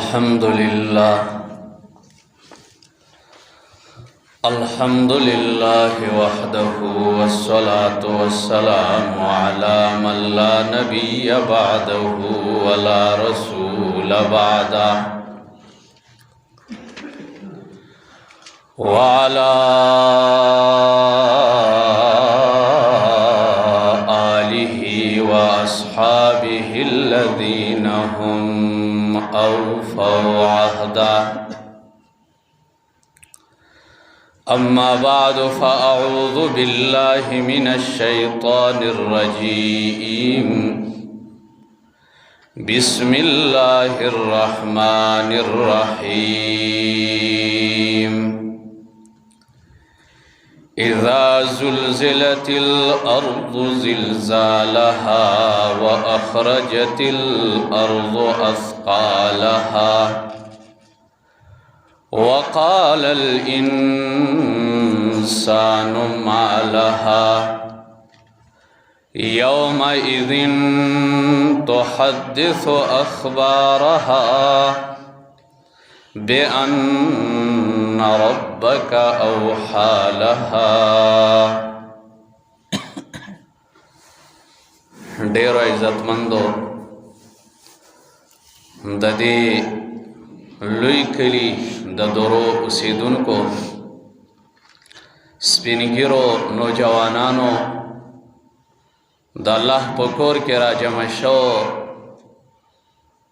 الحمد لله وحده والصلاة والسلام على من لا نبي بعده ولا رسول بعده وعلى آله وأصحابه الذين هم أوفوا عهدا. أما بعد فأعوذ بالله من الشيطان الرجيم. بسم الله الرحمن الرحيم. إذا زلزلت الأرض زلزالها وأخرجت الأرض أثقالها وقال الإنسان ما لها يومئذ تحدث أخبارها بأن ربك أوحى لها. ډیرو عزتمندو د دې لوی کلی د درو اوسیدونکو سپینګیرو نوجوانانو د الله په کور کې را جمع شو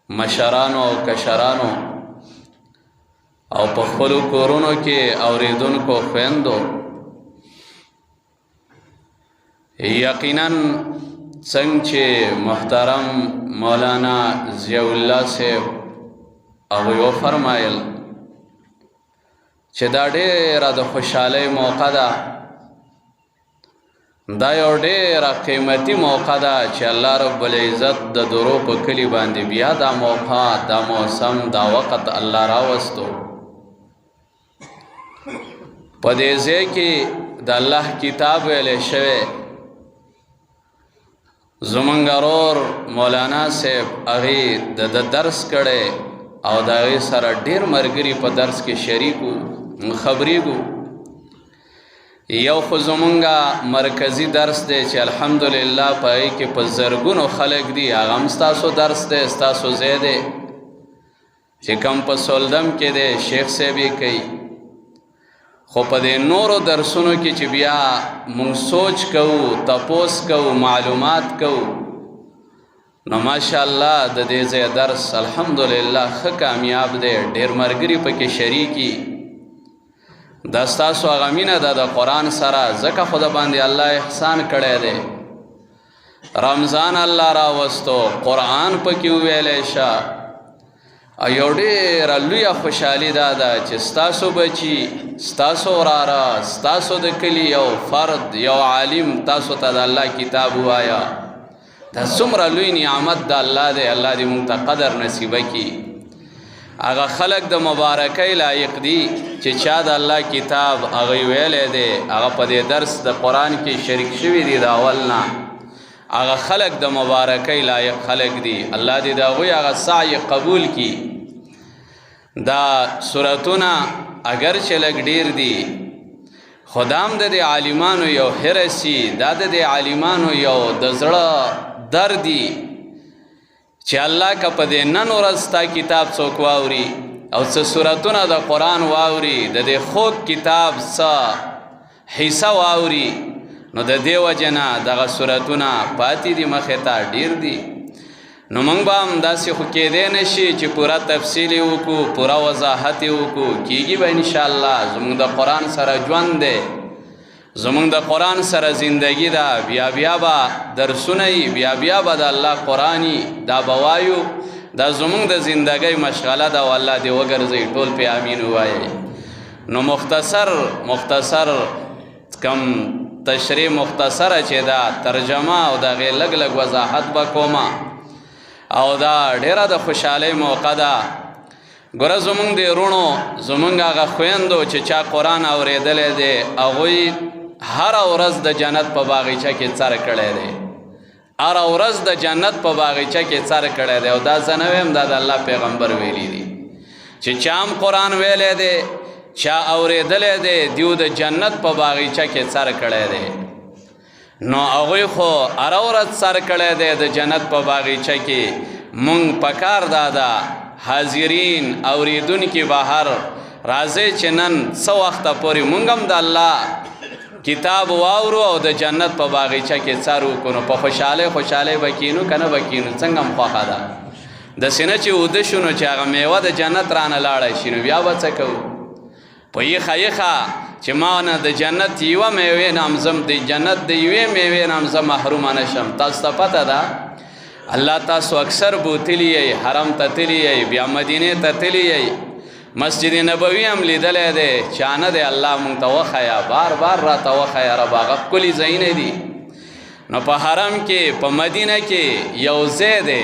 مشرانو او کشرانو او په خپلو کورونو کې اوریدونکو خویندو، یقینا څنګه چې محترم مولانا ضیاء الله صاحب هغوی فرمایل چې دا ډېره د خوشحالۍ موقع ده، دا یو ډېره قیمتي موقع ده چې الله رب العزت د درو په کلي باندې بیا دا موقع، دا موسم، دا وخت الله راوستو. په دې ځای کې د الله کتاب ویلی شوی. زمونږ ورور مولانا صاحب هغې د درس کړی او د هغې سره ډېر ملګري په درس کې شریکو خبرېږو. یو خو زمونږه مرکزي درس دی چې الحمدلله په هغې کې په زرګونو خلک دي، هغه هم ستاسو درس دی، ستاسو ځای دی چې کوم په سولدم کې دی شیخ صاحب یې کوي. خو په دې نورو درسونو کې چې بیا مونږ سوچ کوو، تپوس کوو، معلومات کوو، نو ماشاءالله د دې ځای درس الحمدلله ښه کامیاب دی، ډېر ملګري پکې شریکي. دا ستاسو هغه مینه ده د قرآن سره، ځکه خو د باندې الله احسان کړی دی. رمضان الله راوستو، قرآن پکې وویلی شه، او یو ډېره لویه خوشحالي دا ده چې ستاسو بچي، ستاسو وراره، ستاسو د کلي یو فرد، یو عالم تاسو ته د الله کتاب ووایه. دا څومره لوی نعمت د الله دی. الله دې مونږ ته قدر نصیبه کړي. هغه خلک د مبارکۍ لایق دي چې چا د الله کتاب هغوی ویلی دی، هغه په دې درس د قرآن کې شریک شوي دي د اول نه. هغه خلق د مبارکۍ لایق خلق دي. الله دې د هغوی هغه سعی قبول کړي. دا صورتونه اگر چې لږ ډېر دي، خو دا هم د دې عالمانو یو حرصي، دا د دې عالمانو یو د زړه درد دي چې الله که په دې نن ورځ ستا کتاب څوک واوري او څه صورتونه د قرآن واوري، د دې خوږ کتاب څه حصه واوري، نو د دې وجې نه دغه صورتونه پاتې دي مخې ته ډېر دي. نو موږ به هم داسې خو کیدی نه شي چې پوره تفصیل یې وکړو، پوره وضاحت یې وکړو. کیږي به انشاءالله. زموږ د قرآن سره ژوند دی، زموږ د قرآن سره زندگی ده. بیا بیا به درسونه یي، بیا بیا به د الله قرآن یي، دا به وایو. دا زموږ د زندګۍ مشغله ده او الله دې وګرځوي ټول پې امین ووایئ. نو مختصر کم تشریح مختصره چې دا ترجمه او د هغې لږ لږ وضاحت به کومه، او دا ډېره د خوشحالۍ موقع ده. ګوره زمونږ د وروڼو، زمونږ هغه خویندو چې چا قرآن اورېدلی دی، هغوی هره ورځ د جنت په باغچه کې څر کړی دی. هره ورځ د جنت په باغچه کې څر کړی دی. او دا زه نه ویم، دا د الله پیغمبر ویلی دی. چې چام قرآن ویلی دی چا اورېدلی دی دیو د جنت په باغیچه کې سر کړی دی نو هغوی خو هره ورځ سر کړی دی د جنت په باغیچه کې مونږ پکار دادا حاضرین اوریدونکي بهر راځئ چې نن څه وخته پورې مونږ هم د الله کتاب واورو او د جنت په باغیچه کې سر وکړو نو په خوشحالۍ به کینو که نه به کینو څنګه هم خوښه ده داسې نه چې اوده شو نو چې هغه میوه د جنت رانه لاړی شي نو بیا به څه کوو په یخه چې ما نه د جنت یوه میوې نه هم زم د جنت د یوې میوې نه هم زه محرومه نه شم تاسو ته پته ده الله تاسو اکثر بوتلی یی حرم ته تللی یی بیا مدینې ته تللی یی مسجد نبوي هم لیدلی دی چا نه دی الله مونږ ته وښیه بار راته وښیه رب هغه ښکلي ځایونه دي نو په حرم کې په مدینه کې یو ځای دی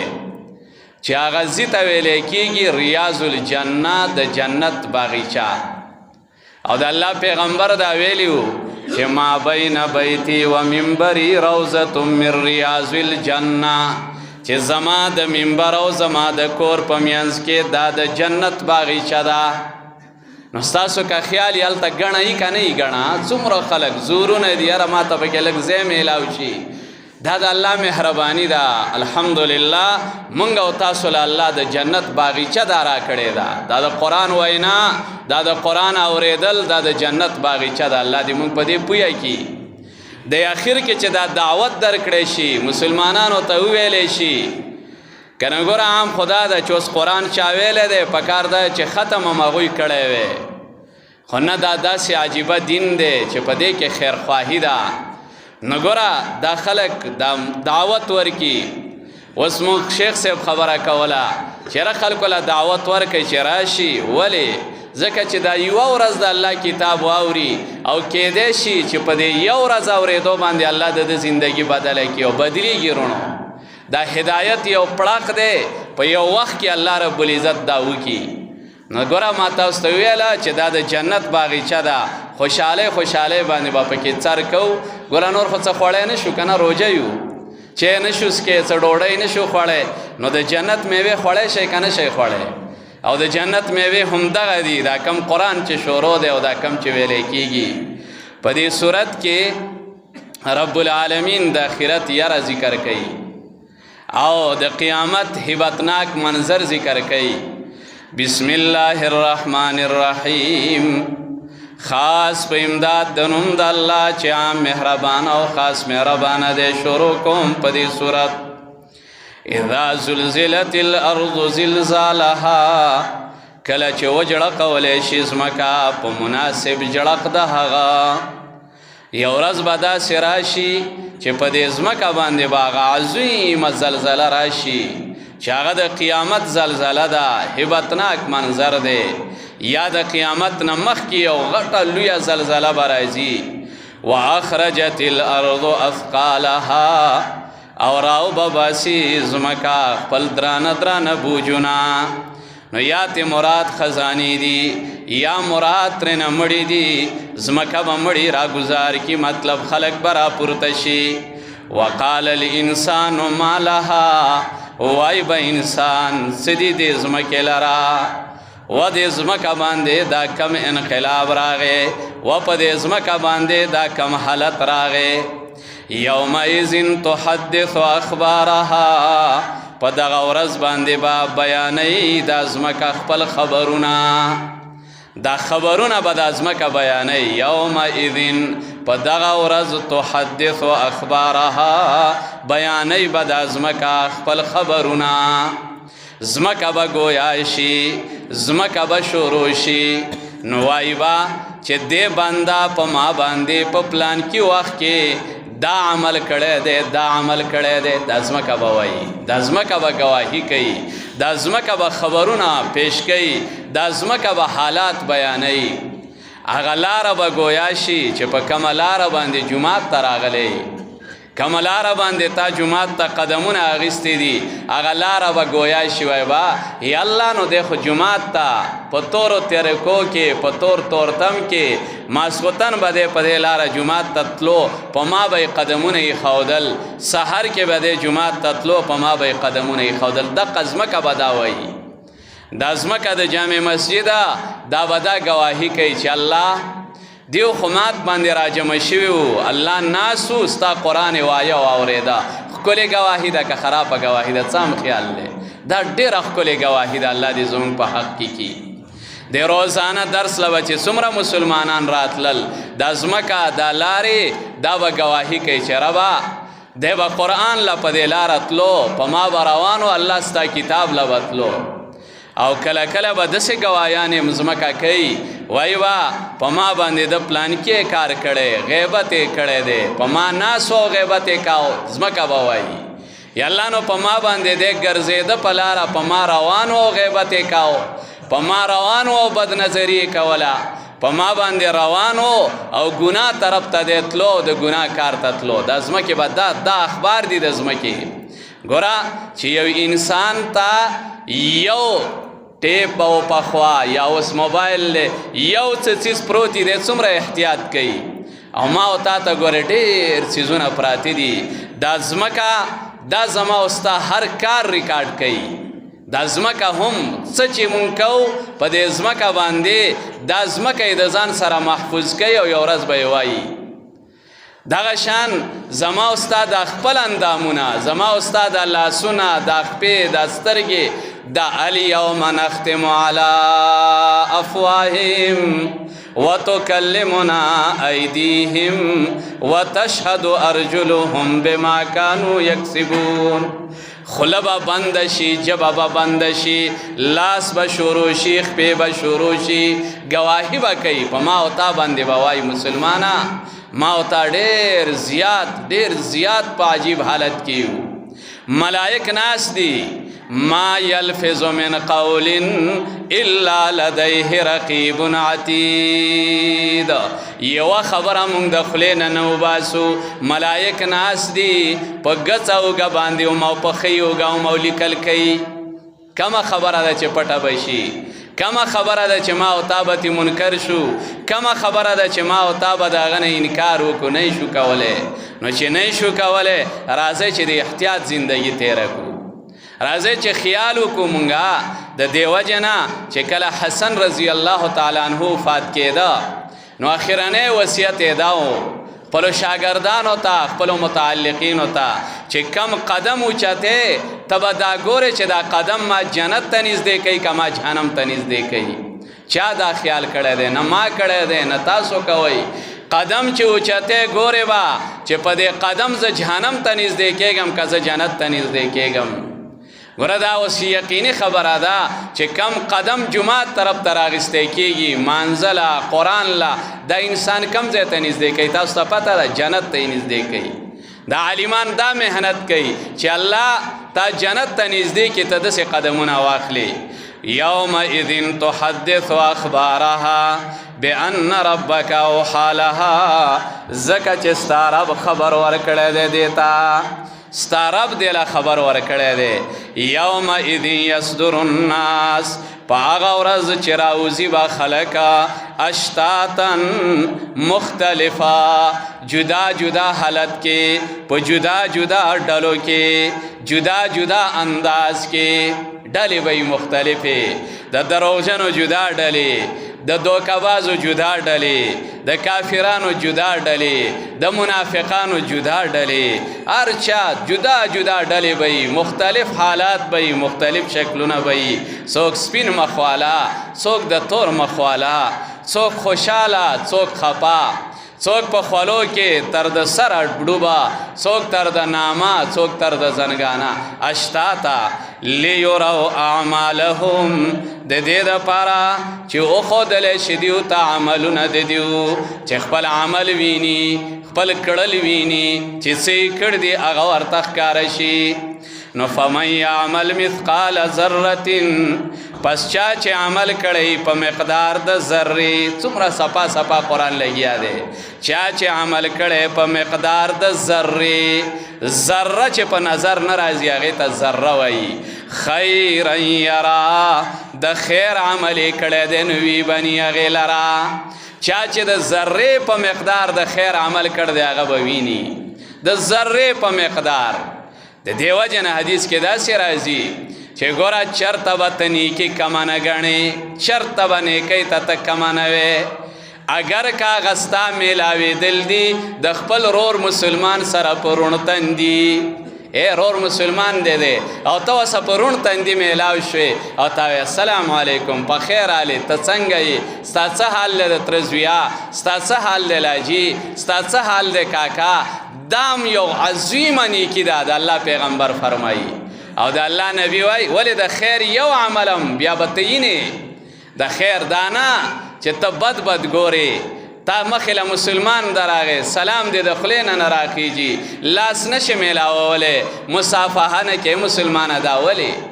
چې هغه ځي ته ویلی کېږي ریاض الجنه د جنت باغیچه او د الله پیغمبر دا ویلی و چې ما بین بیتی و منبری روضة من ریاض الجنه چې زما د منبر او زما د کور په منځ کې دا د جنت باغیچه ده نو ستاسو که خیال یې هلته ګڼه یي که نه یي ګڼه څومره خلک زورونه دي یاره ما ته پکې لږ ځای میلاو شي دا د الله مهرباني ده الحمدلله مونږ او تاسو له الله د جنت باغیچه دا راکړې ده دا د قرآن وینا دا د قرآن اورېدل دا د جنت باغیچه ده الله دې مونږ په دې پویه کړي د اخر کې چې دا دعوت درکړی شي مسلمانانو ته وویلی شي که نه ګوره عام خدا ده چې اوس قرآن چا ویلی دی پکار ده چې ختم هم هغوی کړی وی خو نه دا داسې عجیبه دین دی چې په دې کې خیرخواهي ده نو ګوره دا خلک دا دعوت ورکي اوس مونږ شیخ صاحب خبره کوله چېره خلکو له دعوت ورکوي چې راشي ولې ځکه چې دا یوه ورځ د الله کتاب واوري او کیدی شي چې په دې یو ورځ اورېدو باندې الله د ده زندګي بدله کړي او بدلیږي رونو دا هدایت یو پړق دی په یو وخت کې الله رب العزت دا وکړي نو ګوره ما تاسو ته وویله چې دا د جنت باغیچه ده خوشحالۍ باندې به پکې څر کوو ګوره نور خو څه خوړی نه شو که نه روژه یو چای نه شو څکې څه ډوډۍ نه شو خوړی نو د جنت میوې خوړی شئ که نه شئ خوړی او د جنت میوې هم دغه دي دا کم قرآن چې شروع دی او دا کم چې ویلی کېږي په دې صورت کې رب العالمین د آخرت یره ذکر کوي او د قیامت هیبتناک منظر ذکر کوي بسم الله الرحمن الرحیم خاص په امداد د نوم د الله چې عام مهربان او خاص مهربانه دی شروع کوم په دې صورت اذا زلزلت الارض زلزالها کله چې وجړه کولی شي ځمکه په مناسب جړق د هغه یو ورځ به داسې راشي چې په دې ځمکه باندې به هغه عظیمه زلزله راشي چې هغه د قیامت زلزله ده هیبتناک منظر دی یا د قیامت نه مخکې یو غټه لویه زلزله به راځي واخرجت الارض اثقالها او راو بباسی ځمکه خپل درانه بوجونه نو یا تی مراد خزانی دی یا مراد ترنه مړی دی ځمکه به مړی را گزار کی مطلب خلق برا پورتشي وقال الانسان ما لها وای به انسان سدی دی ځمکې لرا و دې ځمکه باندې دا کم انقلاب راغی و په دې ځمکه باندې دا کم حالت راغی یومئذ تحدث اخبارها په دغه ورځ باندې به بیانوي دا ځمکه خپل خبرونه دا خبرونه به دا ځمکه بیانوي یومئذ په دغه ورځ تحدث اخبارها بیانوي به دا ځمکه خپل خبرونه ځمکه به ګویا شي ځمکه به شروع شي نو وایي به چې دې بنده په ما باندې په پلان کې وخت کې دا عمل کړی دی دا عمل کړی دی دا ځمکه به وایي دا ځمکه به ګواهي کوي دا ځمکه به خبرونه پیش کوي دا ځمکه به حالات بیانوي هغه لاره به ګویا شي چې په کومه لاره باندې جومات ته راغلی کومه لاره باندې تا جومات ته قدمونه اخیستي دي هغه لاره به ګویا شي وای با یا الله نو دی خو جومات ته په تورو تیرکو کې په تورتم کې ماسخوتن به دی په دې لاره جومات ته تلو په ما به یې قدمونه ایښودل سحر کې به دی جومات ته تلو په ما به یې قدمونه ایښودل دقه ځمکه به دا وایي دا ځمکه د جامع مسجده دا به دا ګواهي کوي چې الله دیو خو مات باندې راجمع شوي وو، الله ناس وو، ستا قرآن یې وایه او اورېده. ښکلې ګواهي ده که خرابه ګواهي ده؟ څه هم خیال دی؟ دا ډېره ښکلې ګواهي ده. الله دې زموږ په حق کې کي. د روزانه درس له به چې څومره مسلمانان راتلل، دا ځمکه دا لارې دا به ګواهي کوي چې ربه دی به قرآن له په دې لاره تلو، په ما به روان و، الله ستا کتاب له به تلو. او کله کله به داسې ګواهیان یې ځمکه کوي، وایي به په ما باندې د پلانکي کار کړی، غیبت یې کړی دی، په ما ناس و غیبت یې کاو، ځمکه به وایي یا الله نو په ما باندې دی ګرځېده په لاره، په ما روان و او غیبت یې کاو، په ما روان و او بدنظري یې کوله، په ما باندې روان و او ګناه طرف ته دی تلو، د ګناه کار ته تلو. دا ځمکې به دا اخبار دي د ځمکې. ګوره چې یو انسان ته یو ټیپ او پخوا یا اوس موبایل دی، یو څه څیز پروت دی، څومره احتیاط کوي. او ما او تا ته ګورې ډېر څیزونه پراته دي. دا ځمکه دا زما او ستا هر کار ریکارډ کوي. دا ځمکه هم څه چې مونږ کوو په دې ځمکه باندې، دا ځمکه یې د ځان سره محفوظ کوي او یو ورځ به یې وایي. دغه شان زما او ستا د خپل اندامونه، زما او ستا د لاسونه، د خپې، د سترګې، دا الیوم نختم علی افواههم وتکلمنا ایدیهم وتشهد ارجلهم بما كانوا یکسبون. خوله به بند شي، جبه به بند شي، لاس به شروع شي، خپې به شروع شي، ګواهي به کوي. په ما او تا باندې به وایي مسلمانه ما او تا ډېر زیات په عجیب حالت کې یو. ملائک ناس دي، ما یلفظ من قول الا لدیه رقیب عتید. یوه خبره مونږ د خولې نه نه وباسو، ملائک ناس دي په ګڅه اوږه باندې هم او په ښۍ اوږه هم او لیکل کوي. کمه خبره ده چې پټه به شي، کمه خبره ده چې ما او تا به منکر شو، کمه خبره ده چې ما او تا به د هغه نه انکار وکړو، نه شو کولی. نو چې نه شو کولی، راځئ چې د احتیاط زندگی تیره کړو. راځئ چې خیال وکړو مونږه د دې وجې نه چې کله حسن رضی الله تعالی عنه وفات کېده، نو اخرنی وصیت یې دا و خپلو شاګردانو ته، خپلو متعلقینو ته، چې کم قدم اوچتې ته به دا ګورې چې دا قدم ما جنت ته نږدې کوي که ما جهنم ته نږدې کوي. چا دا خیال کړی دی؟ نه ما کړی دی، نه تاسو کوئ. قدم چې اوچتې ګورې به چې په دې قدم زه جهنم ته نږدې کېږم که زه جنت ته نږدې کېږم. ګوره دا اوس یقیني خبره ده چې کم قدم جماعت طرف ته راغستی کېږي، مانځه له، قرآن له، دا انسان کم ځای ته نږدې کوي؟ تاسو ته پته ده جنت ته یې نږدې کوي. دا عالمان دا محنت کوي چې الله تا جنت ته نږدې کړي، ته داسې قدمونه واخلې. یومئذ تحدث اخبارها بان ربک اوحی لها. ځکه چې ستا رب خبر ورکړی دی دې ته، ستا رب دې له خبر ورکړی دی. یومئذ یصدر الناس، په هغه ورځ چې راوځي به خلک اشتاتا مختلفه، جدا جدا حالت کې، په جدا جدا ډلو کې، جدا جدا انداز کې. ډلې به یې مختلفې، د دروغجنو جدا ډلې، د دوکهبازو جدا ډلې، د کافرانو جدا ډلې، د منافقانو جدا ډلې، هر چا جدا جدا ډلې به یي، مختلف حالات به یي، مختلف شکلونه به یي. څوک سپین مخواله، څوک د تور مخواله، څوک خوشحاله، څوک خپه، څوک په خولو کې تر د سره ډوبه، څوک تر د نامه، څوک تر د زنګانه. اشتاتا لیروا اعمالهم، د دې دپاره چې وښودلی شي دیو ته عملونه د دیو، چې خپل عمل ویني، خپل کړل ویني، چې څه یې کړ دي هغه ورته ښکاره شي. نو فمن یعمل مثقال ذرة، پس چا چې عمل کړی په مقدار د ذرې، څومره صفا صفا قرآن لګیا دی، چا چې عمل کړی په مقدار د ذرې، ذره چې په نظر نه راځي هغې ته ذره وایي. خیرا یرا، د خیر عمل یې کړی دی نو وي بني هغې لره. چا چې د ذرې په مقدار د خیر عمل کړ دی هغه به ویني، د ذرې په مقدار. د دې وجې نه حدیث کې داسې راځي چې چې ګوره چرته به ته نیکي کمه نه ګڼې چرته به نیکۍ ته ته کمه نه وې اگر کاغه ستا میلاوېدل دي د خپل رور مسلمان سره په روڼ تندي رور مسلمان دی او ته ورسه په روڼ تندي میلاو شوې او تا وې السلام علیکم په خیر علي ته څنګه یې ستا څه حال دی د تره زویا ستا څه حال دی لاجي ستا څه حال دی کاکا دام یو عظیمه نیکي ده د الله پیغمبر فرمایي او د الله نبی وای ولې د خیر یو عملم بیا به ته یینې د خیر دانا چې ته بد بد ګورې تا مخې له مسلمان دراغې سلام دې د خولې نه راخیږي لاس نشي میلاولی مصافحه نه کې مسلمانه دا ولې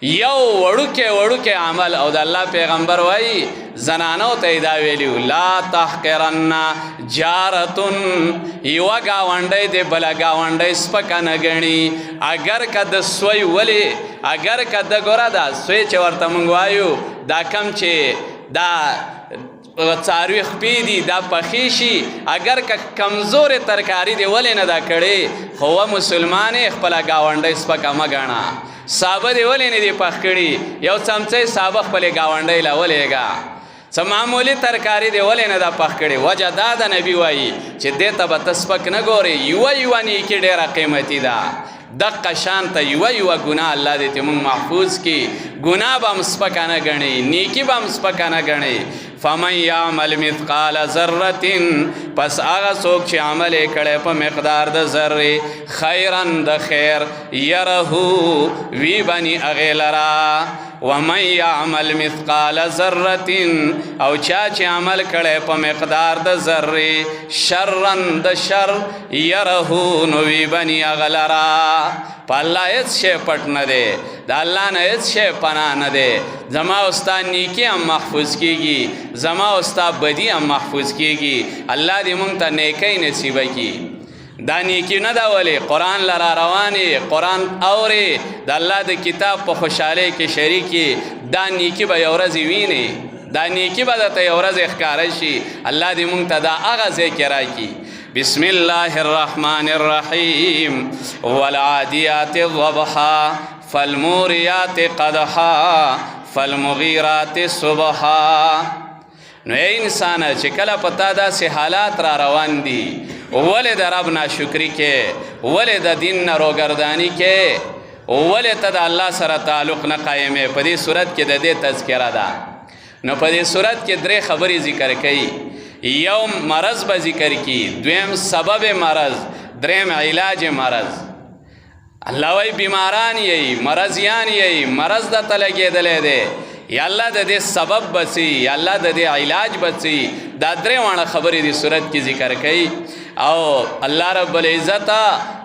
یو وړوکی عمل او د الله پیغمبر وایي زنانو ته یې دا ویلي لا تحقرن جارتن یوه ګاونډی دې بله ګاونډی سپکه نه ګڼي اگر که د سوی ولې اگر که د ګوره دا سوی چې ورته موږ وایو دا کم چې دا څاروي خپې دي دا پخې شي اگر که کمزورې ترکاري دې ولې نه دا کړې خو و مسلمانې خپله ګاونډی سپکه مه ګڼه سابه دې ولې نه دي پخ کړي یو چمچۍ سابه خپلې ګاونډۍ له ولېږه څه معمولي ترکاري دې ولې نه ده پخ کړې وجه دا د نبي وایي چې دې ته به ته سپک نه ګورې یوه نیکي ډېره قیمتي ده دقه شان ته یوه ګناه الله دې ته موږ محفوظ کړي ګناه به هم سپکه نه ګڼي نیکي به هم سپکه نه ګڼي فمن یعمل مثقال ذرة پس هغه څوک چې عمل یې کړی په مقدار د ذرې خیرن د خیر یره وی بني هغې لره ومن یعمل مثقال ذرة او چا چې عمل کړی په مقدار د ذرې شرن د شر یره نو وی بني هغه لره په الله هېڅ شی پټ نه دی د الله نه هېڅ شی پناه نه دی زما او ستا نیکي هم محفوظ کېږي زما او ستا بدي هم محفوظ کېږي الله دې موږ ته نیکۍ نصیبه کړي دا نیکي نه ده ولې قرآن لره روانې قرآن اورې د الله د کتاب په خوشحالۍ کې شریکې دا نیکي به یو ورځ وینې دا نیکي به درته یو ورځ ښکاره شي الله دې موږ ته دا هغه ځای کې راکړي بسم الله الرحمن الرحیم والعادیات ضبحا فالموریات قدحا فالمغیرات صبحا نو ای انسانه چې کله پتا داسې حالات را روان دي ولې د رب ناشکري کې ولې د دین نه روګرداني کې ولې ته د الله سره تعلق نه قایمې په دې صورت کې د دې تذکره ده نو په دې صورت کې درې خبرې ذکر کوي یو مرض به ذکر کی دویم سبب مرض دریم علاج مرض الله وی بیماران یی مرضیان یی مرض د تلګېدلې دی یا الله د دې سبب بچي یا الله د دې علاج بچي دا درې وانه خبرې دې صورت کې ذکر کوي او الله رب العزت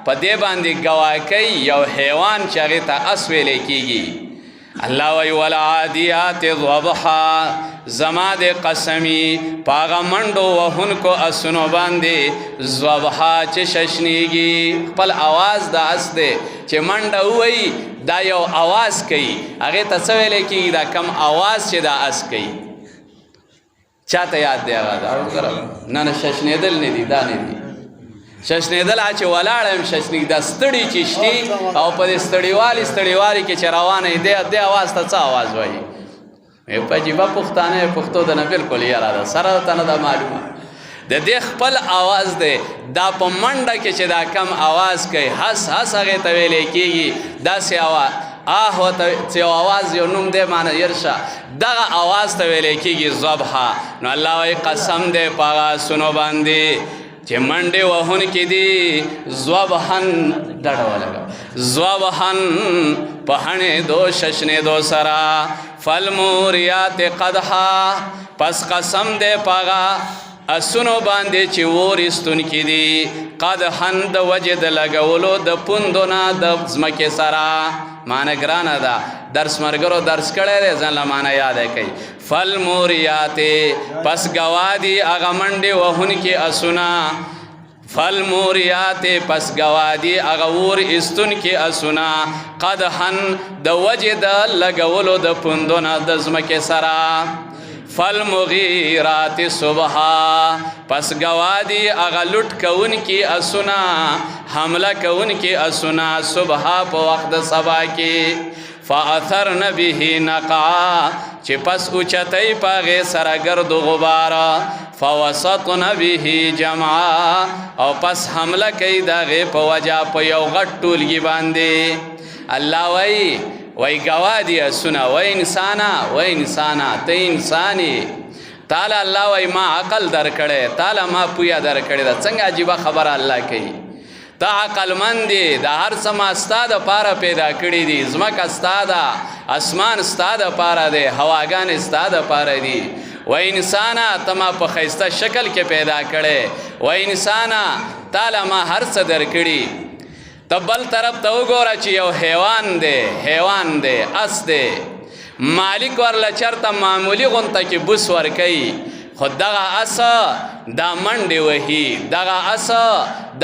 په دې باندې گواه کوي یو حیوان چې هغه ته اس ویل کېږي الله وی والعادیات ضبحا زما د قسمی پاغه منډو وهونکو اسونو باندې ضبحا چې ششنیږي خپل आवाज د اس دی چې منډه وای دا یو आवाज کوي هغه ته څه ویل کېږي دا کم आवाज چې دا اس کوي چاته یاد دی هغه نه ششنیدل نه دی دا نه دی ششنیدل چې ولاړم ششنی د ستړي چشتي او په ستړیوالي کې چې روانه دی د आवाज ته څه आवाज وایي په جیبه پښتانه پښتو د نه بالکل یاره ده سره ته نه ده معلومه د دې خپل आवाज دی دا په منډه کې چې دا کم आवाज کوي هس هغې ته ویلی کېږي داسې आवाज چې आवाज یو نوم دی معنی یرشه دغه आवाज ته ویلی کېږي ضبحا نو الله وایي قسم دی په هغه اسونو باندې چې منډې وهونکي دي ضبحن ډډه ولګه ضبحن په هڼېدو ششنېدو سره فالموریات قدحا پس قسم دی په هغه اسونو باندې چې اور ایستونکي دي قدحن د وجې د لګولو د پوندو نه د ځمکې سره معنی ګرانه ده درس مرګرو درس کړی دی ځان له معنی یاده کوي فالموریات پس گواه دي هغه منډې وهونکي اسونه فالموریات پس گواه دي هغه اور ایستونکي اسونه قدحن د وجې د لګولو د پوندو نه د ځمکې سره فالمغیرات صبحا پس گواه دي هغه لوټ کوونکي اسونه حمله کوونکي اسونه صبحا په وخت د سبا کې فاثرن به نقعا چې پس اوچتای پاغه سره گرد و غبار فوسطن به جمعا او پس حمله کوي داغه په وجا په یو غټ ټولګي باندې. الله وای گوادی سنا وای انسانا ته انسانی تعالی الله وای ما عقل در کړي تعالی ما پویا در کړي دا څنګه عجیب خبره الله کوي. تا عقل مند دی د هر سما استاد پاره پیدا کړی دی زمکه استاد اسمان استاد پاره دی هواګان استاد پاره دی. و انسانا تما په خیسته شکل کې پیدا کړي و انسانا تعالی ما هر څه در کړي. تبل طرف ته وګوره چې یو حیوان دی اس دی مالک ورله چرته معمولی غونته کې بوس ورکوي خو دغه اس دا منډې وهي دغه اس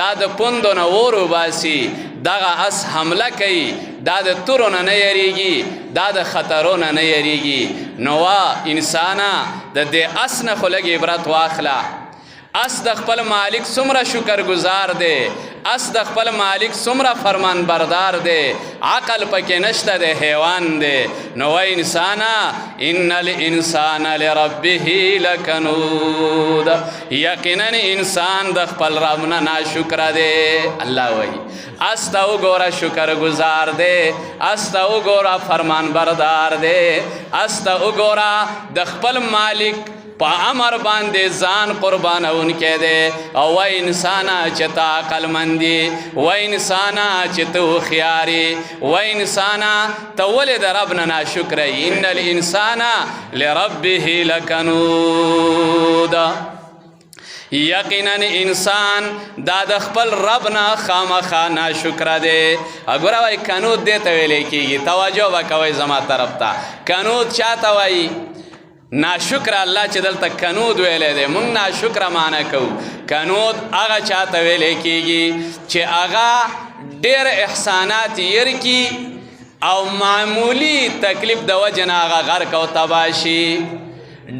دا د پوندو نه اور وباسي دغه اس حمله کوي دا د تورو نه نه یریږي دا د خطرونو نه یریږي. نو وا انسانا د دې اس نه خو لږ عبرت واخله. اس د خپل مالک څومره شکر گزار دی اس د خپل مالک څومره فرمان بردار دی عقل پکې نشته د حیوان دی. نو وای انسانا ان الانسان لربه لکنود یقینا انسان د خپل رب نه ناشکر دی. الله وای اس ته وګوره شکر گزار دی اس ته وګوره فرمان بردار دی اس ته وګوره د خپل مالک پا امر باندې ځان قربانون کې دی. او وای انسانا چې تا عقل مندي وای انسانا چې تو خياري وای انسانا ته ولې د رب نه ناشکر ای. ان الانسان لربه لکنود یقینا انسان دا د خپل رب نه خامخا ناشکر دی. وګوره وای کنود دې ته ویل کېږي توجه وکوئ زما طرف ته. کنود چاته وای ناشکر الله چې دلته کنود ویلې دی مونږ ناشکر معنی کوو. کنود هغه چاته ویلې کېږي چې هغه ډېر احسانات یرکی او معمولی تکلیف د وجه نه هغه غرق او تباه شي.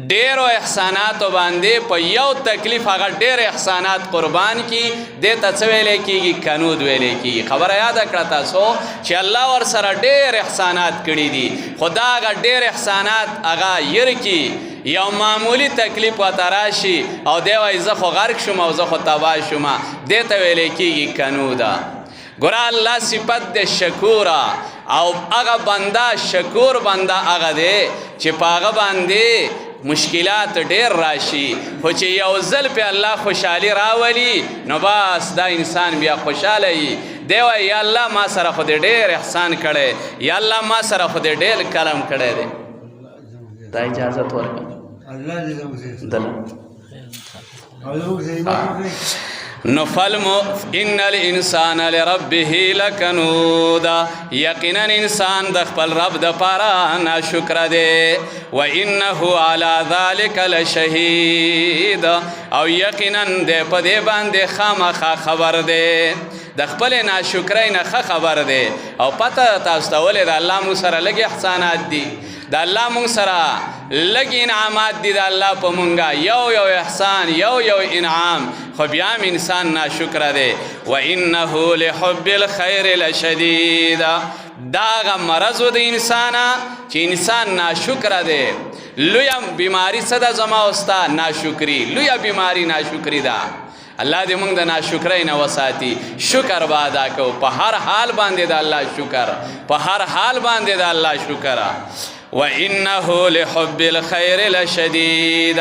ډېرو احساناتو باندې په یو تکلیف هغه ډېر احسانات قربان کی دې ته څه ویلې کېږي کنود ویلې کېږي. خبره یاده کړه تاسو چې الله ور سره ډېر احسانات کړي دي خدا هغه ډېر احسانات هغه یرکی یو معمولی تکلیف ورته راشي او دی وایي زه خو غرق شوم او زه خو تباه شوم دې ته ویلې کېږي کنوده. ګوره الله صفت د شکوره او هغه بنده شکور بنده هغه دی چې په هغه باندې مشکلات ډیر راشي خو چې یو ځل په الله خوشحالي راولي نو بس دا انسان بیا خوشحاله وي. دی وایي یا الله ما سره خو دې ډېر احسان کړی یا الله ما سره خو دې ډېر کرم کړی دی. دا اجازت ورکړه نو ان الانسان لربه لکنود یقینا انسان د خپل رب د پاره ناشکر دی. و انه علی ذلک لشهید او یقینا د په دې باندې خامخا خبر دی د خپل ناشکرۍ نه خبر دی. او پته تاسو ته ولې د الله مو سره لږ احسانات دي د الله مونږ سره لږ انعامات دي د الله په مونږه یو احسان یو انعام خو بیا هم انسان ناشکر دی. و انه لحب الخیر لشدید دا هغه مرض د انسانه چې انسان ناشکر دی. لویه بیماری څه ده زما استا ناشکري لویه بیماری ناشکري ده. الله دې موږ د ناشکرۍ نه وساتي. شکر به ادا کوو په هر حال باندې د الله شکر په هر حال باندې د الله شکر. و انه لحب الخير لشدید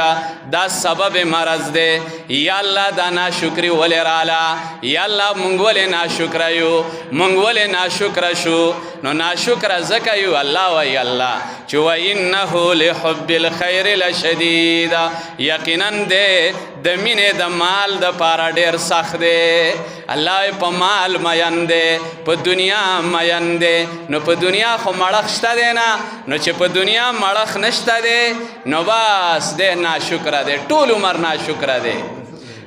دا سبب مرض دی. یا الله دا ناشکری ولې رااله یا الله مونږ ولې ناشکر یو مونږ ولې ناشکر شو. نو ناشکر ځکه یو الله وایي الله چې و انه لحب الخير لشدید یقینا دی د مینې د مال د پاره ډېر سخت دی. الله په مال مین دی په دنیا مین دی. نو په دنیا خو مړښ شته دی نه نو چې په دنیا مړښ نشته دی نو بس دی ناشکره دی ټول عمر ناشکره دی.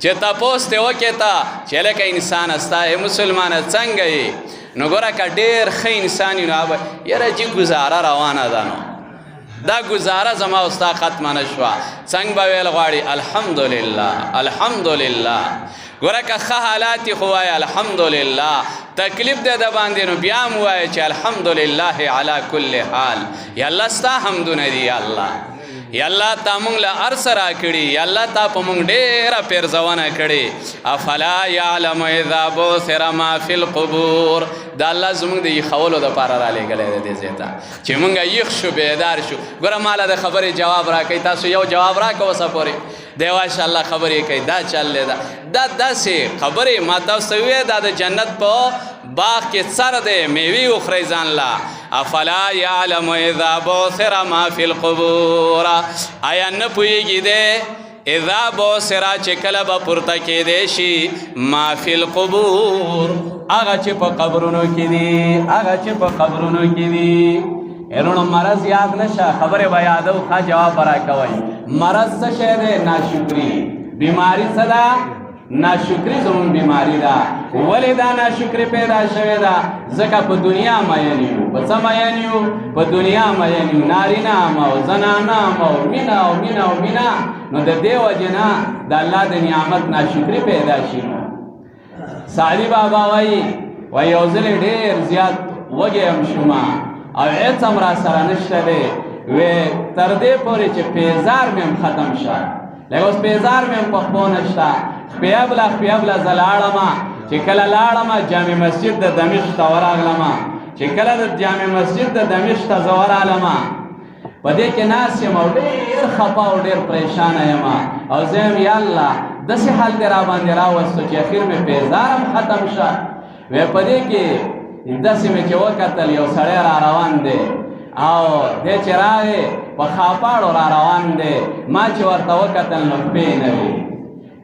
چې تپوس ته وکړې ته چې لکه انسان ستا مسلمانه څنګه یې نو ګوره که ډېر ښه انسان یي نو یاره چې ګزاره روانه ده نو دا گزاره زما استا ختم نشوا څنګه به ویل غواړي الحمدلله الحمدلله. ګوره که ښه حالات یې خو وایه الحمدلله، تکلیف دی د باندې نو بیا هم ووایه چې الحمدلله علی کل حال. یا الله ستا حمدونه دي یا الله، یا الله تا مونږ له هر څه راکړي، یا الله تا په مونږ ډېره پیرزونه کړې. افلا یعلم اذا بعثر ما فی القبور، دا الله زمونږ د یخولو دپاره رالیږلی دی دې ځای ته چې مونږ یخ شو بیدار شو. ګوره ماله د خبرې جواب راکوي، تاسو یو جواب راکوه اوسه پورې دی ماشاءالله خبرې کوي دا چل دی دا داسې خبرې ما تاسو ته وویې دا د جنت په باغ کې څر دی میوې وخورئ ځان له. افلا یعلم اذا بعثر ما فی القبور، آیا نه پوهېږي دی اذا بعثر چې کله به پورته کېدی شي ما فی القبور، هغه چې په قبرونو کې دي، هغه چې په قبرونو کې دي. ایرونو مرض یاد نشه، خبرې به یادو ښه جواب به راکوئ. مرض څه شی دی؟ ناشکري. بیماري څه ده؟ ناشکري زموږ بیماري ده. ولې دا ناشکري پیدا شوې ده؟ ځکه په دنیا مین یو. په څه مین یو؟ په دنیا مین یو. نارینه هم او زنانه هم او مینه او مینه او مینه. نو د دې وجې نه د الله د نعمت ناشکري پیدا شي. سعدي بابا وایي یو ځل ډېر زیات وږی هم شومه او هېڅ هم را سره نشته دی، وی تر دې پورې چې پیزار مې هم ختم شه. لکه اوس پیزار مې هم په خپو نشته. خپیه بله زه لاړمه، چې کله لاړمه جامع مسجد د دمشق ته ورغلمه. چې کله د جامع مسجد د دمشق ته زه ورغلمه، په دې کې ناست یم او ډېر خفه او ډېر پریشانه یم او زه یم یا الله داسې حال دې را باندې راوستو چې اخر مې پیزار هم ختم شه. وی په دې کې داسې مې چې وکتل یو سړی را روان دی او دی چې راغی په خاپاړو را روان دی. ما چې ورته وکتل نو خپې نه وي.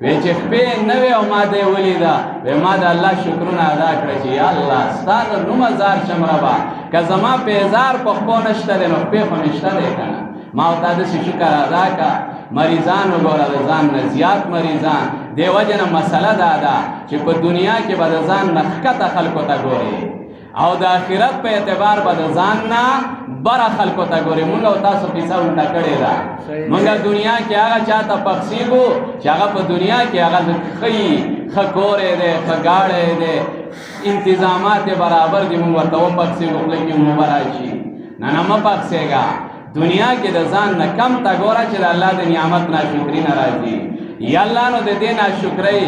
وی چې خپې نه وي او ما دی ولیده، وی ما د الله شکرونه ادا کړه چې یا الله ستا د نومه زار شم ربه، که زما پیزار په خپو نشته دی نو خپې خو مې شته دی که نه. ما ورته داسې شکر ادا کړه. مریضان وګوره د ځان نه زیات مریضان. دې وجې نه مسله دا ده چې په دنیا کې به د ځان نه ښکته خلکو ته ګورې او د آخرت په اعتبار به د ځان نه بره خلکو ته ګورې. مونږ او تاسو کیسه الټه کړې ده. مونږ دنیا کې هغه چا ته پخسېږو چې هغه په دنیا کې هغه ښه یي، ښه کوری دی، ښه ګاډی دی، انتظامات یې برابر دي. مونږ ورته وپخسېږو خوله کې مو به راشي. نه نه مه پخسېږه. دنیا کې د ځان نه کم ته ګوره چې د الله د نعمت ناشکري نه راځي. یا الله نو د دې ناشکرۍ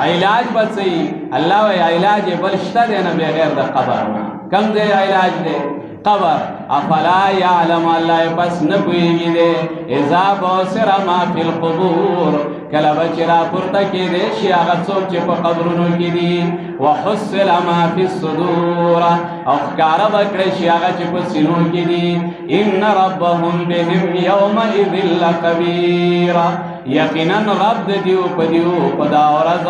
علاج به څه وي؟ الله وایي علاج یې بل شته دی نه بغیر د قبر نه. کم ځای علاج دی؟ قبر. افلا یعلم، الله پس نه پوهېږي دی اذا بعثر ما فی القبور، کله به چې راپورته کېدی شي هغه څوک چې په قبرونو کې دي. وحصل ما فی الصدور، او ښکاره به کړی شي هغه چې په سینو کې دي. ان ربهم بهم یومئذ لخبیر، یقینا رب د دیو په دیو په دا ورځ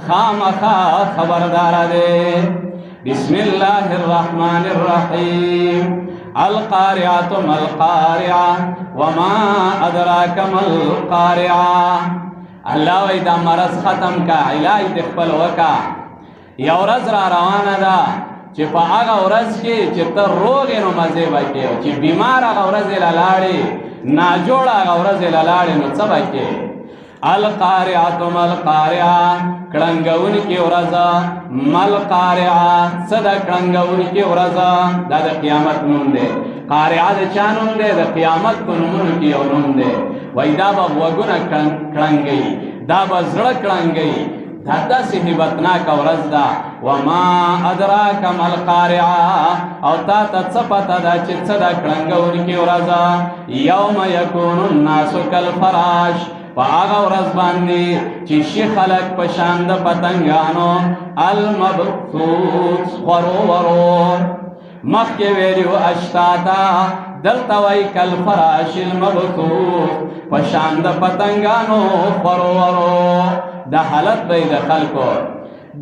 خامخا خبرداره دی. بسم الله الرحمن الرحیم. القارعة ما القارعة وما أدراك ما القارعة. الله وی دا مرض ختم کا، علاج د خپل وکا. یو ورځ را روانه ده چې په هغه ورځ کې چې ته روغ یې نو مزې به کې، او چې بیمار هغه ورځ یې له لاړې، ناجوړه هغه ورځ یې له لاړې نو څه به کې. القارعة ما القارعة، کړنګونکې ورځ. ما القارعة، څه ده کړنګونکې ورځ؟ دا د قیامت نوم دی. قارعه د چا نوم دی؟ د قیامت په نومونو کې یو نوم دی. وایي دا به غوږونه کړنګوي، دا به زړه کړنګوي. دا داسې هیبتناکه ورځ ده. وما ادراک ما القارعه، او تا ته څه پته ده چې څه ده کړنګونکې ورځ؟ یوم یکون الناس کالفراش، په هغه ورځ باندې چې شي خلک په شان د پتنګانو. المبثوث، خورو ورو. مخکې ویلو اشتاتا، دلته وایي کالفراش المبثوث، په شان د پتنګانو خورو ورو. د حالت به د خلکو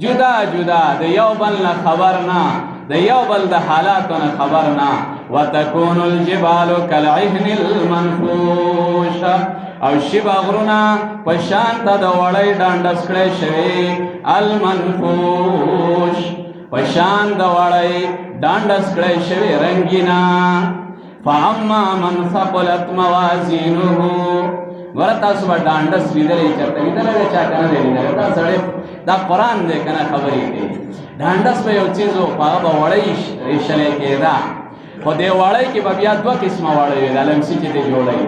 جدا جدا، د یو بل نه خبر نه، د یو بل د حالاتو نه خبر نه. وتكون الجبال كالعهن المنفوش، او شی غرونه په شان ته د وړۍ ډانډس کړی شوي. المنفوش، په شان د وړۍ ډانډس کړی شوي رنګینا. فاما من ثقلت موازینه، ګوره تاسو به ډانډس لیدلی چېرته لیدلی دی چا که نه دی لیدلی دا سړی دا قرآن دی که نه خبرې کوي ډانډس به یو څیز و په هغه به وړۍ ایښلی کېده خو دې وړۍ کې به بیا دوه قسمه وړۍ وي دا لمسي چې دې جوړوي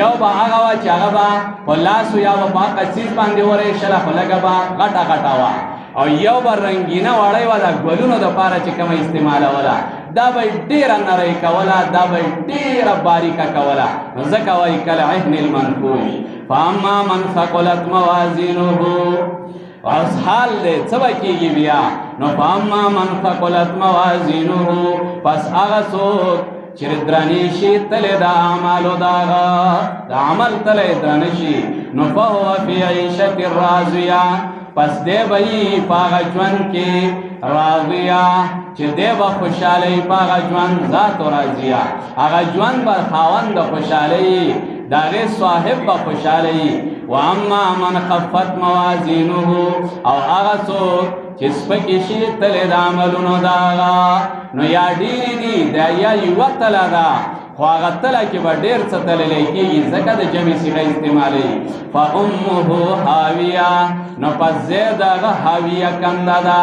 یو به هغه وه چې هغه به په لاسو یا به په هغه څیز باندې ورېښله خو لږه به غټه غټه وه او یو به رنګینه وړۍ وه د ګلونو دپاره چې کومه استعمالوله دا به یې ډېره نرۍ کوله دا به یې ډېره باریکه کوله نو ځکه وایي کالعهن المنفوش فاما من ثقلت موازینه اوس حال دی څه به کېږي بیا نو فاما من ثقلت موازینه پس هغه څوک چې درنې شي تلې د اعمالو د هغه د عمل تلې درنه شي نو فهو فی عیشة راضیه پس دی به یي په هغه ژوند کې راضیه چې دی به خوشحالۍ په هغه ژوند ذات و راضیه هغه ژوند به خاوند د خوشحالۍ د هغې صاحب به خوشحالۍ و اما من خفت موازینه او هغه څوک چې سپکې شي تلې د عملونو د هغه نو یا ډېرې دي دا یا یوه تله ده خو هغه تله کې به ډېر څه تللی کېږي ځکه د جمع صیغه استعمالوي فامه هاویه نو پس ځای د هغه هاویه کنده ده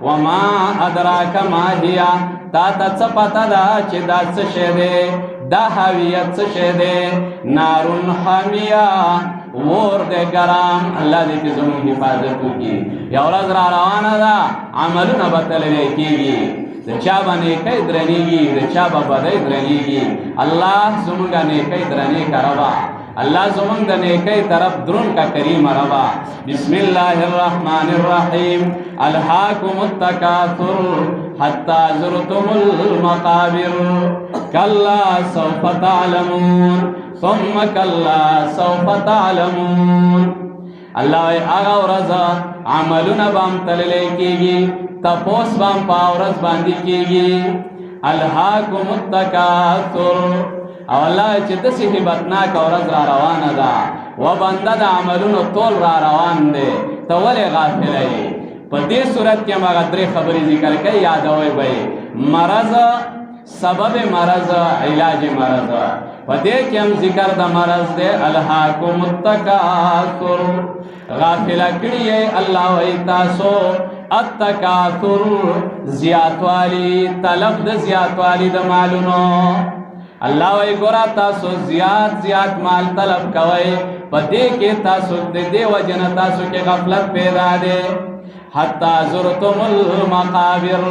وما ادراک ما هیه تا ته څه پته ده چې دا څه شی دی دا هاویه څه شی دی نارون حامیه اور دې ګرام الله دې چې زموږ حفاظت وکړي یو ورځ را روانه ده عملونه به تللی کېږي د چا به نیکۍ درنېږي د چا به بدۍ درنېږي الله زموږ نیکۍ درنې که ربه الله زموږ د نیکۍ طرف درون کا کریمه ربه بسم الله الرحمن الرحیم الهاکم التکاثر حتی زرتم المقابر کلا سوف تعلمون ثم کلا سوف تعلمون الله وی هغه ورځ عملونه به هم تللی کېږي تپوس به هم په ورځ باندې کېږي الهاکم التکاثر او الله چې داسې هیبتناکه ورځ را روانه ده و بنده د عملونو ټول را روان دی ته ولې غافله یې په دې صورت کې هم هغه درې خبرې ذکر کوي یادوئ به یې مرض سبب مرض علاج مرض په دې کې هم ذکر د مرض دی الهاکم التکاثر غافله کړي یې الله وایي تاسو التکاثر زیاتوالی طلب د زیاتوالی د مالونو الله وایي ګوره تاسو زیات زیات مال طلب کوئ په دې کې تاسو د دې وجې نه تاسو کې غفلت پیدا دی حتی زرتم المقابر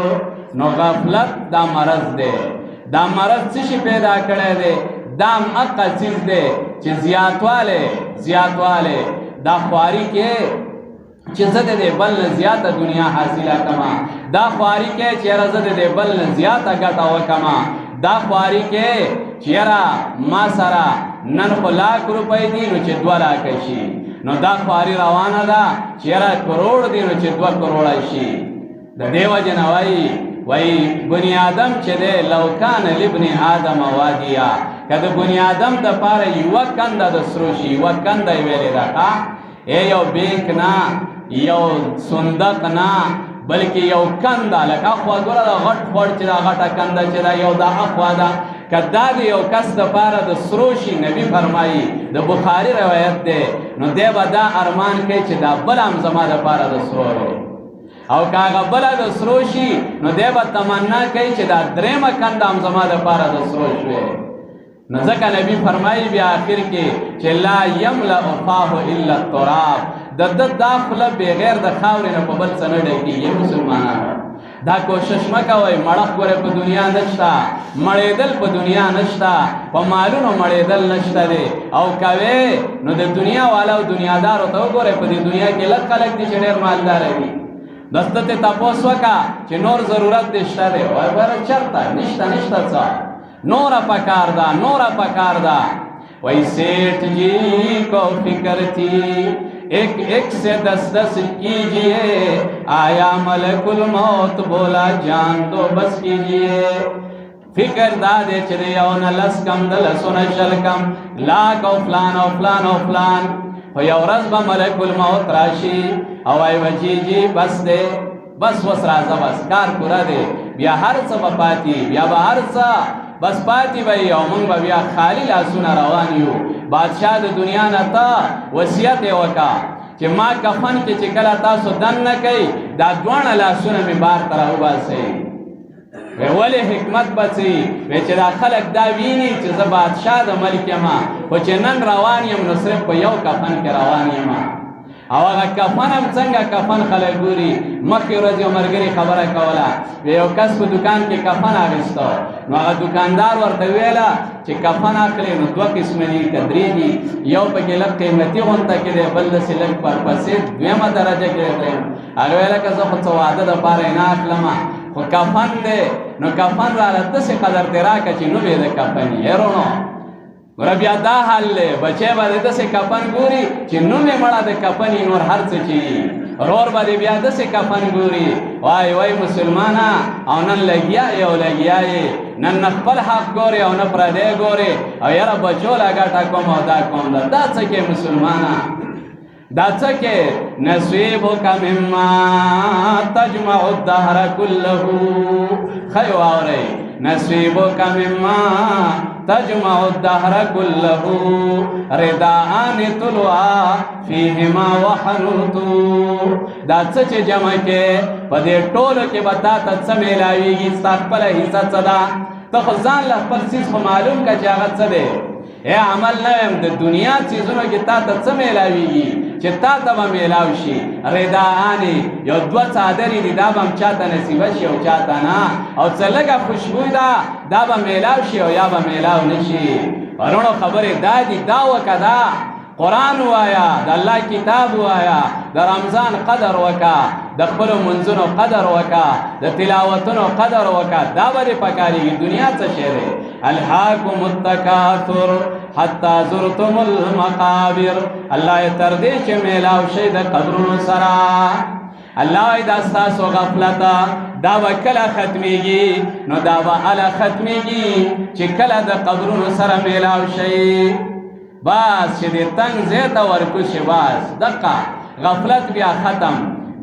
نو غفلت دا مرض دی دا مرض څه شي پیدا کړی دی دا هم هغه چیز دی چې زیاتوالی دا خواري کې چې زه د دې بل نه زیاته دنیا حاصله کما دا خواري کې چېره زه د دې بل نه زیاته ګټه وکما دا خواري کې چېره ما سره نن خو لاک روپۍ دي نو چې 2 لاکه شي نو دا خواري روانه ده چېره کروڑ دي نو چې 2 کروڑه شي د دې وجې نه وایي بني آدم چې دی لو کان لابن آدم وادیه که د بني آدم دپاره یوه کنده د سرو شي یوه کنده یې ویلې ده یو بیک نه یو صندق نه بلکې یو کنده لکه اخوا ګوره د غټ خوړ چې دا غټه کنده چې دا یو دا اخوا ده که دا د یو کس دپاره د سرو شي نبي فرمایي د بخاري روایت دی نو دی به دا ارمان کوي چې دا بل هم زما دپاره د سرو دی او که هغه بله د سرو شي نو دی به تمنا کوي چې دا درېمه کنده هم زما دپاره د سرو شوې نو ځکه نبي فرمایي بیا آخر کې چې لا یملأ فاه الا التراب د ده دا خوله بغیر د خاورې نه په بل څه نه ډکېږي مسلمانانو دا کوشش مه کوئ مړښ ګورې په دنیا نشته مړېدل په دنیا نشته په مالونو مړېدل نشته دی او کوې نو د دنیا والا او دنیادارو ته وګورئ په دې دنیا کې لږ خلک دي چې ډېر مالداره وي دسته ته تپوس وکړه چې نور ضرورت دې شته دی وایي بره چېرته نشته څه نورا پکار دا وہی سیٹھ جی کو فکر تھی ایک سے 10 کیجئے آیا ملک الموت بولا جان دو بس کیجئے فکر دادے چرے یون لس کم دلسون شل کم لاک او فلان و یو رز با ملک الموت راشی اوائی وجی جی بس دے بس وس رازه بس کار پورا دی بیا هر څه به پاتې بیا به هر څه بس پاتې به یې او موږ به بیا خالي لاسونه روان یو. بادشاه د دنیا نه ته وصیت یې وکړه چې ما کفن کې چې کله تاسو دننه کوئ دا دواړه لاسونه مې بار ته راوباسئ. ولې حکمت بچي وی چې دا خلک دا ویني چې زه بادشاه د ملک یم خو چې نن روان یم نو صرف په یو کفن کې روان یم. او هغه کفن هم څنګه کفن خلک ګوري. مخکې ورځ یو ملګري خبره کوله یو کس په دکان کې کفن اخیسته نو هغه دکاندار ورته ویله چې کفن اخلي نو دوه قسمه دي که درې دي. یو پکې لږ قیمتي غونته کې دی بل داسې لږ پرپسې دویمه درجه کې دی. هغه ویله که زه خو څه واده دپاره یې نه اخلم خو کفن دی نو کفن راله داسې قدر دې راکړه چې نوم یې د کفن یې رونو. ګوره بیا دا حال دی بچی به دې داسې کفن ګوري چې نوم یې مړه د کفن یې نور هر څه چې رور به دې بیا داسې کفن ګوري. وای وای مسلمانه او نن لګیا یې او لګیا یې نن نه خپل حق ګوري او نه پردی ګوري او یاره بچو لا ګټه کوم او دا کوم دا څه کې مسلمانه دا څه کې نصیبک مما تجمع الدهر كله. خی واورئ نصیبک مما تجمع الدهر كله رداءان طلوعا فيهما وحنوت. دا څه چې جمع کې په دې ټولو کې به تا ته څه میلاویږي ستا خپله حصه څه ده. ته خو ځان له خپل څیز خو معلوم که چې هغه څه دی. ای عمل نه یم د دنیا څیزونو کې تا ته څه میلاویږي چې تا ته به میلاو شي. رداءانې یو دوه څادرې دي دا به هم چاته نصیبه شي او چاته نه. او څه لږه خوشبوی ده دا به میلاو شي او یا به میلاو نه شي. ورونو خبرې دا دي دا وکه دا قرآن وایا د الله کتاب وایا د رمضان قدر وکا د خپلو منځونو قدر وکا د تلاوتونو قدر وکا دا به دې پکارېږي. دنیا څه شی دی؟ الهاکم التکاثر حتی زرتم المقابر. الله یې تر دې چې میلاو شئ د قبرونو سره. الله وایي دا ستاسو غفلت دا به کله ختمیږي نو دا به هله ختمیږي چې کله د قبرونو سره میلاو شئ. بس چې دې تنګ ځای ته ورکوشي بس دقه غفلت بیا ختم.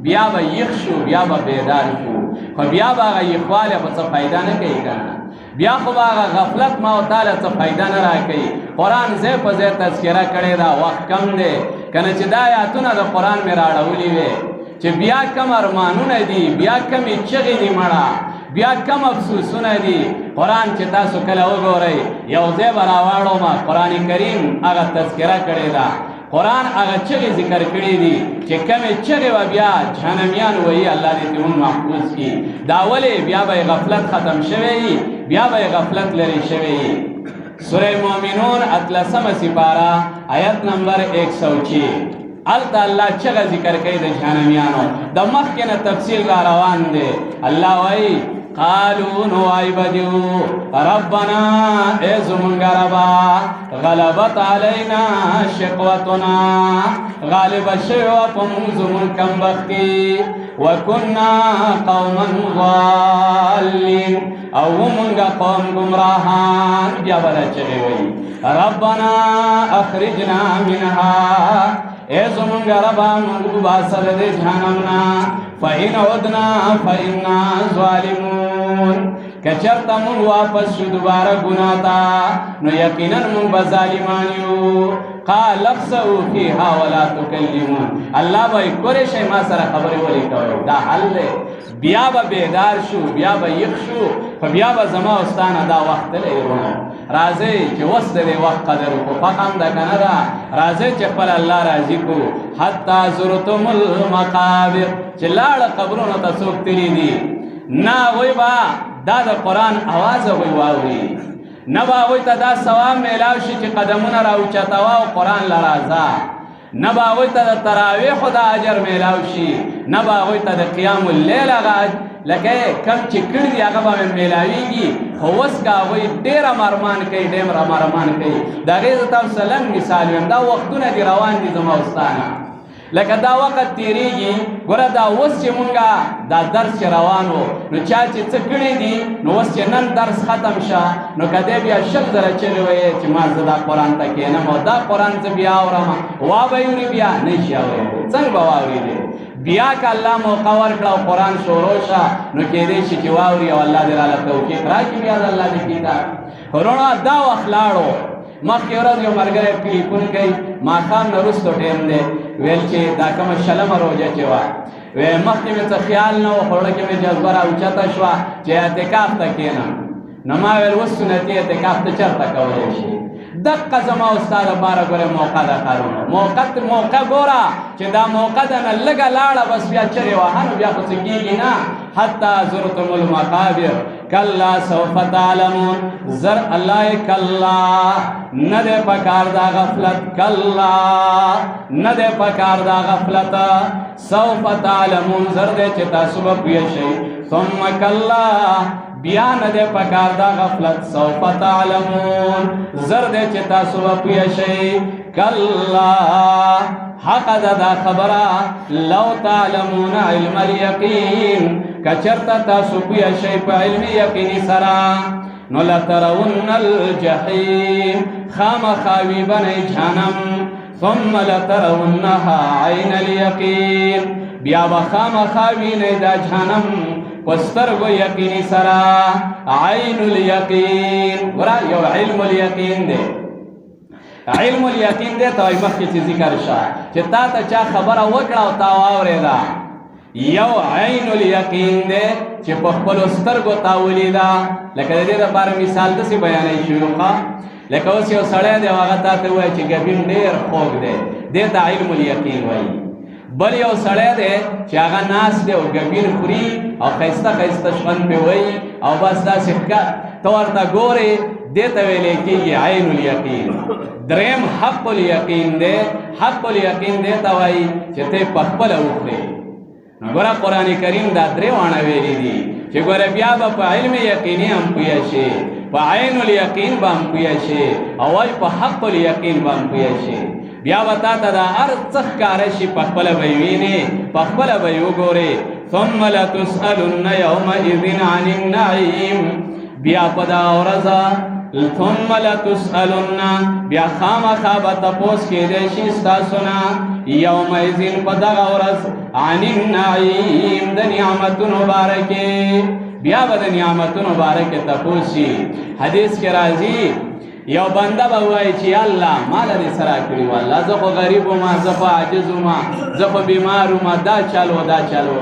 بیا به یخ شو بیا به بیدار شو خو بیا به هغه یخوالی خو څه فایده نه کوي که نه. بیا خو به هغه غفلت ما و تاله څه فایده نه راکوي. قرآن ځای په ځای تذکره کړې ده وخت کم دی که نه چې دا آیاتونه د قرآن مې راړولي وې چې بیا کم ارمانونه دي بیا کمې چغې دي مړه بیا کم افسوسونه دي. قرآن چې تاسو کله وګورئ یو ځای به راواړومه قرآن کریم هغه تذکره کړې ده. قرآن هغه چغې ذکر کړي دي چې کمې چغې به بیا جهنمیان وایي الله دې ترې محفوظ کړي. دا ولې بیا به غفلت ختم شوی وي بیا به غفلت لرې شوی وي. سوره مومنون 18 سپاره آیت نمبر 106 الته الله چغه ذکر کوي د جهنميانو. د مخکې نه تفصیل را روان دی. الله وایي قالوا نو وای بدیو ربنا ای زمونږ ربا غلبت علینا شقوتنا غالب شوی په موږ زمونږ کمبختي وکنا قوما ضالین او موږ قوم گمراهان. بیا بله چغې وایي ربنا اخرجنا منها ای زمونږ ربا موږ وباسه د دې جهنم نه فإن عدنا فإنا ظالمون. کچرته موږ واپس شو دوباره ګناه ته نو یقینا موږ به ظالمان یو. قال اخسئوا فيها ولا تكلمون. الله وایي کولی شئ ما سره خبرې ولې کوئ. دا حل دی. بیا به بیدار شو بیا به یخ شو خو بیا به زما او ستا نه دا وخت تللی ورونو. راځئ چې اوس د دې وخت قدر وکړو. فقم ده که نه ده؟ راځئ چې خپل الله راضي کړو. حتی زرتم المقابر چې لاړه قبرونو ته څوک تلي دي نه هغوی به دا د قرآن اواز هغوی واوري نه به هغوی ته دا ثواب میلاو شي چې قدمونه راوچتوه او قرآن له راځه نه به هغوی ته د تراویحو د اجر میلاو شي نه به هغوی ته د قیام اللیل هغه لکه کم چې کړي دي هغه به میلاویږي. خو اوس که هغوی ډېر ارمان کوي ډېر ارمان کوي د هغې زه تاسو لنډ مثال ویم. دا وختونه دي روان دي زما او ستا نه لکه دا وخت تیریږي. ګوره دا اوس چې مونږه دا درس چې روان و نو چا چې څه کړي دي نو اوس چې نن درس ختم شه نو که دی بیا 100 زره چغې ویې چې ما زه دا قرآن ته کښېنم او دا قرآن زه بیا اورم وا به یې اوري بیا نه شي اورېدی. څنګه به واورېدی؟ بیا که الله موقع ورکړه او قرآن شروع شه نو کېدی شي چې واوري او الله دې راله توفیق راکړي بیا د الله د کتاب. روڼا دا وخت لاړو مخکې ورځ یو ملګری ټلیفون کوي ماښام نه وروسته ټایم دی ویل چې دا کومه شلمه روژه چې وه مخکې مې څه خیال نه و خوړه کې مې جذبه راوچته شوه چې اعتکاف ته کښېنم نو ما ویل اوس سنتي اعتکاف ته چېرته کولی شي دقه زما او ستا دپاره ګورې موقع ده کارونه موقع ګوره چې دا موقع ده نه لږه لاړه بس بیا چرې وهه نو بیا خو څه کېږي نه حتی زرتم المقابر کلا سوف تعلمون زر الله کلا نه دی پکار دا غفلت کلا نه دی پکار دا غفلت سوف تعلمون زر دی چې تاسو به پوه شئ ثم کلا بیا نه دی پکار دا غفلت سوف تعلمون زر دی چې تاسو به پوه شئ کلا حق دا خبره لو تعلمون علم اليقین کچرتا تاسو پوه شئ په علم یقیني سره نو لترون الجحیم خامخا ویبنئ جهنم ثم لترونها عین الیقین بیا به خامخا وینئ دا جهنم په سترګو یقیني سره عین الیقین ګوره یو علم الیقین دی علم الیقین دی ته وایي مخکې چې ذکر شه چې تا ته چا خبره وکړه او تا واورېده یو عین الیقین دی چې په خپلو سترګو تا ولیده لکه د دې دپاره مثال داسې بیانوي شیوخه لکه اوس یو سړی دی او هغه تا ته ووایي چې ګبین ډېر خوږ دی دې ته علم الیقین وایي بل یو سړی دی چې هغه ناست دی او ګبین خوري او ښایسته ښایسته ژوند پرې وایي او بس داسې ته ورته ګورې دې ته ویلی کېږي عین الیقین دریم حق الیقین دی حق الیقین دې ته وایي چې ته یې پخپله وخورې نو ګوره قرآن کریم دا درې واڼه ویلي دي چې ګوره بیا به په علم یقیني هم پوه شي په عین الیقین به هم پوه شي او وایي په حق الیقین به هم پوه شي بیا به تا ته دا هر څه ښکاره شي پخپله به یې وینې پخپله به یې وګورې ثم لتسألن یومئذ عن النعیم بیا په دغه ورځه ثم لتسألن بیا خامخا به تپوس کېدی شي ستاسو نه یومئذ په دغه ورځ عن النعیم د نعمتونو باره کې بیا به د نعمتونو باره کې تپوس شي حدیث کې راځي یو بنده به وایي چې الله ماله دې څه راکړي وه الله زه خو غریب وم زه خو عاجز وم زه خو بیمار وم دا چل و دا چل و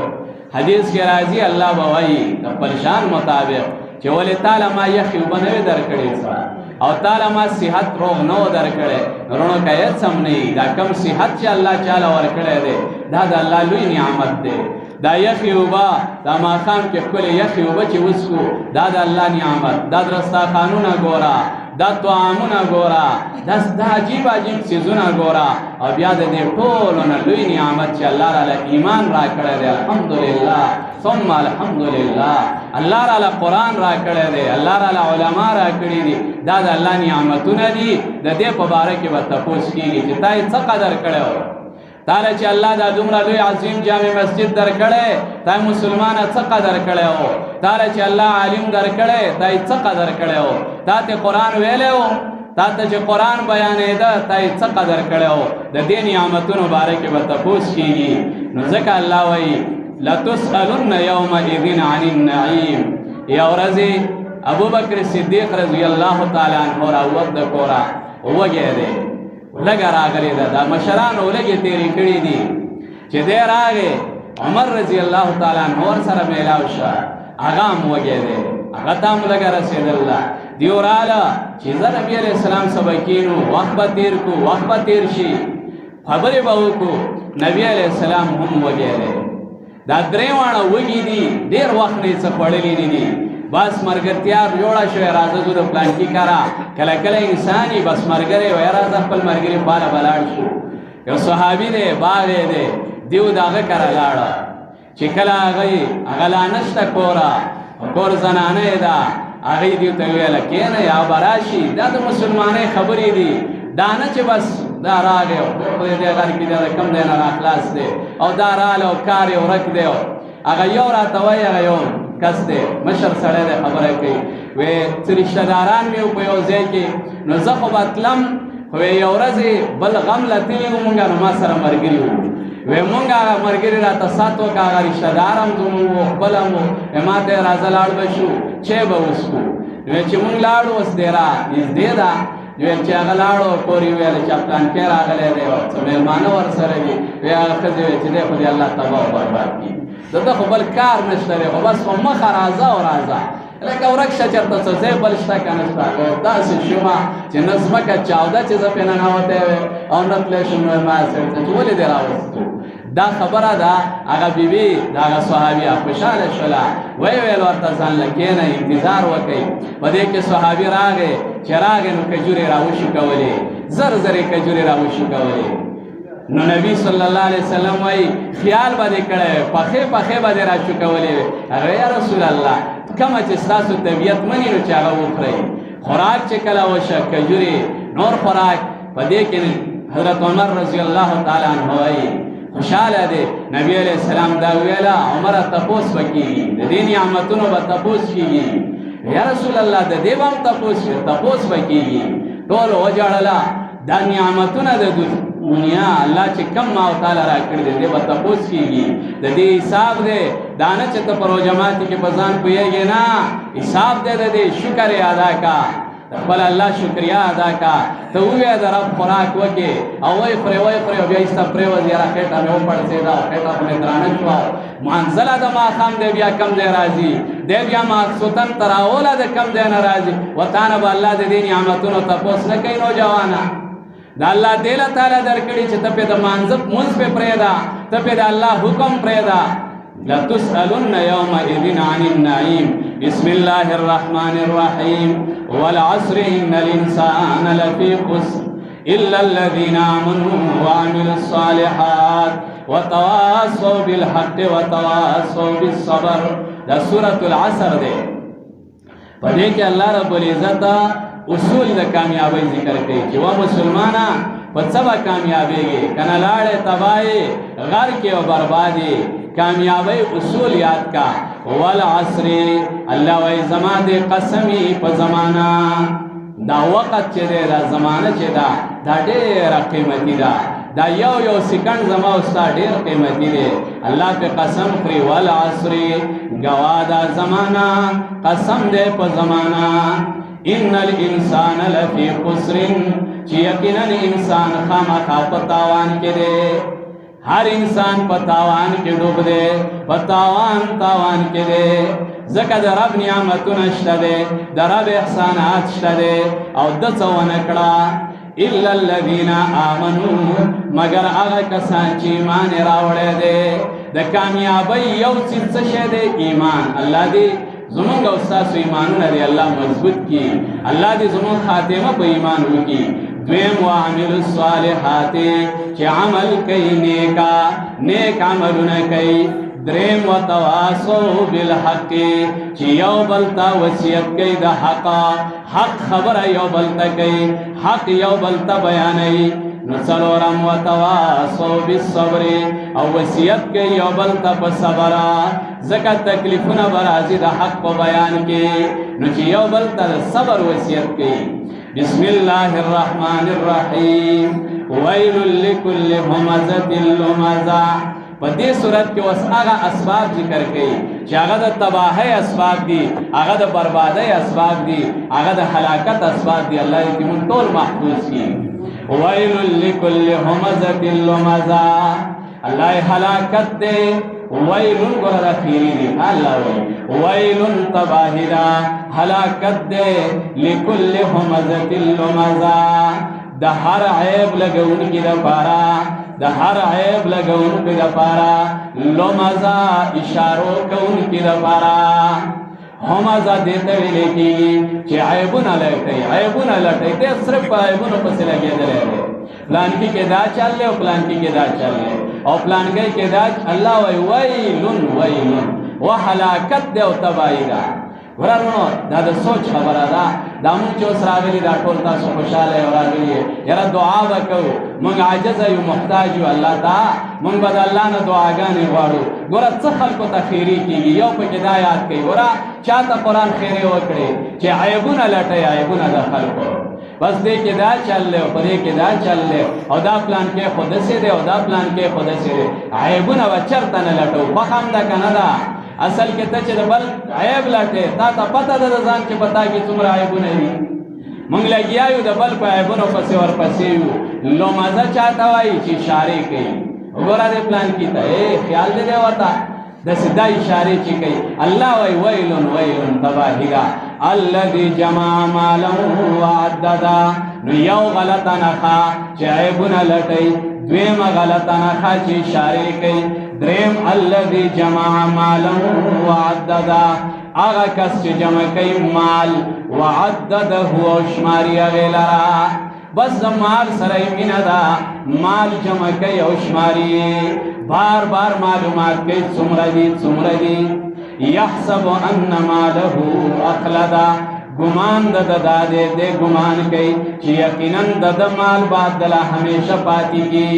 حدیث کې راځي الله به وایي د خپل شان مطابق چې ولې تعالی ما یخې اوبه نه وې درکړې او تعالی ما صحت روغ نه و درکړی رونو که هېڅ هم نه وي دا کم صحت چې الله چاله ورکړی دی دا د الله لوی نعمت دی دا یخې اوبه دا ماښام کې ښکلې یخې اوبه چې وڅښو دا د الله نعمت دا دسترخوانونه ګوره دا طعامونه ګوره دا عجیب عجیب څیزونه ګوره او بیا د دې ټولو نه لوی نعمت چې الله راله ایمان راکړی دی الحمدلله ثم الحمدلله الله راله قرآن راکړی دی الله راله علما راکړي دي دا د الله نعمتونه دي د دې په باره کې به تپوس کېږي چې تا یې څه قدر کړی و تاله چې الله دا دومره لوی عظیم جامع مسجد درکړی تا مسلمانه څه قدر کړی و تاله چې الله عالم درکړی تا یې څه قدر کړی و تا ته قرآن ویلی و تا ته چې قرآن بیانېده تا یې څه قدر کړی و د دې نعمتونو باره کې به تپوس کېږي نو ځکه الله وایي لتسألن یومئذ عن النعیم یو ورځې ابوبکر صدیق رضی الله تعالی عنه راووت د کوره وږی دی لږه راغلی ده دا مشرانو لږې تېرې کړي دي چې دی راغی عمر رضی الله تعالی عنه ورسره میلاو شه هغه هم وږی دی هغه ته هم لږه رسېدله دیو راله چې زه نبي علیه السلام سبا کینو وخت به تېر کړو وخت به تېر شي خبرې به وکړو نبي علیه السلام هم وږی دی دا درې واړه وږي دي ډېر وخت نه یې څه خوړلي نه دي بس ملګرتیا جوړه شوې راځه ځو د پلانکي کاره کله کله انسان یي بس ملګری وایي راځه خپل ملګري خواله به لاړ شو یو صحابي دی باغ یې دی دیو د هغه کره لاړه چې کله هغه لا نشته کوره کور زنانه یې ده هغې دیو ته ویله کښېنه یا به راشي دا د مسلمانۍ خبرې دي دا نه چې بس دا راغی خدای دې غر کړي دا کم دی نه راخلاص دی او دا راله او کار یې ورک دی هغه یو راته وایي هغه یو کس دی مشر سړی دی خبره کوي وی څه رشته داران مې په یو ځای کې نو زه خو به تلم خو یو ورځې بل غم له تللي وو مونږ نو ما سره ملګري وو وی مونږ هغه ملګري راته سات وکړه هغه رشته دار هم زمونږ وو خپل هم وو ما ته یې راځه لاړ به شو چای به وڅښو نو چې مونږ لاړو اوس ډېره نږدې ده ویل چې هغه لاړو کور یې ویل چې افغان کې راغلی دی څه مېلمانه ورسره دي وی هغه ښځې ویل چې دی خو دې الله تباه او برباد کړي دلته خو بل کار نشته دی خو بس په مخه راځه او راځه لکه ورک شه چېرته څه ځای بل شته که نه شته داسې شومه چې نه ځمکه چاوده چې زه پرې ننوتی وې او نه تللی شم نو ما سړي ته چې ولې دې راوستو دا خبره ده هغه بیبي د هغه صحابیه خوشحاله شوله ویې ویل ورته ځان له کښېنئ انتظار وکئ په دې کې صحابي راغی چې راغی نو کجورې راوشکولې زر زرې کجورې راوشکولې نو نبی صلی الله علیه وسلم وایي خیال به دې کړی پخې پخې به دې راچکولې وې هغه یا رسول الله کومه چې ستاسو طبیعت مني نو چې هغه وخورئ خوراک چې کله وشه کجورې نور خوراک په دې کې حضرت عمر رضی الله تعالی عنه وایي خوشحاله دی نبی علیہ السلام دا ویلا عمره تپوس وکیږي د دې نعمتونو به تپوس کیږي یا رسول الله د دې هم تپوس وکیږي ټول وجړلا دا نعمتونه د دنیا الله چې کم ما تعالی را کړی دی به تپوس کیږي د دې حساب دی دانه چې ته پرو جماعت کې بزان کویږي نه حساب دی د دې شکر ادا کا خپل الله شکریا ادا کا ته وې د رب خوراک وکې او وای پرې بیا ایسته پرې وزیرا خېټه مې وپړسېدا خېټه مې درانه شو منزله د ماښام دی بیا کم دی راځي دی بیا ماخصوتن تراوله د کم دی نه راځي وتانه به الله د دې نعمتونو تپوس نه کوي نوجوانه د الله دې له تعالی درکړي چې ته پې د مانځه مونځ پې پرېږده ته پې د الله حکم پرېږده لتسألن يومئذ عن النعيم بسم الله الرحمن الرحيم والعصر إن الإنسان لفي خسر إلا الذين آمنوا وعملوا الصالحات وتواصوا بالحق وتواصوا بالصبر دا سورة العصر دے پدې کې الله رب العزت اصول د کامیابی ذکر کوي چې وا مسلمانا په څه به کامیابیږي کنه لاړې تباہی غر کې او بربادي کامیابی اصول یاد کا والعصر الله وای زما دې قسمی په زمانہ دا وخت چې دا زمانہ چې دا ډېر قیمتي ده دا یو سکند زما اوستا ډېر قیمتي دی الله په قسم خوري والعصر گوا دا زمانہ قسم دې په زمانہ ان الانسان لفی خسر چې یقینا انسان خامخا په تاوان کې دی ہر انسان پتاوان کے ڈوب دے تاوان کے دے زکا در رب نعمتون اشتا دے در رب احسانات اشتا دے او دسو نکڑا الا الذین آمنوا مگر آغا کسان چی ایمان راوڑے دے دا کامیابی یو چیز شے دے ایمان اللہ دی زمونږ او ستاسو ایمانونه دی الله مضبوط کی الله دی زمونږ خاتمه په ایمان وکي دویم وعملوا الصالحات چې عمل کوي نیک عملونه کوي دریم وتواصوا بالحق چې یو بل ته وصیت کوي د حق خبره یو بل ته کوي حق یو بل ته بیانوي نو څلورم وتواصوا بالصبر او وصیت کوي یو بل ته په صبر ځکه تکلیفونه به راځي د حق په بیان کې نو چې یو بل ته صبر وصیت کوي بسم الله الرحمن الرحیم ویل لكل همزة لمزة په دې صورت کې اوس هغه اسباب ذکر کړي چې هغه د تباہی اسباب دي هغه د بربادۍ اسباب دي هغه د هلاکت اسباب دي الله دې موږ ټول محفوظ کړي ویل لكل همزة لمزة الله هلاکت دے ویلن گرد خیری دی اللہ ویلن تباہرہ ہلاکت دے لکل همزت لمزہ دا ہر عیب لگون کی دا پارا دا ہر عیب لگون کی دا پارا لمزہ اشارو کون کی دا پارا همزہ دیتے ویلے کی چی عیبونا لٹے دے صرف عیبونا پسی لگے دلے دے پلان کی کے دا چل لے اور پلان کی کے دا چل لے اور پلان گئی کے دا اللہ ویلن و حلاکت دے و تباہی دا ورانو دا دا سوچ خبر دا دا من چوس راگلی دا ٹولتا سو خوشحال ہے راگلی ہے یرا دعا بکو منگ عاجز ہے محتاج ہو اللہ تا منگ بد اللہ نا دعاگانے وارو گورا چخل کو تا خیری کی گی یو پہ ہدایات کی گورا چاہتا قرآن خیرے وکڑے چے عیبونا لٹے عیبونا دا خلقو بس دے کے دا چل لے اور دے کے دا چل لے اور دا پلان کے خود سے دے اور دا پلان کے خود سے دے عیبونا و چرتا نہ لٹو بخام دا کندا اصل کې ته چې د بل عیب لټې تا ته پته ده د ځان چې پتا کې څومره عیبونه دي موږ لګیا یو د بل په عیبونو پسې ورپسې یو لومازه چاته وایي چې اشارې کوي وګوره دې پلان کې ته خیال دې دی ورته د سیدا اشارې چې کوي الله وایي ویلون ویلون تباهیږه الذي جمع مالا وعددا نو یو غلطه نښه چې عیبونه لټوي دویمه غلطه نښه چې اشارې کوي دریم الذي جمع مالا وعددا هغه کس چې جمع کوي مال وعدده او شماري هغې لره بس د مال سره یې مینه ده مال جمع کوي او شماري بار بار معلومات کوي څومره دي څومره دي یحسب ان ماله اخلدا ګمان د دا دې ګمان کوي چې یقینا د مال بدله همیشه پاتې کی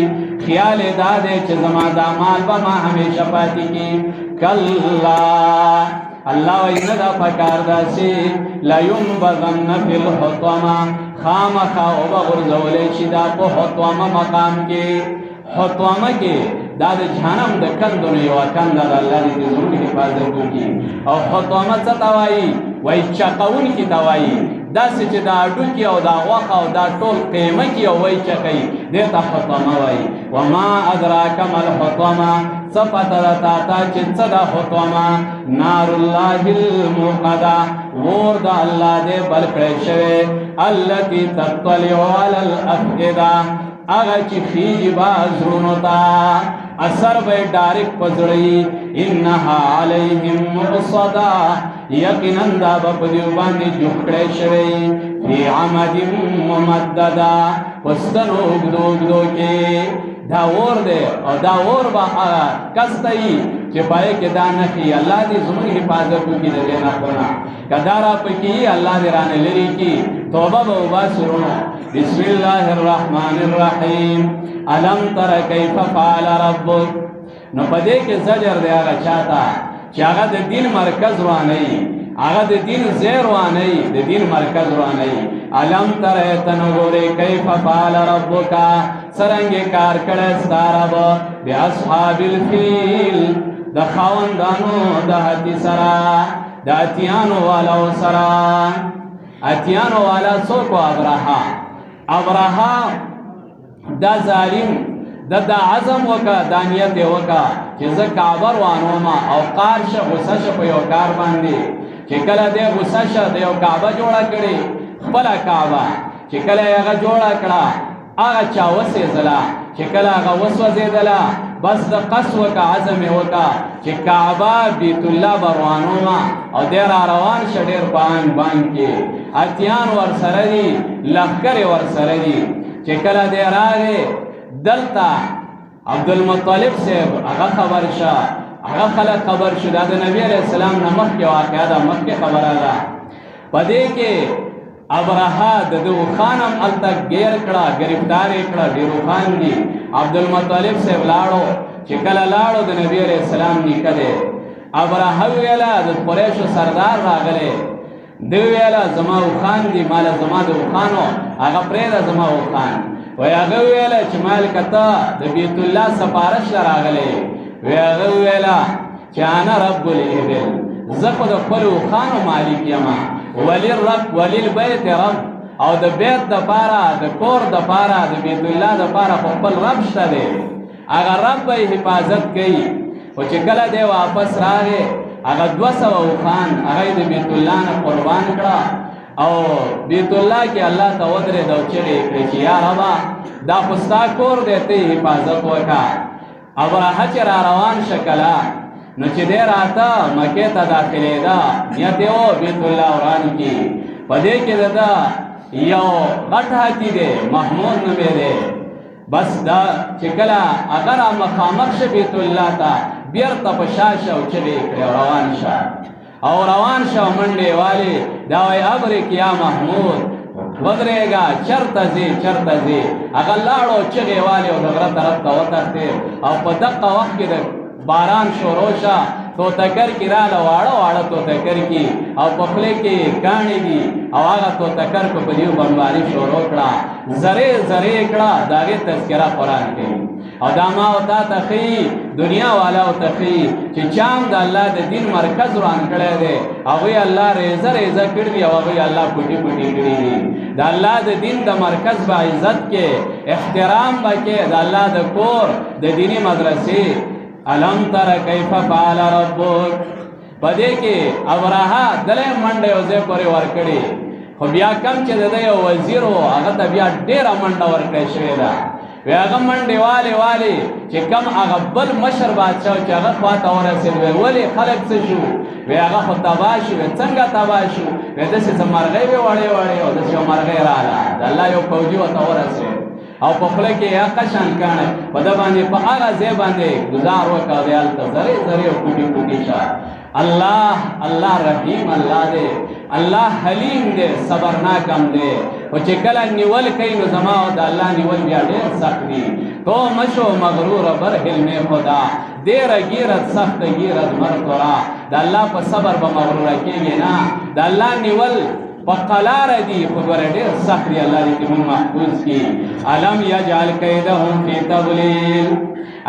خیال دا دې چې زما دا مال به ما همیشه پاتې کی کلا الله وینا دا پکار داسي لا ينبذن في الحطمه خامخا او بغرزولې شي دا په حطمه مقام کې حطمه کې دا د جهنم د کندونو یو کند د الله دې زموږ حفاظت وکړي او حطمه څه ته وایي وای چقون کی توای دا چې دا ډوکی او دا غوخه او دا ټول قیمه کی او وای چقای دې ته حطمه وای وما ادراک ما الحطمه صفته تا چې څه دا حطمه نار الله الموقدا ور د الله دې بل کړی شوی التي تطلع على الافئده هغه چې خیجی بازرونو تا اثر به ډایرک پزړی انها علیهم مؤصدا یقینا دا په دیو باندې جوړکړی شوی فی عمد ممددا پستنو وګدو کې دا ور دی او دا ور به کستای چې پای کې دا نه کی الله دې زموږ حفاظت وکړي دې نه پنا کدارا پکې الله دې رانه لري کی توبه به وباسرونو بسم الله الرحمن الرحیم الم تر کیف فعل ربک نو پدې کې زجر دی هغه چاته چې هغه د دین مرکز روانه هغه د دین زیر روانه د دین مرکز روانه الم تر تنګورې کیف فعل ربک سرنګ کار کړه ستارب بیا اصحاب الفیل د خاوندانو د هتی سرا د اتیانو والا سرا اتیانو والا څوک ابراها دا ظالم دا عزم وکا دانیت وکا چې زه کعبه روانومه او قار شه غصه شه په یو کار باندې چې کله دی غصه شه د یو کعبه جوړه کړې خپله کعبه چې کله یې هغه جوړه کړه هغه چا وسېدله چې کله هغه وسوځېدله بس د قص وکا عزم یې وکا چې کعبه بیت الله به روانومه او دی را روان شه ډېر بانګ کې اتیان ورسره دي لښکرې ورسره دي چې کله دی راغې دلته عبدالمطلب صاحب هغه خبر شه هغه خلک خبر شو دا د نبی علیه السلام نه مخکې واقعه ده مخکې خبره ده په دې کې ابرهه د دغو خان هم هلته ګیر کړه ګرفتار یې کړه ډېرو خان دي عبدالمطلب صاحب لاړو چې کله لاړو د نبی علیه السلام نیکه دی ابرهه ویله د قریشو سردار راغلی دی ویله زما اوښان دي ماله زما د اوښانو هغه پرېږده زما اوښان وی هغه ویله چې مالکه ته د بیت الله سپارش ته راغلی وی هغه ویله چې انا رب الابل زه خو د خپلو اوښانو مالک یمه وللبیت رب او د بیت دپاره د کور دپاره د بیت الله دپاره خو خپل رب شته دی هغه رب به یې حفاظت کوي خو چې کله دی واپس راغی هغه 200 اوښان هغه یې د بیت الله نه قربان کړه او بیت الله کې الله ته ودرېد او چغې یې کړې چې یا ربه دا خو ستا کور دی ته یې حفاظت وکړه ابرهه چې را روان شه کله نو چې دی راته مکې ته داخلېده نیت یې و بیت الله وران کړي په دې کې د ده یو غټ هاتي دی محمود نومې دی بس دا چې کله هغه را مخامخ شه بیت الله ته بیرته په شا شه او چغې یې کړې او روان شه او روان شه منډې والې دا وایي ابرک یا محمود ودرېږه چرته ځې چرته ځې هغه لاړو چغې والې او د غره طرف ته وتښتې او په دقه وخت کې د باران شروع شا توتکر کی راله واړه واړه توتکر کی او په خولې کې کاڼي دي او هغه توتکر کو په دیو بمباري شروع کړه زره زره کړه د هغې تذکره قرآن کوي او دا ما او تا ته ښیي دنیا والا او ته ښیي چې چا هم د الله د دین مرکز وران کړی دی هغوی الله ریزه ریزه کړي دي او هغوی الله پټي پټي کړي دي د الله د دین د مرکز به عزت کې احترام به کې د الله د کور د دینی مدرسې الم تر کیف فعل ربک پدې کې ابرهه دلې منډه یو ځای پورې ورکړي خو بیا کم چې د یو وزیر و هغه ته بیا ډېره منډه ورکړی شوې ده وی هغه منډې والې چې کم هغه بل مشر بادشاه چې هغه خواته ورسېد وی ولې خلک څه شو وی هغه خو تباه شو وی څنګه تباه شو وی داسې څه مرغۍ وې وړې وړې او داسې یو مرغۍ راغله د الله یو فوجي ورته ورسېد او په خوله کې یې قشان کاڼی په ده باندې په هغه ځای باندې ګزار وکړه دی هلته زرې زرې او کوټي کوټي شه الله رحیم الله دی الله حلیم دی صبرناک هم دی خو چې کله نیول کوي نو زما او د الله نیول بیا ډېر سخت دي تو مشو مغرور بر حلم خدا دیر گیرت سخت گیرت مرتورا د الله په صبر به مغروره کېږي نه د الله نیول په قلار دي خو ګوره ډېر سخت دي الله دې موږ محفوظ کړي الم یجعل کیدهم فی تضلیل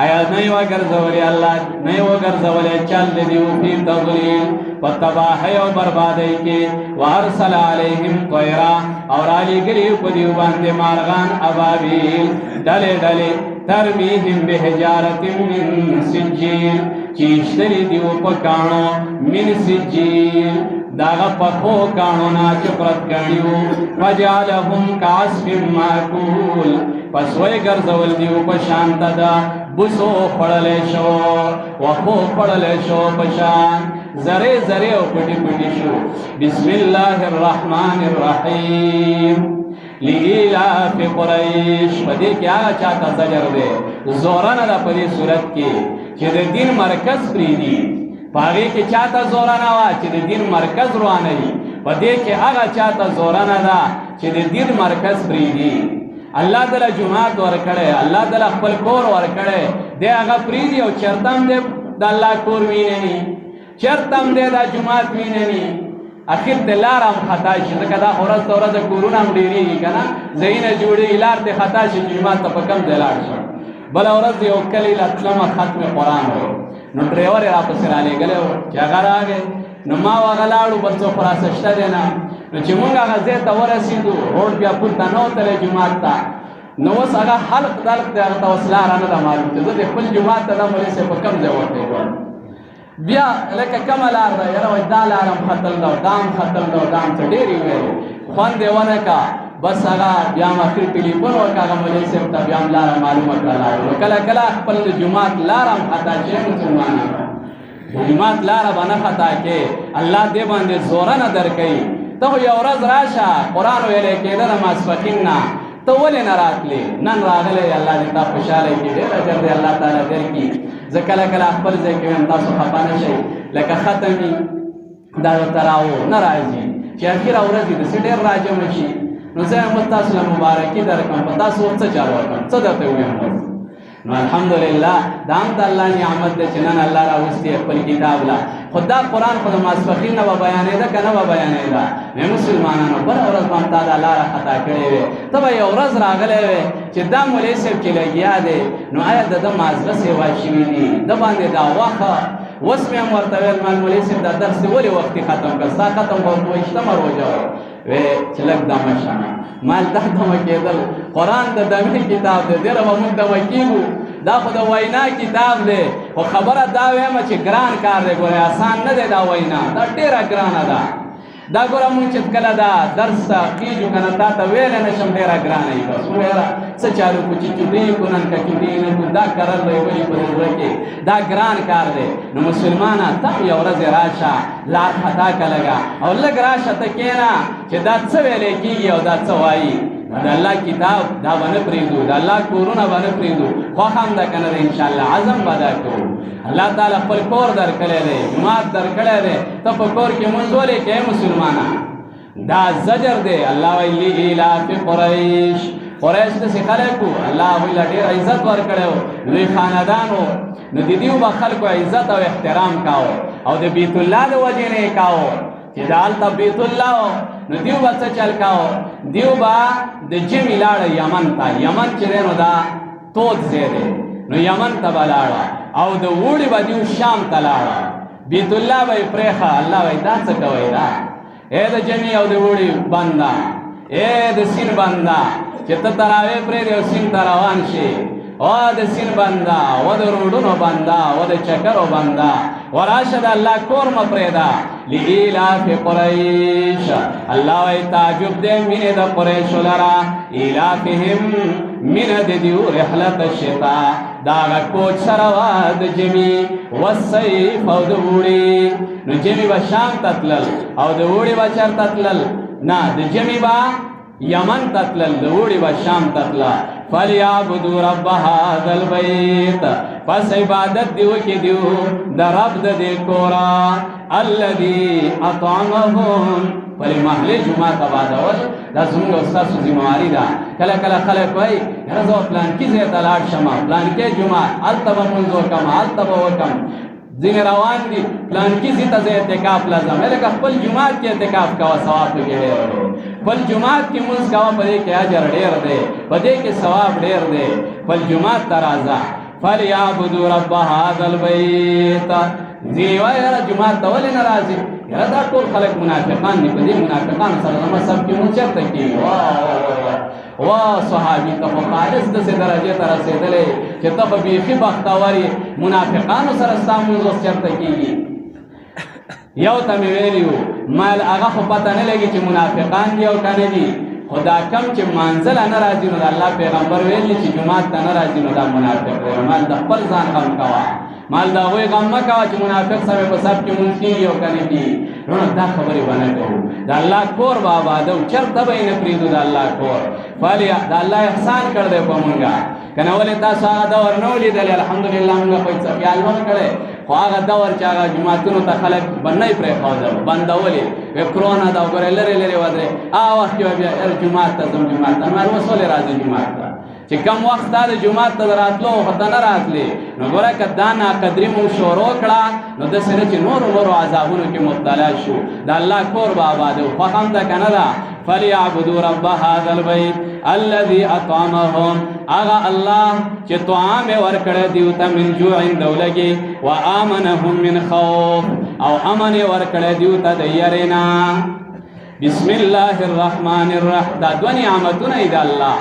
آیا نه یې وګرځولی الله نه یې وګرځولی چل د دیو فی تضلیل په تباهۍ او بربادۍ کې وارسل علیهم طیرا او رالیږلي په دیو باندې مارغان ابابیل ډلې ډلې ترمیهم بحجارة من سجیل چې ایشتلي دیو په کاڼو من سجیل داغه پخو کاڼو نه چې پرت کړي وو فجعلهم کعصف مأکول پس وی ګرځول دیو په شان ته ده بوسو خوړلی شو وښو خوړلی شو په شان زرې زرې او پټي پټي شو بسم الله الرحمن الرحیم لإلاف قریش په دې کې هغه چاته زجر دی زورنه ده په دې صورت کې چې د دین مرکز پرېږدي په هغې کې چاته زورنه وه چې د دین مرکز روانه وي په دې کې هغه چاته زورنه ده چې د دین مرکز پرېږدي الله دله جماعت ورکړی الله دله خپل کور ورکړی دی هغه پرېږدي او چېرته هم دی د الله کور ویني چېرته هم دی دا جماعت ویني اخر ته لار هم خطا شي ځکه دا ورځ ته ورځ کورونه هم ډېرېږي که نه ځایونه جوړېږي لار ته خطا شي چې جومات ته په کم ځای لاړ شم بله ورځ یو کلي له تلمه ختم قرآن و نو ډریور یې راپسې رالېږلی و چې هغه راغی نو ما هغه لاړو بل څوک خو راسه شته دی نه نو چې مونږ هغه ځای ته ورسېدو روډ بیا پورته نه وتلی جومات ته نو اوس هغه حلق دلق دی هغه ته اوس لاره نه ده معلوم چې زه د خپل جومات ته دا مولوي صاحب په کم ځای ورتېږم بیا لکه کومه لار ده یاره وایي دا لار هم ختل ده دا هم ختل ده دا هم څه ډېرې ویلې خوند یې ونه که بس هغه بیا هم اخر ټلیفون وکړه هغه مولوي صاحب ته بیا هم لاره معلومه کړه لاړو نو کله کله خپل د جومات لاره هم خطا شي مسلمانان د جومات لاره به نه خطا کې الله دې باندې زوره نه درکوي ته خو یو ورځ راشه قرآن ویلی کېده د ماسپښین نه ته ولې نه راتلې نن راغلی الله دې تا خوشحاله کړي ډېر اجر دی الله تعالی درکړي زه کله کله خپل ځای کې وایم تاسو خفه نه شئ لکه ختم وي دا درته نه راځي چې اخره ورځ یې داسې ډېر راجمع شي نو زه یم اوس تاسو له مبارکي درکړم په تاسو اوس څه چل وکړم څه درته ووایم بس نو الحمدلله دا هم د الله نعمت دی چې نن الله راوستي خپل کتاب له خو دا قرآن خو د ماسپښین نه به بیانېده که نه به بیانېده نو مسلمانانو بله ورځ به هم تا دا لاره خطا کړې وې ته به یو ورځ راغلی وې چې دا مولوي صاحب چې لګیا دی نو آیا د ده مازغه سیوا شوي دي ده باندې دا وخه اوس مې هم ورته ویل مال مولوي صاحب دا درس دې ولې وختي ختم کړ ستا ختم به 28مه روژه وه وی چې لږ دمه شه مال دا دمه کېدل قرآن د دمې کتاب دی دې به موږ دمه کېږو دا خو د وینا کتاب دی خو خبره دا وایم چې ګران کار دی ګورې آسان نه دی دا وینا دا ډېره ګرانه ده دا ګوره مونږ چې کله دا درس ته خېږو که نه تا ته ویلی نه شم ډېره ګرانه وي بس موږ یاره څه چالو کړو چې چوټۍ کړو نن که چوټۍ نه کړو دا کرل به یې ولي په زړه کې دا ګران کار دی نو مسلمانه ته هم یو ورځ راشه لار خطا که لږه او لږ راشه ته کښېنه چې دا څه ویلی کېږي او دا څه وایي د الله کتاب دا به نه پرېږدو د الله کورونه به نه پرېږدو خوښه هم ده که نه ده انشاءالله عزم به دا کوو الله تعالی خپل کور درکړی دی جومات درکړی دی ته په کور کې مونځ ولې کوې مسلمانه دا زجر دی الله وایي لإلاف قریش قریش داسې خلک وو الله هغوی له ډېر عزت ورکړی و لوی خاندان و نو د دیو به خلکو عزت او احترام کاوه او د بیت الله د وجې نه یې کاوه چې د هلته بیت الله و نو دیو به څه چل کاوه دیو به د جمې لاړه یمن ته یمن چې دی نو دا تود ځای دی نو یمن ته به لاړه او د اوړي به دیو شام ته لاړه بیت الله به یې پرېښه الله وایي دا څه کوئ دا ای د جمې او د اوړي بنده ای د سین بنده چې ته تراویح پرېږدې او سین ته روان شي و د سین بنده و د روډونو بنده و د چکرو بنده و راشه د الله کور مه پرېږده لإیلاف قریش الله وایي تعجب دی مینې د قریشو لره ایلافهم مینه د دیو رحلت الشتاء د هغه کوچ سره وه د جمي والصیف او د اوړي نو جمي به شام ته تلل او د اوړي به چېرته تلل نه د جمي به یمن ته تلل د اوړي به شام ته تله فلیعبدوا رب هذا البیت پس عبادت دی وکړي دیو د رب د دې کوره الذي اطعمهم پرې محلې جومات آبادول دا زموږ او ستاسو ذمهواري ده کله کله خلک وایي یاره زه پلانکي ځای ته لاړ شم پلانکي جومات هلته به لمونځ وکړم هلته به وکړم ځینې روان دي پلانکي ځای ته زه اعتکاف له ځم لکه خپل جومات کې اعتکاف کوه ثواب پکې ډېر دی خپل جومات کې لمونځ کوه په دې کې اجر ډېر دی په دې کې ثواب ډېر دی خپل جومات ته راځه فلیعبدوا رب هذا البیت ځینې وایي یاره جومات ته ولې نه راځي یاره دا ټول خلک منافقان دي په دې منافقانو سره زما سب کې مونځ چېرته کېږي واه صحابي ته خو خالص داسې درجې ته رسېدلی چې ته به بیخي بختور یې منافقانو سره ستا مونځ اوس چېرته کېږي یو ته مې ویلي وو ما هغه خو پته نه لګي چې منافقان دي او که نه دي خو دا کم چې مانځله نه راځي نو د الله پیغمبر ویلي چې جومات ته نه راځي نو دا منافق دی مال د خپل ځان غم کوه مال د هغوی غم مه کوه چې منافق سمې په سب کې مونځ کېږي او که نه کېږي نو دا خبرې به نه کوو د الله کور به آبادو چېرته به یې نه پرېږدو د الله کور د الله احسان کړی دی په مونږه که نه ولې تاسو هغه دور نه و لیدلی الحمدلله مونږ خو څه خیال نه کړی خو هغه دور چې هغه جوماتونو ته خلک به نه یې پرېښودل بندولې وی کرونا ده وګورئ لرې لرې ودرې هغه وخت کې به بیا جومات ته ځم جومات ته نو اوس ولې راځې جومات ته چې کم وخت تا د جومات ته د راتلو خو ته نه راتلې نو ګوره که دا ناقدري مونږ شروع کړه نو داسې نه چې نورو عذابونو کې مبتلا شو د الله کور به آبادو خوښ هم ده که نه ده فلیعبدوا رب هذا البیت الذي اطعمهم اغا الله چې طعام ورکړی دیو ته من جوع دولګي و آمنهم من خوف او امن ورکړی دیو ته د یارې نه بسم الله الرحمن الرحیم دا دوه نعمتونه دي د الله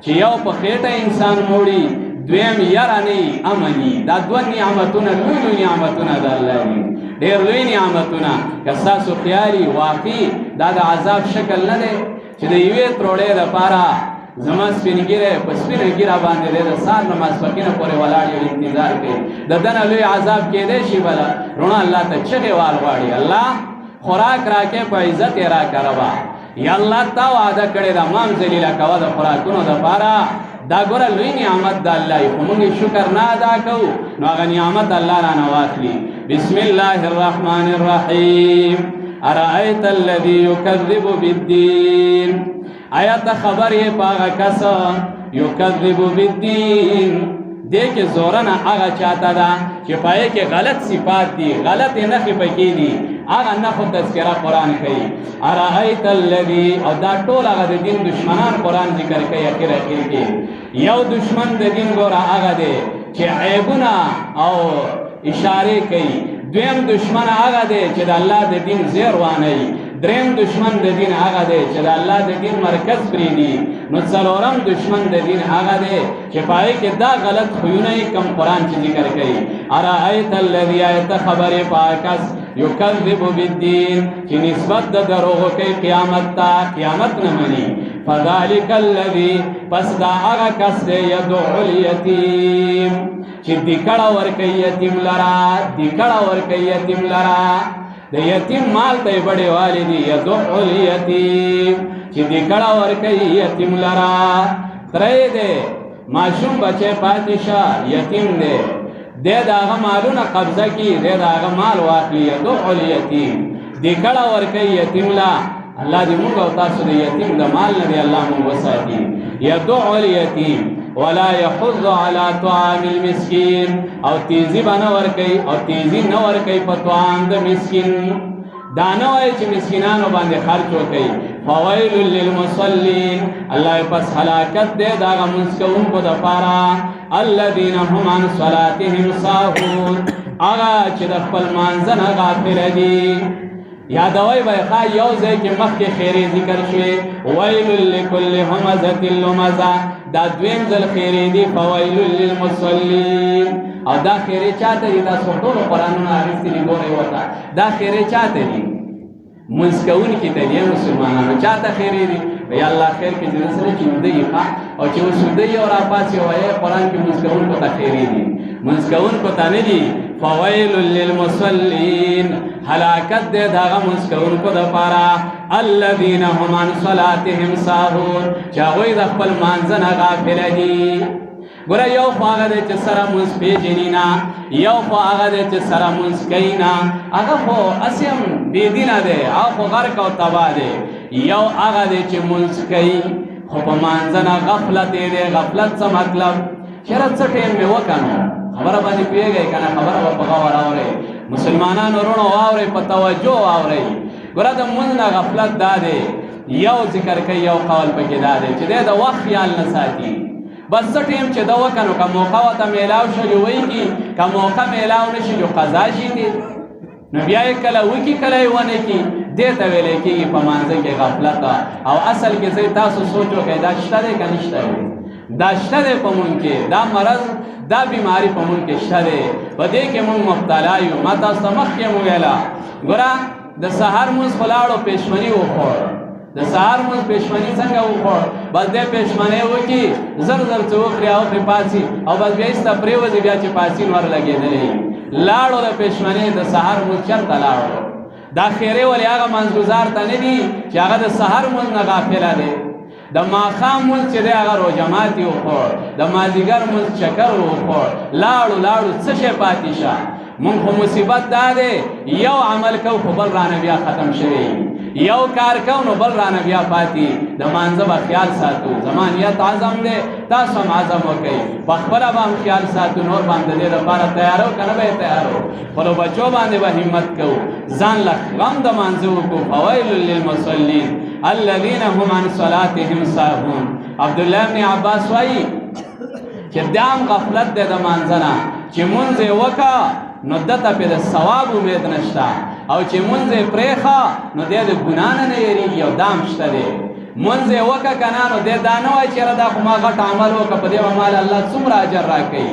چې یو په خېټه انسان موړي دویم یاره نه امني دا دوه نعمتونه لوی نعمتونه د الله دي ډېر لوی نعمتونه که ستاسو خیالي واقعي دا د عذاب شکل نه دی چې د یوې تروړې دپاره زما سپین ږیری په سپینه ږیره باندې دی د سهار نه ماسپښینه پورې ولاړ یو انتظار کوي د ده نه لوی عذاب کېدی شي بله رڼا الله ته چغې وال غواړي الله خوراک راکې په عزت یې راکړه ربا یا الله تا وعده کړې ده مام ذلیله کوه د خوراکونو دپاره دا ګوره لوی نعمت د الله خو موږ شکر نه ادا کوو نو هغه نعمت الله رانه واخلي بسم الله الرحمن الرحیم ارأیت الذي یکذب بالدین آیا ته خبر یې په هغه کس یکذب بالدین دې کې زورنه هغه چاته ده چې په یې کې غلط صفات دي غلطې نښې پکې دي هغه نښو تذکره قرآن کوي ارأیت الذي او دا ټول هغه د دین دشمنان قرآن ذکر کوي اخر کې یو دشمن د دین ګوره هغه دی چې عیبونه او اشارې کوي دویم دشمن هغه دی چې د الله د دین زیر وانهیي دریم دشمن د دین هغه دی چې د الله د دین مرکز پرېږدي نو څلورم دشمن د دین هغه دی چې په هغې کې دا غلط خویونه یې کم قرآن چې ذکر کوي ارأیت الذي آیت خبرې په هغه کس یکذب بالدین چې نسبت د دروغو کوي قیامت ته قیامت نه مني فذلک الذي پس دا هغه کس دی یدعو الیتیم چې دیکړه ورکوي یتیم لرا دیکړه ورکوي یتیم لرا د یتیم مال ته یې بډې والی دي یدعو الیتیم چې دیکړه ورکوي یتیم لرا ترې دی ماشوم بچی پاتې شه یتیم دی دی د هغه مالونه قبضه کړي دی د هغه مال واخلي یدعو الیتیم دیکړه ورکوي یتیم لا الله دې موږ او تاسو د یتیم د مال نه دی الله موږ وساتي. یدعو الیتیم ولا یحض علی طعام المسکین، او تیزی به نه ورکوي او تیزی نه ورکوي په طعام د مسکین. دا نه وایي چې مسکینانو باندې خرچ وکړي. فویل للمصلین، الله پس هلاکت دی د هغه لمونځ کوونکو دپاره الذین هم عن صلاتهم ساهون، هغه چې د خپل لمانځه نه غافله دي. یادوي به ښه یو ځای کې مخکې خیرې ذکر شوې، ویل لکل همزة لمزة، دا دویم ځل خیرې دي. فویل للمصلین، او دا خیرې چاته دي؟ تاسو ټولو قرآنونه اخیستي دي، ګورئ ورته. دا خیرې چاته دي؟ لمونځ کوونکي ته دي مسلمانانو. چاته خیرې دي؟ یا الله خیر کې چې سره چې وده یې ښه او چې اوس وده یې او راپاڅي وایي قرآن کې لمونځ کوونکو ته خیرې دي، لمونځ کوونکو ته نه دي. فویل للمصلین، هلاکت دی د هغه لمونځ کوونکو دپاره الذین هم عن صلاتهم ساهون، چې هغوی د خپل لمانځه نه غافله دي. ګوره یو خو هغه دی چې سره لمونځ پېژني نه، یو خو هغه دی چې سره لمونځ کوي نه، هغه خو هسې هم بېدینه دی، هغه خو غرق او تباه دی. یو هغه دی چې لمونځ کوي خو په لمانځه نه غفلت یې دی. غفلت څه مطلب؟ چېرې څه ټیم مې وکړ نو خبره باندې پوهېږئ که نه؟ خبره به په غور اورئ. مسلمانانو وروڼو واورئ، په توجه واورئ. ګوره د لمونځ نه غفلت دا دی، یو ذکر کوي، یو قول پکې دا دی چې دی د وخت خیال نه ساتي. بس څه ټیم چې ده وکړ نو که موقع ورته میلاو شو جو وایي، که موقع میلاو نه شي جو قضا شي دي، نو بیا یې کله وکړي کله یې ونه کړي. دې ته ویلی کېږي په لمانځه کې غفلت. او اصل کې زه تاسو سوچ وکړئ دا شته دی که نشته دی؟ دا شته دی په مونږ کې، دا مرض دا بیماری په مونږ کې شته دی، په دې کې مونږ مبتلا یو. ما تاسو ته مخکې مو ویله ګوره د سهار لمونځ خو لاړو پېشمني وخوړ، د سهار لمونځ پېشمني څنګه وخوړ؟ بس دی پېشمنۍ وکړي، زر زر څه وخوري او پرې پاڅي او بس بیا ایسته پرېوځي، بیا چې پاسین ور لګېدلی لاړو د پېشمنۍ د سهار لمونځ چېرته لاړو؟ دا خیرې ولې هغه منځګزار ته نه دي چې هغه د سهار لمونځ نه غافله دی؟ د ماښام لمونځ چې دی هغه روژه ماتي وخوړ، د مازدیګر لمونځ چکر وخوړ، لاړو څه شی پاتې شه؟ مونږ خو مصیبت دا دی یو عمل کوو خو بل رانه بیا ختم شوی، یو کار کوو نو بل رانه بیا پاتې. د لمانځه به خیال ساتو، زما نیت عزم دی، تاسو هم عزم وکئ، په خپله به هم خیال ساتو، نور به هم د دې دپاره تیارو که نه به یې تیارو، خپلو بچو باندې به همت کوو، ځان له غم د لمانځه وکړو. فویل للمصلین الذین هم عن صلاتهم ساهون. عبدالله بن عباس وایي چې دا هم غفلت دی د لمانځه نه، چې لمونځ یې وکړه نو دته پې د ثواب امید نشته، او چې لمونځ یې پرېښه نو دی د ګناه نه یېرېږي، او دا هم شته دی. لمونځ یې وکړه که نه نو دی دا نه وایي چې یاره دا خو ما غټ عمل وکړه په دې به مال الله څومره اجر راکوي،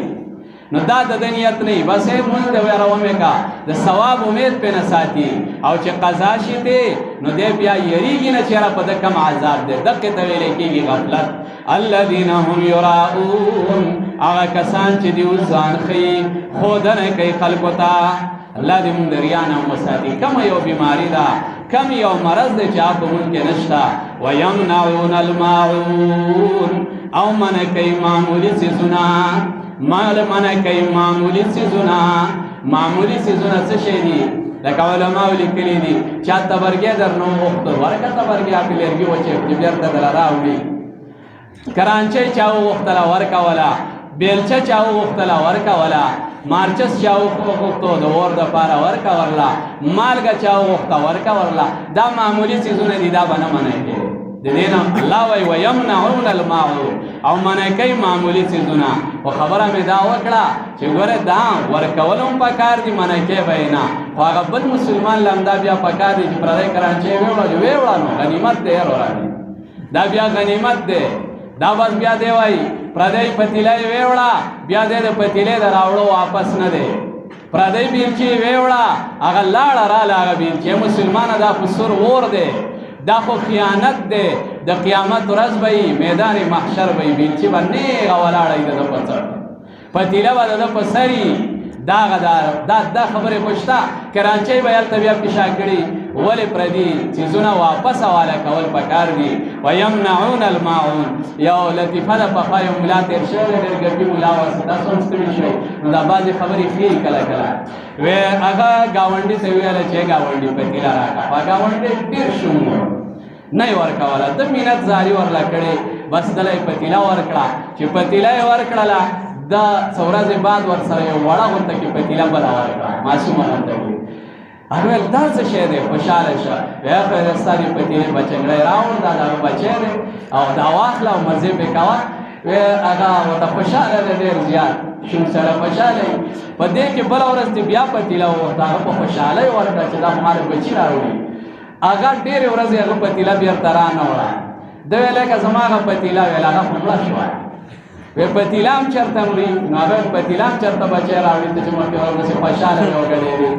نو دا د ده نیت نه وي. بس یې لمونځ دی ویاره ومې که د ثواب امید پې نه ساتي، او چې قضا شي دی نو دی بیا یېرېږي نه چې یاره په ده کم عذاب دی. دقې ته ویلی کېږي غفلت. الذین هم یراؤون، هغه کسان چې دي اوس ځان ښیي، ښودنه کوي خلکو ته. الله دې مونږ د ریا نه وساتي. کومه یو بیماري ده، کم یو مرض دی چې هغه په مونږ کې نشته. ویمنعون الماعون، او منع کوي معمولي څیزونه، منع کوي معمولي څیزونه. معمولي څیزونه څه شی دي؟ لکه علماو لیکلي دي چا تبرګی درنه وغوښتل ورکه تبرګی هغې لرګي وچې چې بېرته دله راوړي، کرانچۍ چا وغوښتله ورکوله، بیلچه چا وغوښتله ورکوله، مارچس چا وغوښتو د اور دپاره ورکورله، مالګه چا وغوښته ورکورله. دا معمولي څیزونه دي، دا به نه منع کوي. د دې نه الله وایي ویمنعون الماعون، او منع کوي معمولي څیزونه. خو خبره مې دا وکړه چې ګوره دا ورکول هم پکار دي، منع کوي به یې نه. خو هغه بل مسلمان له همدا بیا پکار دي چې پردی کرانچۍ ویوړه نو غنیمت دی یارورانې، دا بیا غنیمت دی. دا بس بیا دی وایي پردی پتیله یې ویوړه، بیا دی د پتیلې د راوړو واپس نه دی. پردی بیلچې یې ویوړه، هغه لاړه راله هغه بیلچې. مسلمانه دا خو سور اور دی، دا خو خیانت دی. د قیامت ورځ به یي، میدان محشر به یي، بیلچې به نیغه ولاړه یي د ده په څټ، پتیله به د ده په سر یي. دا خبرې خو شته، کرانچۍ به هلته بیا پیشا کړي. ولې پردي څیزونه واپس حواله کول پکار دي. ویمنعون الماعون. یو لطیفه ده پخوا یو ملا تېر شوی دی، ډېر ګپي ملا و، تاسو هم ستړي شوئ، نو دا بعضې خبرې ښیي کله کله. هغه ګاونډي ته ویله چې ګاونډي پتیله راکړه، خو ګاونډي ډېر شوم و، نه یې ورکوله ده مینت زاري ورله کړې بس دله یې پتیله ورکړه چې پتیله یې ورکړله د څو ورځې بعد ورسره یو وړه غونته کې پتیله بله ورکړه معصومه غونته کې هغه ویل دا څه شی دی خوشحاله شه ویل خیر ستا دې پتیلې بچنګړی راوړ دا د هغه بچی دی او دا واخله او مزې پرې کوه هغه ورته خوشحاله دی ډېر زیات شوم سره خوشحاله وي په دې کې بله ورځ دې بیا پتیله وورته هغه په خوشحالۍ ورکړه چې دا خو ما د بچي راوړي هغه ډېرې ورځې هغه پتیله بېرته رانه وړه ده ویل که زما هغه پتیله ویل هغه خو مړه شوه وی پتیله هم چېرته مري نو هغه پتیله هم چېرته بچی راوړي ته چې مخکې ورپسې خوشحاله مې وګډېدې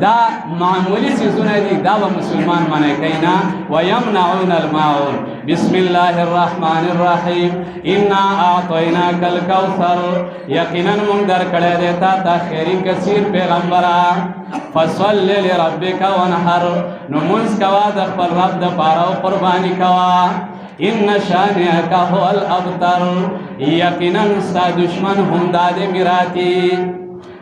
دا معمولی څیزونه دي دا به مسلمان منع کوي نه ویمنعون الماعون بسم الله الرحمن الرحیم انا اعطیناک الکوثر یقینا مونږ درکړی دی تا ته خیري کثیر پیغمبره فصل لربک وانحر نو مونځ کوه د خپل رب دپاره او قرباني کوه ان شانئک هو الابتر یقینا ستا دشمن هم دا دی میراتی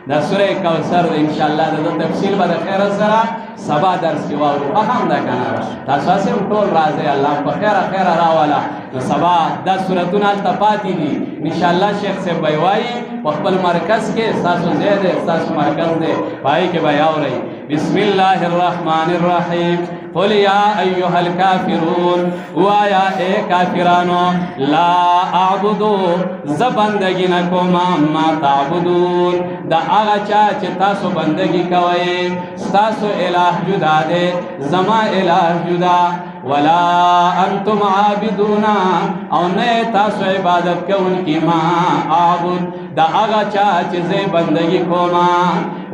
دا سوره کوثر ده انشاءالله دا تفصیل به د خیره سره سبا درس کې واورو فهم ده که نه تاسو هسې هم ټول راځئ الله په خیره راوله نو سبا دا سورتونه هلته پاتې دي انشاءالله شیخ صاحب به یې وایي په خپل مرکز کې ستاسو ځای دی ستاسو مرکز دی په هغې کې به یې اورئ بسم الله الرحمن الرحیم قل یا ایها الکافرون وایا اے کافرانو لا اعبدو ز بندگی نکوم ما تعبدون دا هغه چا چې تاسو بندگی کوئ ستاسو الہ جدا دی زما الہ جدا ولا انتم عابدون او نه تاسو عبادت کوونکي ما اعبد دا هغه چا چې زه بندگی کوم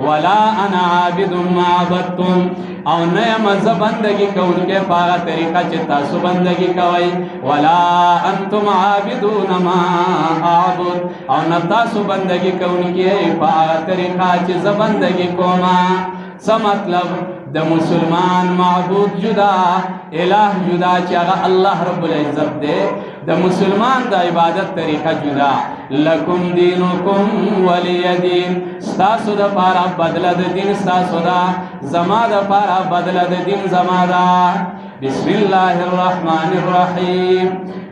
ولا انا عابد ما عبدتم او نه مزه بندگی کوونکي په هغه طریقه چې تاسو بندگی کوئ ولا انتم عابدون ما اعبد او نه تاسو بندگی کوونکي په هغه طریقه چې زه بندگی کوم څه مطلب د مسلمان معبود جدا الہ جدا چې هغه الله رب العزت دی د مسلمان د عبادت طریقه جدا لکم دینکم ولی دین ستاسو د پاره بدله د دین ستاسو دا زما د پاره بدله د دین زما دا بسم الله الرحمن الرحیم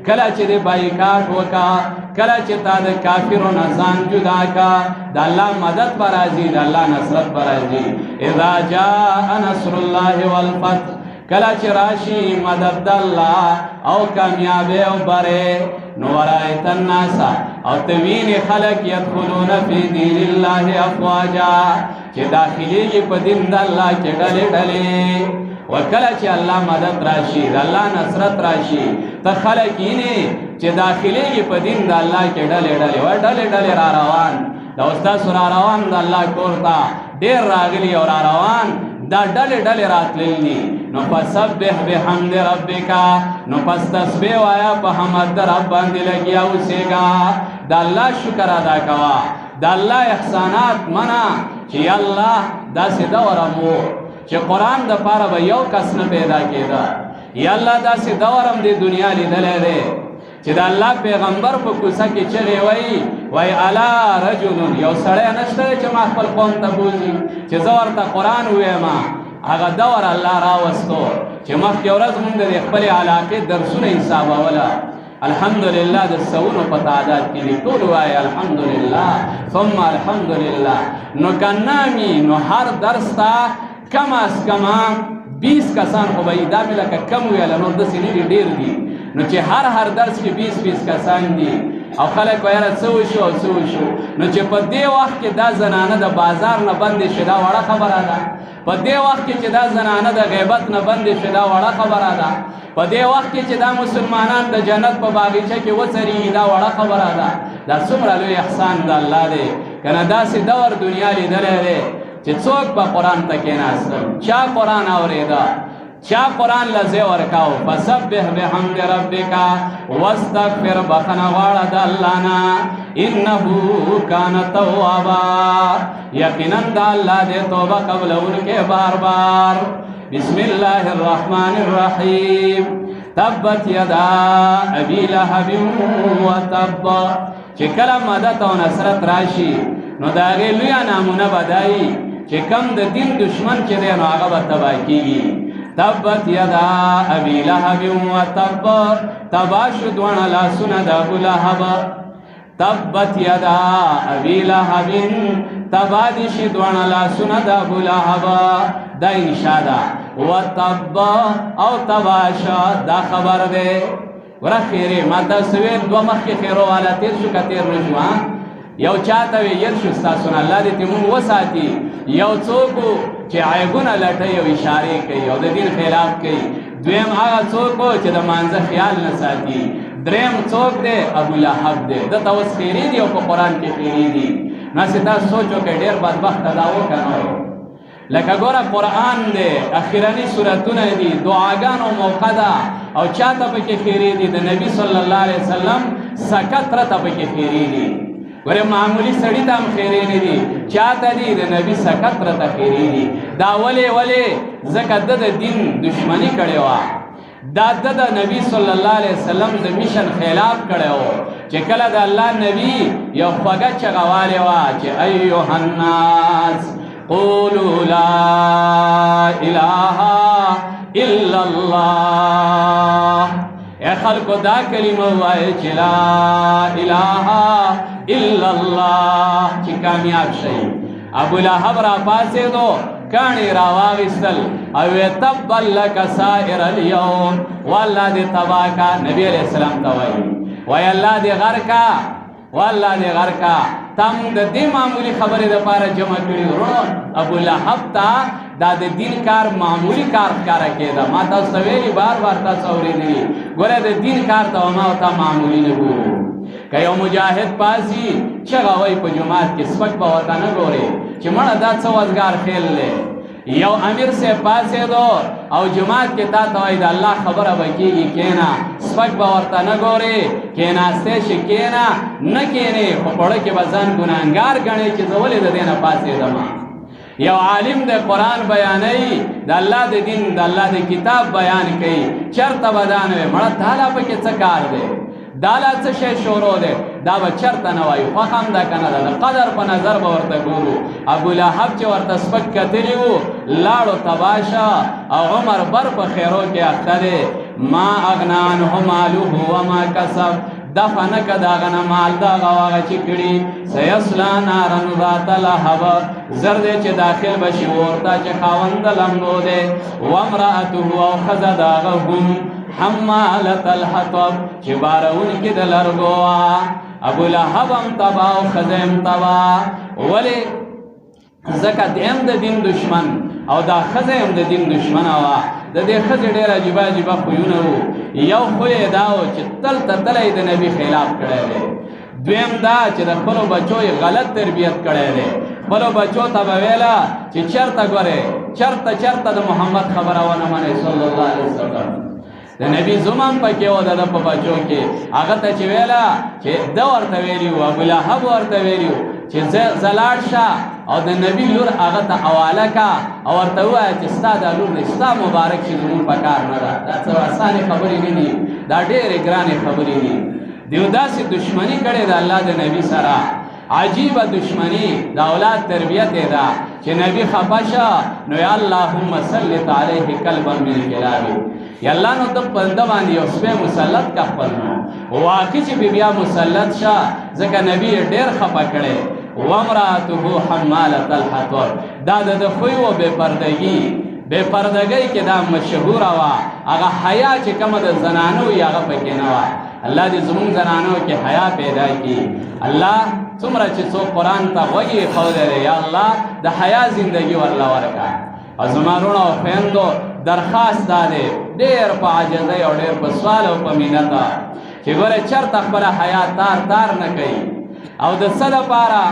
کله چې د بایکاټ وکا کله چې تا د کافرو نه ځان جدا کا د الله مدد پر راځي د الله نصرت پر راځي اذا جاء نصر الله والفتح کله چې راشي مدد د الله او کامیابی او بره نو ورایت الناس او توین خلق يدخلون فی دین الله افواجا چې داخليږي په دین د الله کې ډلې ډلې وکله چې الله مدد راشي د الله نصرت راشي ته خلک یې چې داخليږي په دین د الله کې ډلې ډلې و ډلې ډلې را روان دا استاد را روان د الله کور ته ډېر راغلي او را روان دا ډلې ډلې راتللي نو فسبح بحمد ربک نو پس تسبیح وایا په حمد د رب باندې لګیا اوسېږه د الله شکر ادا کوه د الله احسانات منه چې الله داسې دورم و چې قرآن د پاره به یو کس نه پیدا کېده یا الله داسې دورم د دنیا لیدلی دی چې د الله پیغمبر په کوڅه کې چغې وایي الا رجل یو سړی نشته چې ما خپل قوم ته بوځي چې زه ورته قرآن ووایم هغه دور الله راوستو چې مخکې ورځ مونږ د خپلې علاقې درسونه حسابوله الحمدلله د سوونو په تعداد کې دي ټول وایي الحمدلله ثم الحمدلله نو که نامي نو هر درس ته کم از کم 20 کسان خو به یې دا مې لکه کم ویله نور داسې نه دي ډېر دي نو چې هر درس کې 20 کسان دي او خلک ویره څه وشو او څه وشو نو چې په دې وخت کې دا زنانه د بازار نه بندې شي دا وړه خبره ده په دې وخت کې چې دا زنانه د غیبت نه بندې شي دا وړه خبره ده په دې وخت کې چې دا مسلمانان د جنت په باغچه کې وڅرېږي دا وړه خبره ده دا څومره لوی احسان د الله دی که نه داسې دور دنیا لیدلی دی چې څوک به قرآن ته کېناستل چا قرآن اورېده چا قرآن لزه ورکاو فسبح بحمد ربک واستغفر بخنه غواړه د الله نه انه کان توابا یقینا د الله دې توبه قبلونکې بار بار بسم الله الرحمن الرحیم تبت یدا ابي لهب وتب چې کله مدد او نصرت راشي نو د هغې لویه نامونه به دا چې کم د دین دشمن چې دی نو هغه به تباه کېږي تبت یدا ابی لہب و تب تباشو دوان لاسونا دا ابو لہب تبت یدا ابی لہب تبادش دوان لاسونا دا ابو لہب دا انشاء دا و تب او تباشا دا خبر دے ورہ خیره ما تاسویر دو مخی خیرو والا تیر شو که تیر نشوان یو چاہتا وی یر شو ستاسونا اللہ دیتی مون وساتی یو چوکو چه عیبون لٹی و اشاره کئی او دا دین خلاف کئی دویم آغا چوکو چه دا منزه خیال نساتی دریم چوک دے ابو لہب دے دا تاوز خیری دی او پا قرآن کی خیری دی ناسی تا سوچو که دیر بدبخت داو کنو لکه گورا قرآن دے اخیرانی صورتون دی دعاگانو موقع دا او چاہتا پا کی خیری دی دا نبی صلی اللہ علیہ وسلم سکت رتا پا کی خیری دی گورے معمولی سڑی تا ہم خیری نی دی چاہتا دی دا نبی سکت رتا خیری دی دا ولی زکت دا دین دشمنی کڑے وا دا نبی صلی اللہ علیہ وسلم دا میشن خلاف کڑے ہو چکل دا اللہ نبی یو خوگا چگوالے وا چے ایوہ الناس قولوا لا الہ الا اللہ اے خلقو دا کلمہ وائے چی لا الہ الا اللہ چی کامیاب شئی ابو لہب را پاسے دو کانی راواغستل اوی تبال لکا سائر اليوم واللہ دی تباکا نبی علیہ السلام توائی وی اللہ دی غرکا واللہ دی غرکا تم دا دی معمولی خبری دا پارا جمع کری رون ابو لہب تا دا دین کار معمولی کار کارا که دا ما تا سویلی بار تا سوری دی گوره دا دین کار تا وما تا معمولی نگو که یو مجاہد پاسی چگاوی پا جماعت کی سپک باوتا نگوره چه مڑا دا سوازگار خیل لے یو امیر سے پاسے دو او جماعت کے تا توائی دا اللہ خبر بکی گی کینا سپک باورتا نگوره کینا استیش کینا نکینے پڑا کے بزن گناہنگار گنے چیز ولی دا دینا پاسے دا ماں یو عالم دے قرآن بیانی دا اللہ دے دین دا اللہ دے کتاب بیان کئی چرت بدانوے مڑا دالا پا کچھ کار دے دالا چشے شورو دے دا با چرت نوائی فخم دا کنا دا قدر پا نظر با ورطا گورو ابو لہب چے ورطا سپک کتلیو لاڑو تباشا او عمر بر پا خیرو کے اخترے ما اغنان ہو مالو ہوا ما کسب دفع نکد آغنا مال دا غواغا چکڑی سیسلا نارن ذات لہب زردے چے داخل بشی ورطا چے خاوند لمبو دے وامرأتو او خزد آغا ہم حمالت الحطب چے بارون کی دلرگوا ابو لہب ام تبا او خزم تبا ولی زکا دیم دا دین دشمن او دا خزم دا دین دشمن آوا دا دے خز دیر عجیبا عجیبا خویونو یو خوی داو چه تل تلی دا نبی خلاف کڑے دے دویم دا چه دا خلو بچوی غلط تربیت کڑے دے خلو بچو تا بویلا چه چرتا گوره چرتا دا محمد خبر آوانا مانے صلی اللہ علیہ وسلم دا نبی زمان پا کیو دا پا بچو کے آغتا چه ویلا چه دا ورطا ویلیو ابو لہب ورطا ویلیو چه زلال شا او دا نبی لور آغتا اوالا کا او ورطا ہوا ہے چه ستا دا لور نشتا مبارک چه زمون پکار ندا دا سو آسانی خبری نی دا دیر گرانی خبری نی دیو دا سی دشمنی کڑے دا اللہ دا نبی سرا عجیب دشمنی دا اولاد تربیت دا چه نبی خفشا نو یا اللہم سلط علیہ قلبا من کلابی یا اللہ نو دب پندوان یا اس پہ مسلط کا پلنو واقعی چی بی بیا مسلط شا زکا نبی دیر خفا کڑے وامراتو حمالت الحطب دا دا خوی و بے پردگی که دا مشهور آوا اگا حیا چه کم دا زنانو یا اگا پکینوا اللہ دی زمون زنانو کے حیا پیدا کی اللہ تمرا چه سو قرآن تا وگی خود دے یا اللہ دا حیا زندگی واللہ ورکا ازمارون و فیندو درخواست دادے دیر پا عجزی اور دیر پا سوال و پا مینتا چه گوره چرت اخبر حیا تار نکی او دا صد پارا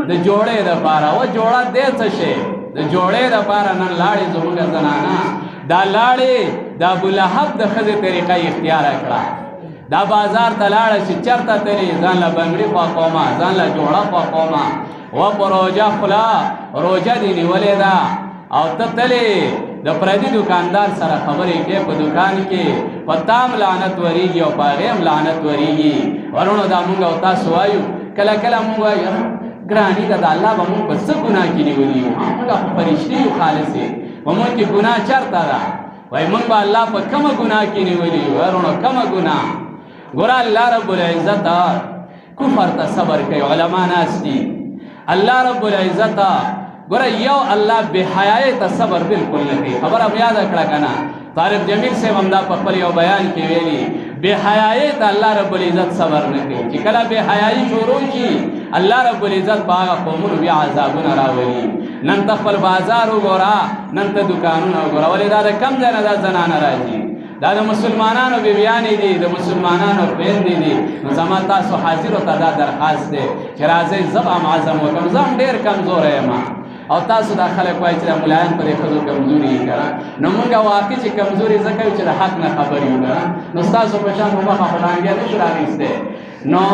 دا جوڑے دا پارا و جوڑا دے سشے دا جوڑے دا پارا نن لاڑی زمونگا زنانا دا لاڑی دا ابو لہب دا خز طریقہ اختیار اکڑا دا بازار تلاڑا چی چرتا تری زان لا بنگڑی پا قوما زان لا جوڑا پا قوما و پا روجا خلا روجا دینی ولی دا او تتلی دا پردی دکاندار سر خبری کے پا دکان کی پا تام لعنت وریگی و پا غیم لعنت وریگی ورونو دا مونگا و تا سوائیو کلا کلا مونگا گرانی دا اللہ با مونگ پس گناہ کی نیولیو مونگا فرشتیو خالصی و مونگ کی گناہ چرتا دا وای مونږ به الله په کومه ګناه کې نیولي ورونو کومه ګناه ګوره الله رب العزت کفر ته صبر کوي علما ناس دي الله رب العزت ګوره یو الله بے حیاي ته صبر بالکل نه کوي خبره مې یاد کړه کنه طارق جمیل صاحب هم دا په خپل یو بیان کې ویلي بے حیاي ته الله رب العزت صبر نه کوي چې کله بے حیاي شروع شي الله رب العزت باغ قومونو بیا عذابونه راولي نن ته خپل بازار وګوره نن ته دکانونه وګوره ولې دا د کم ځای نه دا زنانه راځي دا د مسلمانانو بیبیانې دي د مسلمانانو خویندې دي نو زما تاسو حاضرو ته دا درخواست دی چې راځئ زه به هم عزم وکړم زه هم ډېر کمزوری یم او تاسو دا خلک وایي چې دا ملایان په دې ښځو کمزوري یي که نه نو مونږ واقع چې کمزوري ځکه یو چې د حق نه خبر یو که نه نو ستاسو په شان په مخه خو ړانګیا نه شو راغېستی نو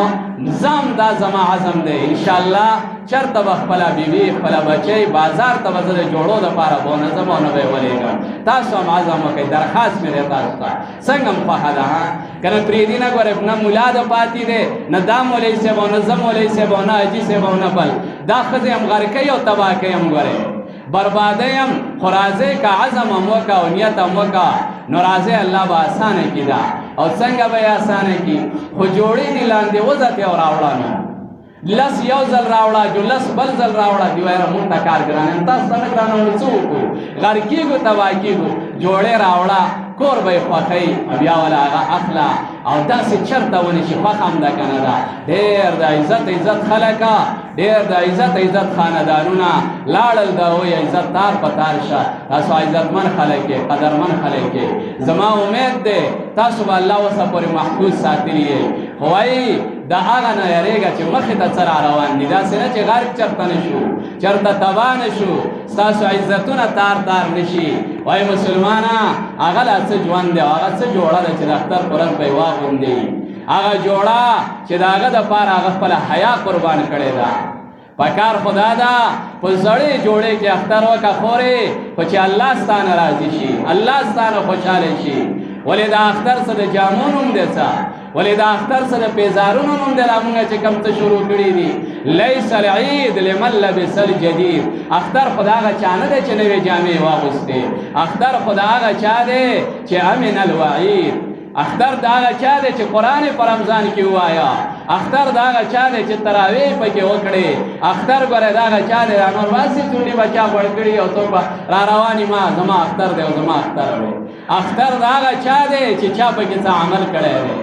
زم دا زما عزم دی انشاءالله چرته به خپله بیبي خپله بچی بازار ته به زه د جوړو دپاره به ونه ځم او نه به یې ولېږم تاسو هم عزم وکړئ درخواست مې دی تاسو ته څنګه هم خوښه ده که نه پرېږدي نه ګورې نه ملا د پاتې دی نه دا مولوي صاحب او نه زه مولوي صاحب او نه حاجي صاحب او نه بل دا ښځې هم غر کوي او تباه کوي هم ګورې بربادی هم خو راځئ که عزم هم وکړه او نیت هم وکړه نو راځئ الله به اسانه کړي دا او څنګه به یې اسانه کړي خو جوړې دي لاندې وځتې او راوړه نو لس یو ځل راوړه جو لس بل ځل راوړه دی وایره مونږ ته کار ګران یم تاسو ته نه ګرانه نو څه وکړو غر کېږو تباه کېږو جوړې راوړه کور به یې خوښوي بیا وله هغه اخله او داسې چرته ونې چې خوښه هم ده که نه ده ډېر د عزت خلکه ډېر د عزت خاندانونه لاړل د هغوی عزت تار په تار شه تاسو عزتمن خلک یې قدرمن خلک یې زما امید دی تاسو به الله اوسه پورې محفوظ ساتلي یې خو وایي د هغه نه یارېږه چې مخې ته څه را روان دي داسې نه چې غرق چرته نه شو چرته تباه نه شو ستاسو عزتونه تار نه شي وایي مسلمانه هغه لا څه ژوند دی او هغه څه جوړه ده چې د اختر په ورځ به یې واغوندي هغه جوړه چې د هغه دپاره هغه خپله حیا قربان کړې ده پکار خدا ده په زړې جوړې کې اختر وکړه خورې خو چې الله ستانه راضي شي الله ستانه خوشحاله شي ولې د اختر څه د جامو نوم دی څه ولې د اختر څه د پیزارونو نوم دی را مونږ چې کوم څه شروع کړي دي لیس العید لمن لبس الجدید اختر خو د هغه چا نه دی چې نوې جامې واغوستې اختر خو د هغه چا دی چې امن الوعید اختر د هغه چا دی چې قرآن په رمضان کې ووایه اختر د هغه چا دی چې تراویح پکې وکړې اختر ګورې د هغه چا دی را نور باسې چونډې به چا غوړ کړي او څوک به را رواني ما زما اختر دی او زما اختر دی اختر د هغه چا دی چې چا پکې څه عمل کړی دی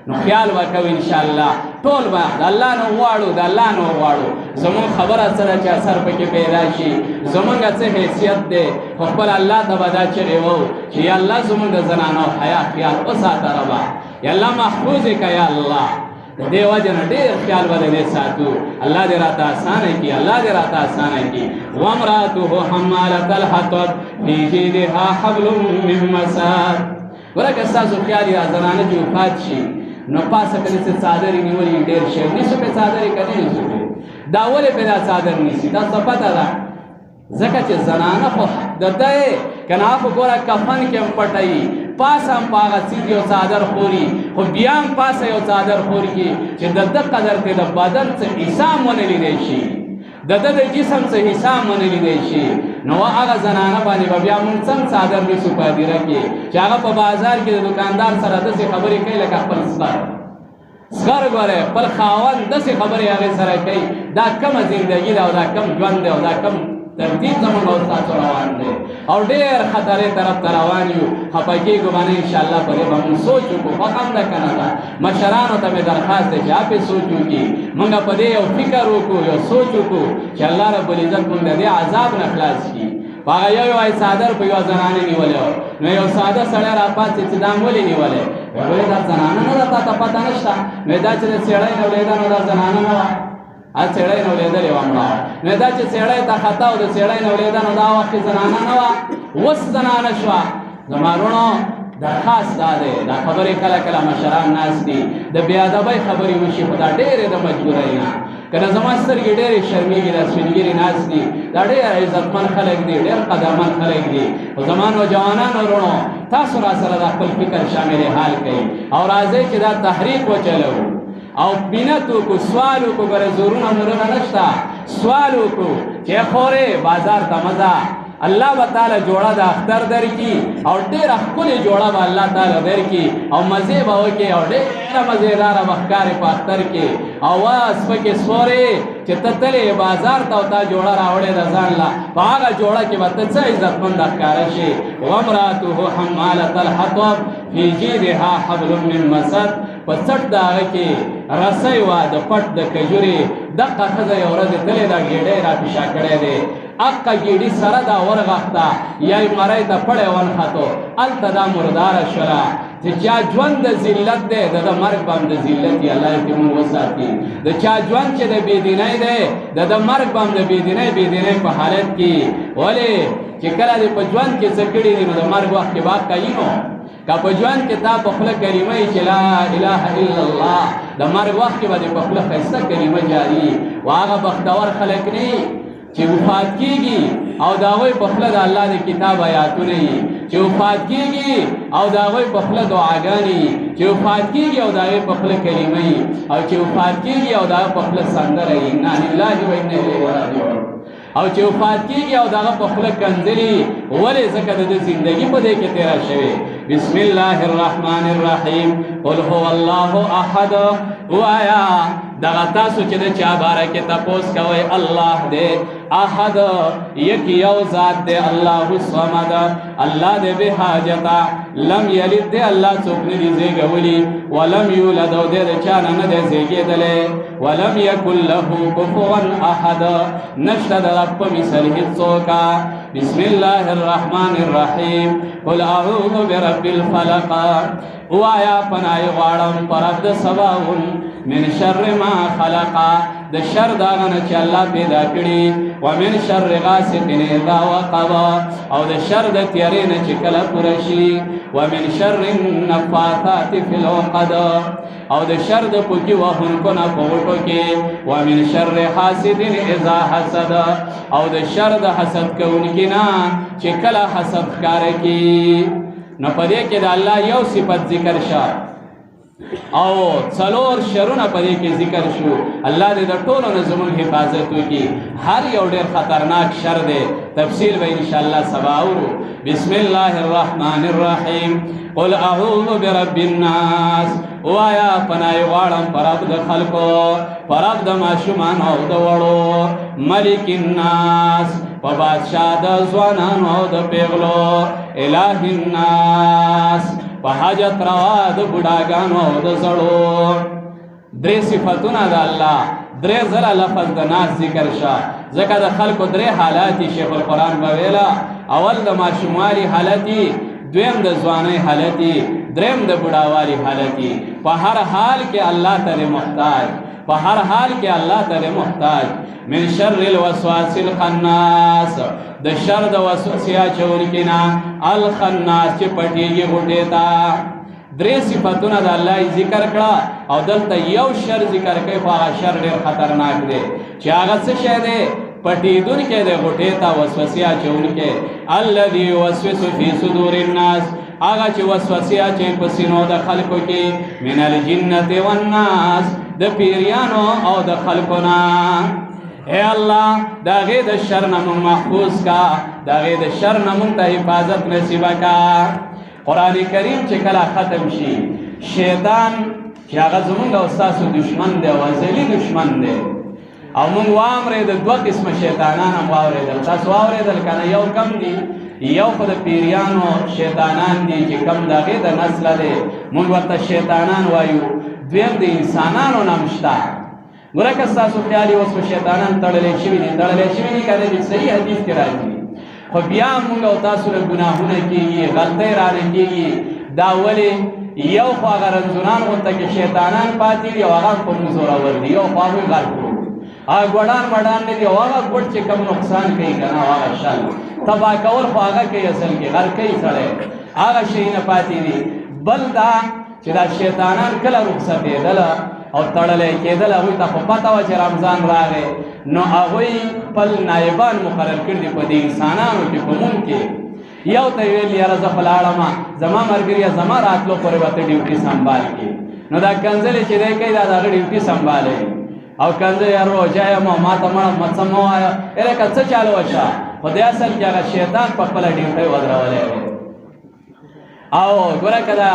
نو خیال وکړو انشاءالله ټول به د الله نه وغواړو د الله نه وغواړو زمونږ خبره څه ده چې اثر پکې پیدا شي زمونږ څه حیثیت دی خو خپل الله ته به دا چغې وو چې یا الله زمونږ د زنانو حیا خیال وساته ربه یا الله محفوظ یې کړه یا الله د دې وجه نه ډېر خیال به د دې ساتو الله دې راته اسانه کړي الله دې راته اسانه کړي وامرأته حمالة الحطب فی جیدها حبل من مسد ګوره که ستاسو خیال یې زنانه چې وفات شي نو پاسه کله چې څادرې نیولې ډېر شی نیسو پې څادرې که نه نیسو پې دا ولې پې دا څادر نیسي دا څه پته ده ځکه چې زنانه خو د ده یې که نه خو ګوره کفن کې هم پټوي پاسه هم په هغه څیز یو څادر خوري خو بیا هم پاسه یو څادر خوري چې د ده قدر ته د بدن څه حصه هم ونه لیدی شي د ده د جسم څه حصه هم ونه لیدی شي نو هغه زنانه باندې به بیا مونږ څنګه څادر نیسو په هدیره کې چې هغه په بازار کې د دکاندار سره داسې خبرې کوي لکه خپل سخر ګورې خپل خاوند داسې خبرې هغې سره کوي دا کمه زندګي ده او دا کم ژوند دی او دا کم ترتیب زمونږ او ستاسو روان دی او ډېر خطرې طرف ته روان یو خفه کېږو باندې انشاءالله په دې به مونږ سوچ وکړو خوښه هم ده که نه ده مشرانو ته مې درخواست دی چې آپ یې سوچ وکړي مونږ په دې یو فکر وکړو یو سوچ وکړو چې الله رب العزت مونږ د دې عذاب نه خلاص کړي په هغه یو څادر په یوه زنانې نیولی و نو یو ساده سړی راپاڅېد چې دا م ولې نیولی وایي دا زنانه نه ده تا ته پته نه شته نو دا چې د څېړۍ نه ولیده نو دا زنانه نه وه څېړۍ نه ولیدلې وه مړه نو دا چې څېړۍ ته خطا او د څېړۍ نه ولیده نو دا وخت کې زنانه نه وه اوس زنانه شوه زما وروڼو درخواست دا دی دا خبرې کله کله مشران ناست دي د بې ادبۍ خبرې وشي خو دا ډېرې د مجبورۍ نه که نه زما سترګې ډېرې شرمېږي دا سپینګیري ناست دي دا ډېر عزتمن خلک دي ډېر قدرمن خلک دي خو زما نوجوانانو وروڼو تاسو را سره دا خپل فکر شامل حال کوئ او راځئ چې دا تحریک وچلو او بینت وکړو سوال وکړو ګوره زورونه مورونه نشته سوال وکړو چې خورې بازار ته مه ځه الله به تعالی جوړه د اختر درکړي او ډېره ښکلې جوړه به الله تعالی درکړي او مزې به وکړي او ډېره مزېداره به ښکاري په اختر کې او واس پکې سورې چې ته تلې بازار ته او تا جوړه راوړې د ځان له په هغه جوړه کې به ته څه عزتمند ښکاره شي. وامرأته حمالة الحطب فی جیدها حبل من مسد په څټ د هغه کې رسۍ وه د پټ د کجورې دقه ښځه یو ورځ تلې دا ګېډۍ را پیشا کړی دی اقا ګېډي سره دا ورغښته یا یې مرۍ ته پړی ونښتو هلته دا مرداره شوله چې چا ژوند د ذلت دی د ده مرګ به هم د ذلت وي الله یې ترې وساتي د چا ژوند چې د بېدینۍ دی د ده مرګ به هم د بېدینۍ په حالت کې ولې چې کله دې په ژوند کې څه کړي دي نو د مرګ وخت کې باک کوي نو که په ژوند کې تا په خوله کلمه یي چې لا اله الا الله د مرګ وخت کې به دې په خوله ښایسته کلمه جاري و هغه بختور خلک نه چې وفات کېږي او د هغوی په خوله د الله د کتاب آیاتونه یي چې وفات کېږي او د هغوی په خوله دعاګانې چې وفات کېږي او د هغوی په خوله کلمه یي او چې وفات کېږي او د هغه په خوله سندره یي انا لله و انا الیه راجعون او چې وفات کېږي او د هغه په خوله کنځلي ولې ځکه د ده زندګي په دې کې تېره شوې. بسم الله الرحمن الرحیم قل هو الله احد ووایا دغه تاسو چې د چا باره کې تپوس کوئ الله دی احد یک یو ذات دی الله الصمد الله دی بې حاجته لم یلد دی الله څوک نه دي زېږولي ولم یولد او دی د چا نه نه دی زېږېدلی ولم یکن له کفوا احد نشته د رب په مثل هېڅوکه. بسم الله الرحمن الرحیم قل اعوذ برب الفلق ووایا پناه غواړم په رب د سباون من شر ما خلق د شر د هغه نه چې الله پیدا کړي ومن شر غاسق اذا وقب او د شر د تیارې نه چې کله پوره شي ومن شر النفاثات فی العقد او د شر د پوکي وهونکو نه په غوټو کې ومن شر حاسد اذا حسد او د شر د حسد کوونکي نه چې کله حسد ښکاره کړي. نو په دې کې د الله یو صفت ذکر شه او څلور شرونه په دې کې ذکر شو. الله دې د ټولو نه زموږ حفاظت وکړي. هر یو ډېر خطرناک شر دی تفصیل به انشاءالله سبا اورو. بسم الله الرحمن الرحیم قل اعوذ برب الناس ووایا پناه غواړم په رب د خلکو په رب د ماشومانو او د وړو ملک الناس په بادشاه د ځوانانو او د پیغلو اله الناس په حاجت روا د بوډاګانو او د زړو. درې صفتونه د الله درې ځله لفظ د ناس ذکر شه ځکه د خلکو درې حالاتي شیخ القرآن به ویله اول د ماشوموالي حالتي دویم د ځوانۍ حالتي دریم د بوډاوالي حالتي په هر حال کې الله ته محتاج په هر حال کې الله ته محتاج. من شر الوسواس الخناس د شر د وسوسې اچونکي نه الخناس چې پټېږي غوټې ته. درې صفتونه د الله ذکر کړه او دلته یو شر ذکر کوي خو هغه شر ډېر خطرناک دی چې هغه څه شی دی پټېدونکی دی غوټې ته وسوسې اچونکی الذي يوسوس في صدور الناس هغه چې وسوسې اچوي په سینو د خلکو کې من الجنة والناس د پیریانو او د خلکو نه. اے الله د هغې د شر نه مونږ محفوظ کا د هغې د شر نه مونږ ته حفاظت نصیبه کا. قرآن کریم چې کله ختم شي شیطان چې هغه زمونږ او ستاسو دشمن دی او ازلي دشمن دی او مونږ واورېدل دوه قسمه شیطانان هم واورېدل تاسو واورېدل که نه یو کم دي یو خو د پیریانو شیطانان دي چې کم د هغې د نسله دی مونږ ورته شیطانان وایو. دویم د انسانانو نه هم شته ګوره که ستاسو خیال اوس په شیطانان تړلی شوي دي که نه دي صحیح حدیث کې راځي خو بیا مونږ او تاسو له ګناهونه کېږي غلطۍ رانه کېږي. دا ولې یو خو هغه رنځونان غونته کې شیطانان پاتې دي او هغه هم په مونږ زورور دي یو خو هغوی غل کړو هغه ګوډان مډان نه دي او هغه ګوډ چې کم نقصان کوي که نه هغه شل تباه کول خو هغه کوي اصل کې غر کوي سړی هغه شیونه پاتې دي. بل دا چې دا شیطانان کله رخصتېدله او تړلی کېدل هغوی ته خو پته وه چې رمضان راغی نو هغوی خپل نایبان مقرر کړي دي په دې انسانانو کې په مونږ کې. یو ته یې ویل یاره زه خو لاړمه زما ملګریه زما راتلو پورې به ته ډیوټي سنبال کړي نو دا کنځلې چې دی کوي دا د هغه ډیوټي سنبالوي او کنځه یار روژه یم او ما ته مړه څه مه وایه لکه څه چالو وشه خدای اصل کې هغه شیطان په خپل ډیوټي ودرولې او ګوره کدا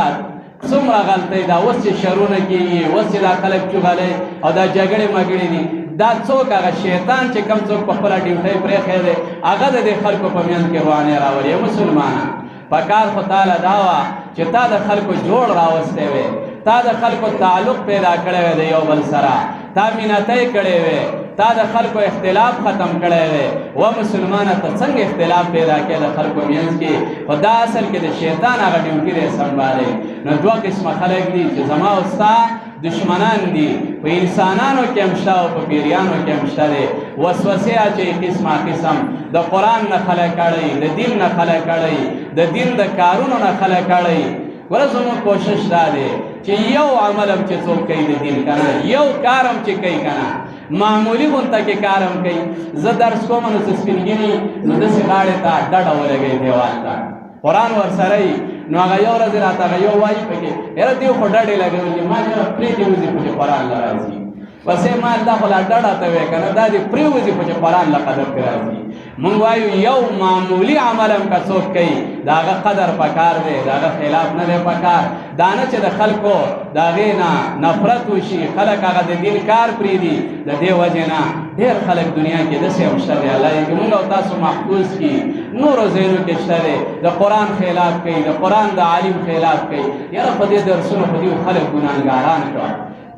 څومره غلطي دا اوس چې شرونه کیږي اوس چې دا خلک چغلې او دا جګړې مګړې دي دا څوک هغه شیطان چې کم څوک په خپل ډیوټي پرې خېده هغه د خلکو په میان کې روانه راوړي مسلمانان پکار خو تعالی داوا چې تا د خلکو جوړ راوستې وي تا د خلکو تعلق پیدا کړی وي د یو بل سره تا مینتای کړی وي تا د خلکو اختلاف ختم کړی وي و مسلمانه ته څنګه اختلاف پیدا کړي د خلکو مینځ کې خدا اصل کې د شیطان هغه ډیوټي دی سنبالي نو دوه قسمه خلک دي چې زما او ستا دشمنان دي په انسانانو کې هم شته او په پیریانو کې هم شته دي وسوسې اچي قسمه قسم د قرآن نه خلک کړي د دین نه خلک کړي د دین د کارونو نه خلک کړي ګوره زموږ کوشش دا دی چې یو عمل هم چې څوک کوي د دین کنه یو کار هم چې کوي کنه معمولی غونته کې کار هم کوي زه درس کوم نو سپینګینی نو داسې غاړې ته ډډه ولګوي دیوال ته قرآن ورسره وي نو هغه یو ورځ راته هغه یو وایي پکې یاره دې خو ډډې لګولې ما پرېږدي وځي خو چې قرآن له راځي پسې ما دا خو لا ډډه ته وی که نه دا دې پرېوځي خو چې قرآن له قدر کې راځي مونږ وایو یو معمولی عمل هم که څوک کوي د هغه قدر پکار دی د هغه خلاف نه دی پکار دا نه چې د خلکو د هغې نه نفرت وشي خلک هغه د دین کار پرېږدي د دې وجې نه ډېر خلک دنیا کې داسې هم شته دی الله یې که مونږ او تاسو محفوظ کړي نورو ځایونو کې شته دی د قرآن خلاف کوي د قرآن د عالم خلاف کوي یاره په دې درسونو په دې خلک ګناهګاران کړه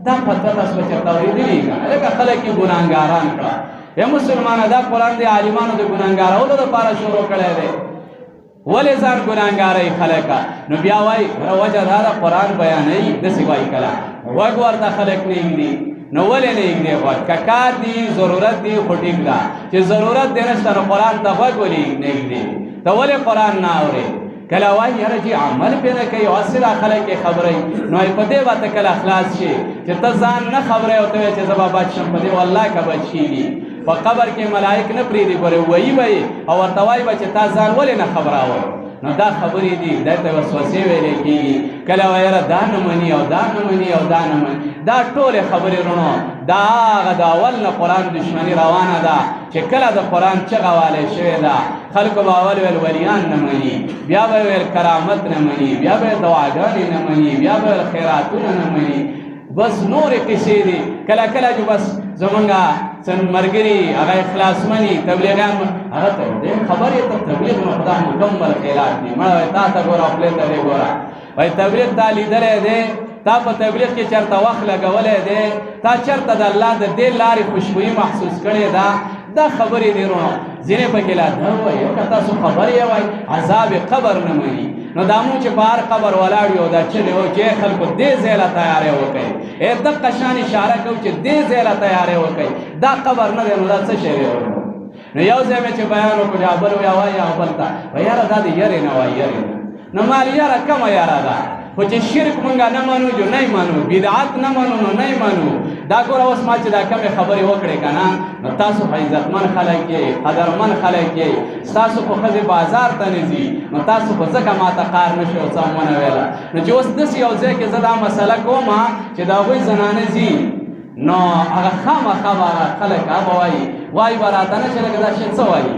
دا پته تاسو چېرته اورېدلي که نه لکه خلک یې ګناهګاران کړه ای مسلمانه دا قرآن د عالمانو د ګناهګارولو دپاره شروع کړی دی ولې ځان ګناهګاروي خلکه نو بیا وایي وجه دا ده قرآن بیانوي داسې وایي کله غوږ ورته خلک نه ایږدي نو ولې نه ایږدي غوږ که کار دي ضرورت دي خو ټیک ده چې ضرورت دی نشته نو قرآن ته غوږ ولې نه ایږدي ته ولې قرآن نه اورې کله وایي یاره جي عمل پې نه کوي او هسې دا خلک یې خبروي نو په دې به ته کله خلاص شي چې ته ځان نه خبروې او ته وایې چې زه به بچ شم په دې والله که بچ کېږي په قبر کې ملائک نه پرېږدي ګورې وایي به یې او ورته وایي به چې تا ځان ولې نه خبراوه نو دا خبرې دي دا ته وسوسې ویلې کېږي کله وایي یاره دا نه مني او دا نه مني او دا نه مني دا ټولې خبرې رونو دا هغه د اول نه قرآن دشمني روانه ده چې کله د قرآن چغه والی شوې ده خلکو به اول ویل ولیان نه مني بیا به ویل کرامت نه مني بیا به دعاګانې نه مني بیا به ویل خیراتونه نه مني بس نورې قصې دي کله کله چې بس زمونږ ملګري هغه اخلاصمنې تبلیغیان هغه ته دی خبرې ته تبلیغ نو خدا مکمل خیرات دي مړه وایي تا ته ګوره خولې ته دی ګوره وایي تبلیغ تا لیدلی دی تا په تبلیغ کې چېرته وخت لګولی دی تا چېرته د الله د دې لارې خوشبويي محسوس کړې ده دا خبرې دي رونو ځینې پکې لا دا وایي که تاسو خبرې یې وایي عذاب قبر نه مني نو دا مونږ چې په هر قبر ولاړ یو دا چلې و چې خلکو دې ځای له تیاری وکړئ دقه شان اشاره کوو چې دې ځای له تیاری وکړئ دا قبر نه دی نو دا څه شی دی نو یو ځای مې چې بیان وکړو یا بل یا وایي یا بل ته وایي یاره دا د یارې نه وایي یارې نه نو مال یاره کمه یاره ده خو چې شرک مونږ نه منو جو نه منو بدعت نه منو نو نه منو دا ګوره اوس ما چې دا کمې خبرې وکړې که نه نو تاسو خو عزتمن خلک یې قدرمن خلک یې ستاسو خو ښځې بازار ته نه ځي نو تاسو خو ځکه ما ته قار نه شي او څه ونه ویله نو چې اوس داسې یو ځای کې زه دا مسله کوم چې د هغوی زنانه ځي نو هغه خامخا به هغه خلک هغه وایي به راته نه چې لکه دا شی څه وایي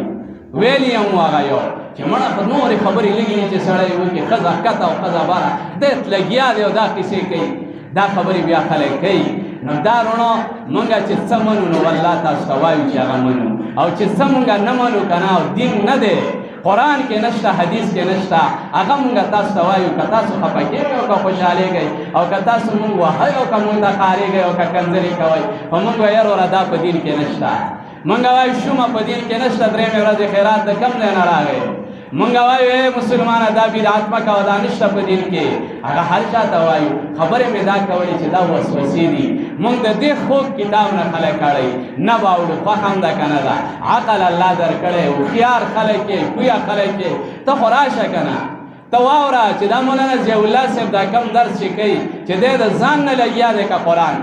ویلی هم هغه یو چې مړه په نورې خبرې لږې چې سړی وکړي ښځه ښکته او ښځه باره دې لګیا دی او دا کیسې کوي دا خبرې بیا خلک کوي نو دا رونو مونږ چې څه منو نو والله تاسو ته وایو چې هغه منو او چې څه مونږ نه منو که نه او دین نه دی قرآن کې نشته حدیث کې نشته هغه مونږ تاسو ته وایو که تاسو خفه کېږئ او که خوشحالېږئ او که تاسو مونږ وهئ او که مونږ ته خارېږئ او که کنځلې کوئ خو مونږ وایو یروره دا په دین کې نشته مونږ وایو شومه په دین کې نشته درېیمې ورځې خیرات د کم ځای نه راغی مونږ وایو ای مسلمانه دا بدعت مه کوه دا نشته په دین کې هغه هر چا ته وایو خبرې مې دا کولې چې دا وسوسې دي مونږ د دې خوږ کتاب نه خلک کړی نه به اورو خوښ هم ده که نه ده عقل الله درکړی هوښیار خلک یې پویه خلک یې ته خو راشه که نه ته واوره چې دا مولانا ضیاءالله صاحب دا کم درس چې کوي چې دی د ځان نه لګیا دی که قرآن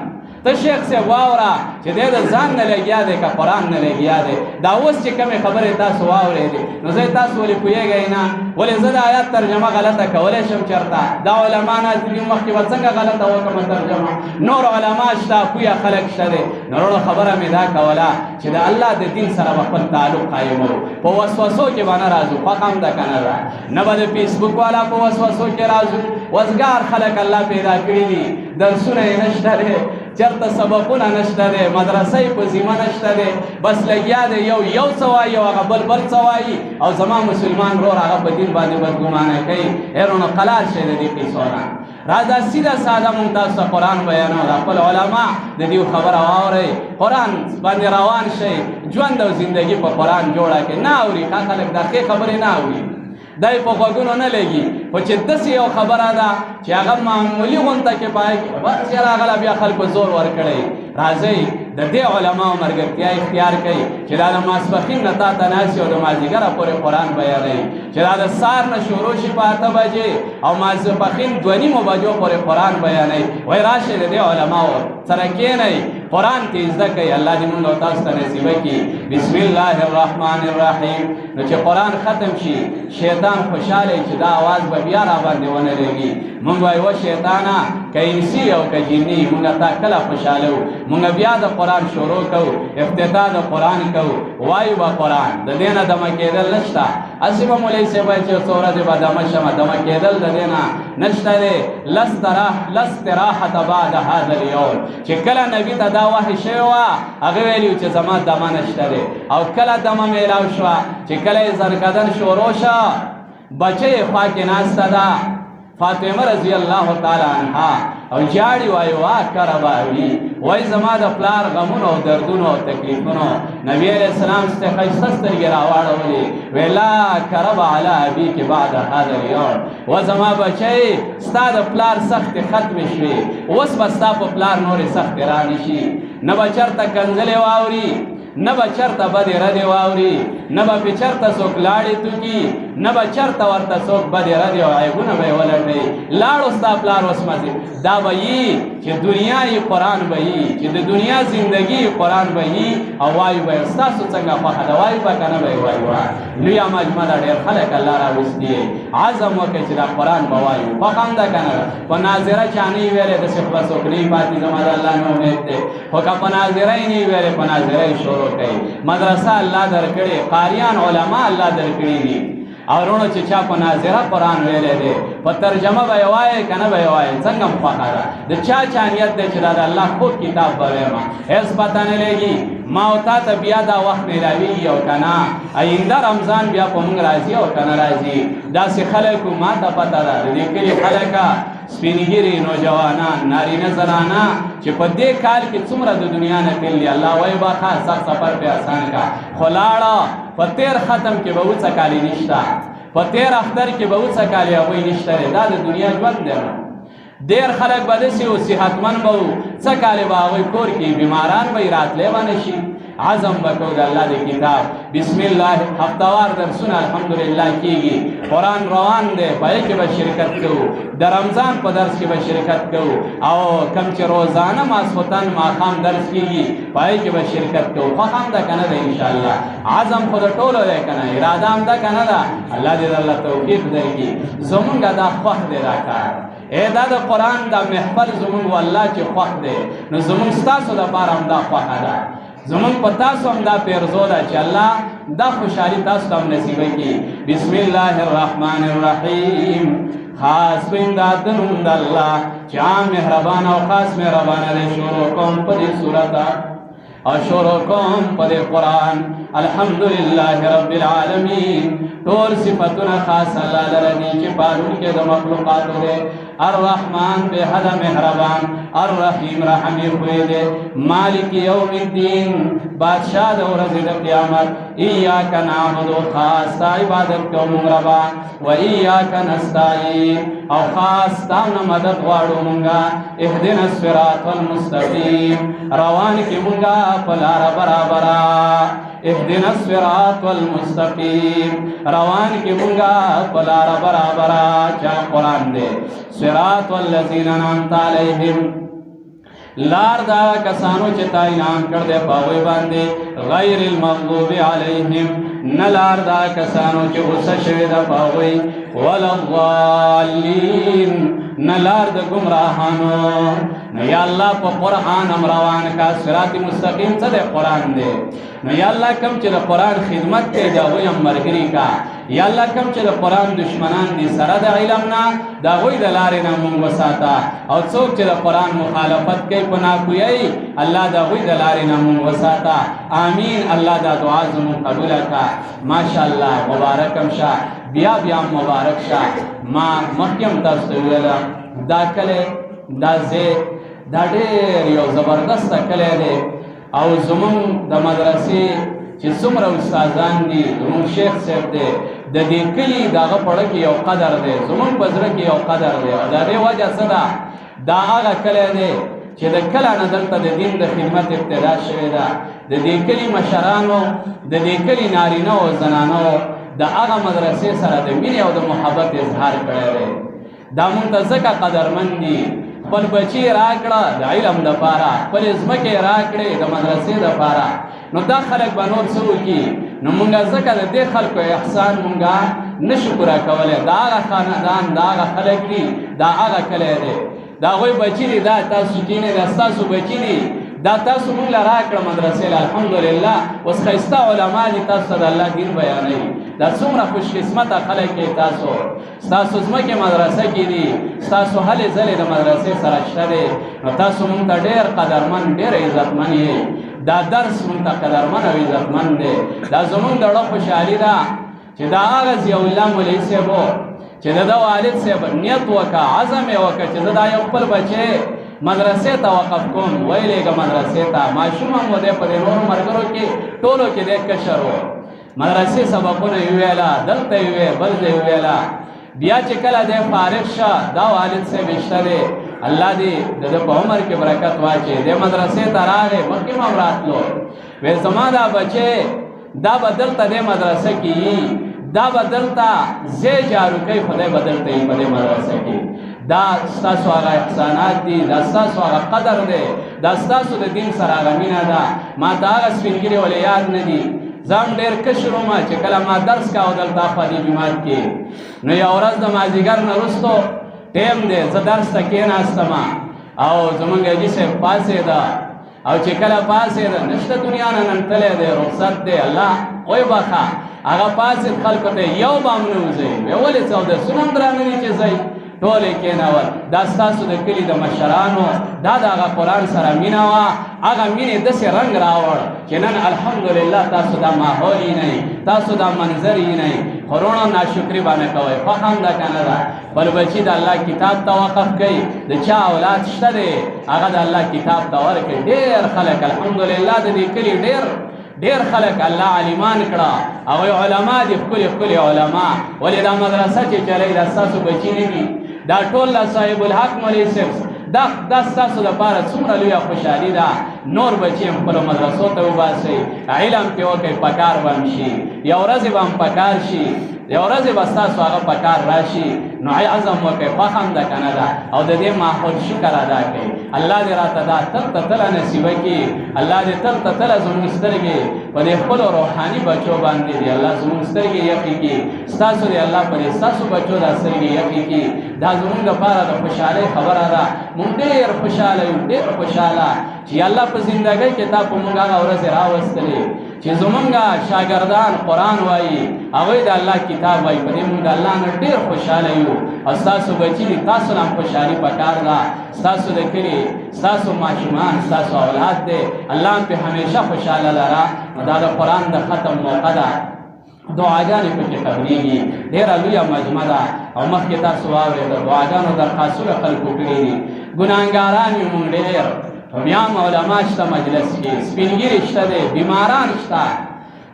ته شیخ صاحب واوره چې دی د ځان نه لګیا دی که قرآن نه لګیا دی دا اوس چې کومې خبرې تاسو واورېدې نو زه تاسو ولې پوهېږئ نه ولې زه د آیات ترجمه غلطه کولی شم چېرته دا علما ناست دي مخکې به څنګه غلطه وکړمه ترجمه نور علما شته پویه خلک شته دی نو وروڼو خبره مې دا کوله چې د الله د دین سره به خپل تعلق قایمو په وسوسو کې به نه راځو خوښ هم ده که نه ده نه به د فیسبوک والا په وسوسو کې راځو وزګار خلک الله پیدا کړي دي درسونه یې نشته دی چرته سبقونه نشته دی مدرسه یې په ذمه نشته دی بس لګیا دی یو څه وایي او هغه بل څه وایي او زما مسلمان ورور هغه په دین باندې بدګمانه کوي هیرونو قلار شی د دې قیسو نه راځه سیده ساده مونږ تاسو ته قرآن بیانو دا خپل علما د دې خبره واورئ قرآن باندې روان شئ ژوند او زندگی په قرآن جوړه کړئ نه اوري ښه خلک دا ښې خبرې نه اوري دا یې په غوږونو نه لګي خو چې داسې یو خبره ده چې هغه معمولي غونته کې پای بس یې راغله بیا خلکو زور ورکړی راځئ د دې علماو ملګرتیا اختیار کوي چې دا د ماسپښین نه تا ته ناست او د مازدیګره پورې قرآن بیانوي چې دا د سهار نه شروع شي په 8 بجې او ماسپښین 2:30 بجو پورې قرآن بیانوي وایي راشئ د دې علماو سره کښېنئ قرآن کې زده کوي الله دې موږ او تاسو ته نصیبه کړي بسم الله الرحمن الرحیم نو چې قرآن ختم شي شیطان خوشحاله چې دا آواز به بیا را باندې ونه لګي مونږ وایو و شیطانه که انسي او که جني مونږ تا کله خوشحاله وو مونږ بیا د قرآن شروع کوو افتتاح د قرآن کوو وایو به قرآن د دې نه دمه کېدل نشته هسې به مولوي صاحب وایي چې څو ورځې به دمه شمه دمه کېدل د دې نه نشته دی لست راحة بعد هذا اليوم چې کله نبي ته دا وحی شوی وه هغه ویلي چې زما دمه نشته دی او کله دمه میلاو شوه چې کله یې زرکدن شروع شه بچه یې خوا کې ناسته ده فاطمه رضی الله تعالی عنها او جاړي وایي وا کرباوي وای زما د پلار غمونو او دردونو او تکلیفونو نبی علیہ السلام ست خیسته سترګې راواړولې ویلا کرب علی ابیک بعد هذا اليوم و زما بچي ستا د پلار سخت ختم شوي اوس به ستا په پلار نورې سخت رانه شي نه به چرته کنځلې واوري نه به چرته بدې ردې واوري نه به پې چرته څوک لاړې توکي نه به چرته ورته څوک بدې ردې او عیبونه به یې ولټوي لاړو ستا پلار وسمځي دا به یي چې دنیا یې قرآن به یي چې د دنیا زندګي قرآن به یي او وایو به یې ستاسو څنګه خوښه ده وایو به که نه به یې وایو لویه مجمع ده ډېر خلک الله راوستي عزم وکړئ چې دا قرآن به وایو خوښه هم ده که نه ده په ناظره چا نه یې ویلې داسې خو به څوک نه یې پاتې زما د الله نه امید دی خو که په ناظره یې نه یې ویلې په ناظره یې شروع کوي مدرسه الله درکړې قاریان علما الله درکړي دي او ورونو چې چا په ناظره قرآن ویلی دی په ترجمه به یې وایې که نه به یې وایې څنګه هم خوښه ده د چا نیت دی چې دا د الله خوږ کتاب به ویمه هېڅ پته نه لګي ما او تا ته بیا دا وخت میلاویږي او که نه آینده رمضان بیا په موږ راځي او که نه راځي داسې خلکو ما ته پته ده د دې کلي خلکه سپینګیري نوجوانان نارینه زنانه چې په دې کال کې څومره د دنیا نه تللي الله وایي با خاص سخت سفر پې اسان کا خو لاړه په تېر ختم کې به اوڅه کالي نشته په تېر اختر کې به اوڅه کالي هغوی نشته دی دا د دنیا ژوند دی ډېر خلک به داسې وو صحتمند به وو څه کالې به هغوی کور کې بیماران به یې راتلی به نه شي عزم بکو د الله د کتاب بسم الله هفتوار درسونه الحمدلله کیږي قرآن روان دی په کې به شرکت کوو د رمضان په درس کې به شرکت کوو او کم چې روزانه ماسخوتن ماښام درس کیږي په کې به شرکت کوو خوښ هم ده که نه ده انشاءالله عزم خو د ټولو دی که نه اراده هم ده که نه ده الله دې د الله توفیق درکړي زمونږ دا خوښ دی دا کار دا د قرآن دا محفل زمونږ والله چې خوښ دی نو زمونږ ستاسو دپاره هم دا خوښه ده زمون په تاسو هم دا پیرزو ده چې الله دا خوشحالي تاسو ته هم نصیبه کړي بسم الله الرحمن الرحیم خاص په امداد د نوم د الله چې عام مهربان او خاص مهربانه دی شروع کوم په دې صورته او شروع کوم په دې قرآن الحمدلله رب العالمین ټول صفتونه خاص الله لره دي چې پالونکی د مخلوقاتو دی الرحمن بے حد مہربان الرحیم رحمی ہوئے دے مالک یوم الدین بادشاہ دو رضی قیامت ایاک نعبد و خاص تا عبادت کو منگربا و ایاک نستعین او خاص تامنا مدد غاڑو منگا اہدن الصراط والمستقیم روان کی منگا پلار برابرا اهدنا الصراط والمستقیم روان کی منگا پلار برابرا چا قرآن دے صراط والذین انعمت علیہم لار دا کسانو چې تا انعام کړ دې پاوی باندې غیر المغضوب علیهم نه لار دا کسانو چې غصه شوی دا پاوی ولا الضالین نه لار د گمراهانو نو یا الله په قرآن هم روان کا صراط مستقیم څه دی قرآن دی نو یا الله کم چې د قرآن خدمت کوي د هغوی هم ملګري کا یا الله کم چې د قرآن دشمنان دي سره د علم نه د هغوی د لارې نه مونږ وساته او څوک چې د قرآن مخالفت کوي په ناپوهۍ الله د هغوی د لارې نه مونږ وساته آمین الله دا دعا زمونږ قبوله کا ماشاءالله مبارکم شه بیا بیا مبارک شه ما مخکې هم تاسو ته ویله دا کلی دا ځای دا ډېر یو زبردسته کلی دی او زمونږ د مدرسې چې څومره استادان دي زمونږ شیخ صاحب دی د دې کلي د هغه په زړه کې یو قدر دی زمونږ په زړه کې یو قدر دی او د دې وجه څه ده دا هغه کلی دی چې د کله نه دلته د دین د خدمت ابتدا شوې ده د دې کلي مشرانو د دې کلي نارینه او زنانو د هغه مدرسې سره د مینې او د محبت اظهار کړی دی دا مونږ ته ځکه قدرمند دي خپل بچی راکړه د علم دپاره خپل ځمکې راکړې د مدرسې دپاره نو دا خلک به نور څه وکړي نو مونږ ځکه د دې خلکو احسان مونږ نشو پوره کولی دا هغه خاندان دا هغه خلک دي دا هغه کلی دی د هغوی بچي دي دا تاسو کینې دا ستاسو بچي دي دا تاسو مونږ له راکړه مدرسې له الحمدلله اوس ښایسته علما دي تاسو ته د الله دین بیانوي دا څومره خوشقسمته خلک یې تاسو ستاسو ځمکې مدرسه کې دي ستاسو هلې ځلې د مدرسې سره شته دی نو تاسو مونږ ته ډېر قدرمن ډېر عزتمن یې دا درس مونږ ته قدرمن او عزتمن دی دا زمونږ د زړه خوشحالي ده چې دا هغه ضیاءالله مولوي صاحب و چې د ده والد صاحب نیت وکړه عزم یې وکړه چې زه دا یو خپل بچی مدرسې ته وقف کوم ویلېږه مدرسې ته ماشوم هم و دی په دې نورو ملګرو کې ټولو کې دی کشر و مدرسې سبقونه یې ویله دلته یې وی بل ځای یې ویله بیا چې کله دی فارغ شه دا والد صاحب شته دی الله دې د ده په عمر کې برکت واچوي دی مدرسې ته راغی مخکې هم راتلو وی زما دا بچی دا به دلته دی مدرسه کې یي دا به دلته ځای جارو کوي خدای به دلته یي په دې مدرسه کې دا ستاسو هغه احسانات دي دا ستاسو هغه قدر دی دا ستاسو د دین سره هغه مینه ده ما ته هغه سپین ږیرې ولې یاد نه دي زه هم ډېر کشر وم چې کله ما درس کاوه دلته په دې جومات کې نو یوه ورځ د مازدیګر نه وروستو ټیم دی زه درس ته کېناستم او زمونږ حاجي صاحب پاڅېده او چې کله پاڅېده نشته دنیا نه نن تللی دی رخصت دی الله وبخه هغه پاڅېد خلکو ته یو به هم نه وځئ ویې ولې څه اودسونه هم درانه دي چې ځئ ټول یې کېنول دا ستاسو د کلي د مشرانو دا د هغه قرآن سره مینه وه هغه مینې داسې رنګ راوړ چې نن الحمدلله تاسو دا ماحول یې نه تاسو دا منظر یې نه خورونو ناشکري به نه کوئ خوښ هم ده که نه ده بل بچي د الله کتاب ته وقف کوي د چا اولاد شته دی هغه د الله کتاب ته ورکوي ډېر خلک الحمدلله د دې کلي ډېر خلک الله عالمان کړه هغوی علما دي ښکلي ښکلي علما ولې دا مدرسه چې چلی دا ستاسو بچي نه دي دا ټول له صاحب الحق مولوي صاحب دا ستاسو لپاره څومره لویه خوشحالي ده نور بچي هم خپلو مدرسو ته وباسئ علم پرې وکئ پکار به هم شي یو ورځې به هم پکار شي یو ورځې به ستاسو هغه پکار راشي نو عزم وکئ خوښ هم ده که نه ده او د دې ماحول شکر ادا کړئ الله دې راته دا تل ته تله نصیبه کړي الله دې تل ته تله زموږ سترګې په دې خپلو روحاني بچو باندې دې الله زموږ سترګې یقې کړي ستاسو دې الله په دې ستاسو بچو دا سترګې یقې کړي دا زموږ لپاره د خوشحالۍ خبره ده مونږ ډېر خوشحاله یو ډېر خوشحاله چې الله په زندګۍ کې تا په مونږ هغه ورځې راوستلې چې زمونږ شاګردان قرآن وایي هغوی د الله کتاب وایي په دې مونږ د الله نه ډېر خوشحاله یو او ستاسو بچي دي تاسو نه هم خوشحالي پکار ده ستاسو د کلي ستاسو ماشومان ستاسو اولاد دی الله هم پرې همیشه خوشحاله لره نو دا د قرآن د ختم موقع ده دعاګانې پکې قبلېږي ډېره لویه مجمع ده او مخکې تاسو واورېد د دعاګانو درخواستونه خلکو کړي دي ګناهګاران یو مونږ ډېر بیا هم علما شته مجلس کې سپین ږیري شته دی بیماران شته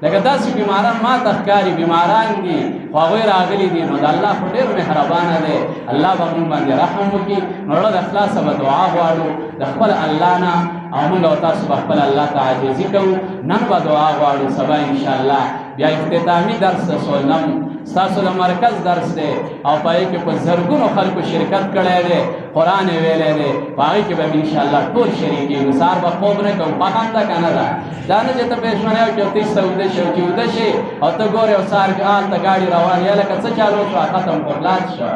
لکه داسې بیماران ما ته ښکاري بیماران دي خو هغوی راغلي دي نو د الله خو ډېر مهربانه دی الله به مونږ باندې رحم وکړي نو زړه د اخلاصه به دعا غواړو د خپل الله نه او موږ او تاسو په خپل الله ته عاجزي کوو. نن به دعا غواړو، سبا انشاءالله بیا اختتامي درس د سولنم ستاسو د مرکز درس دی او په هغې کې په زرګونو خلکو شرکت کړی دی، قرآن یې ویلی دی، په هغې کې به انشاءالله ټول شریکېږو. سهار به خوب نه کوو، خوښ هم ده که نه ده؟ دا نه چې ته پېشمنی وکړې او تیس ته ویده شي او چې ویده شي او ته ګورې او سهار هلته ګاډي روان یا لکه څه چالو شوه ختم خو خلاص شوه.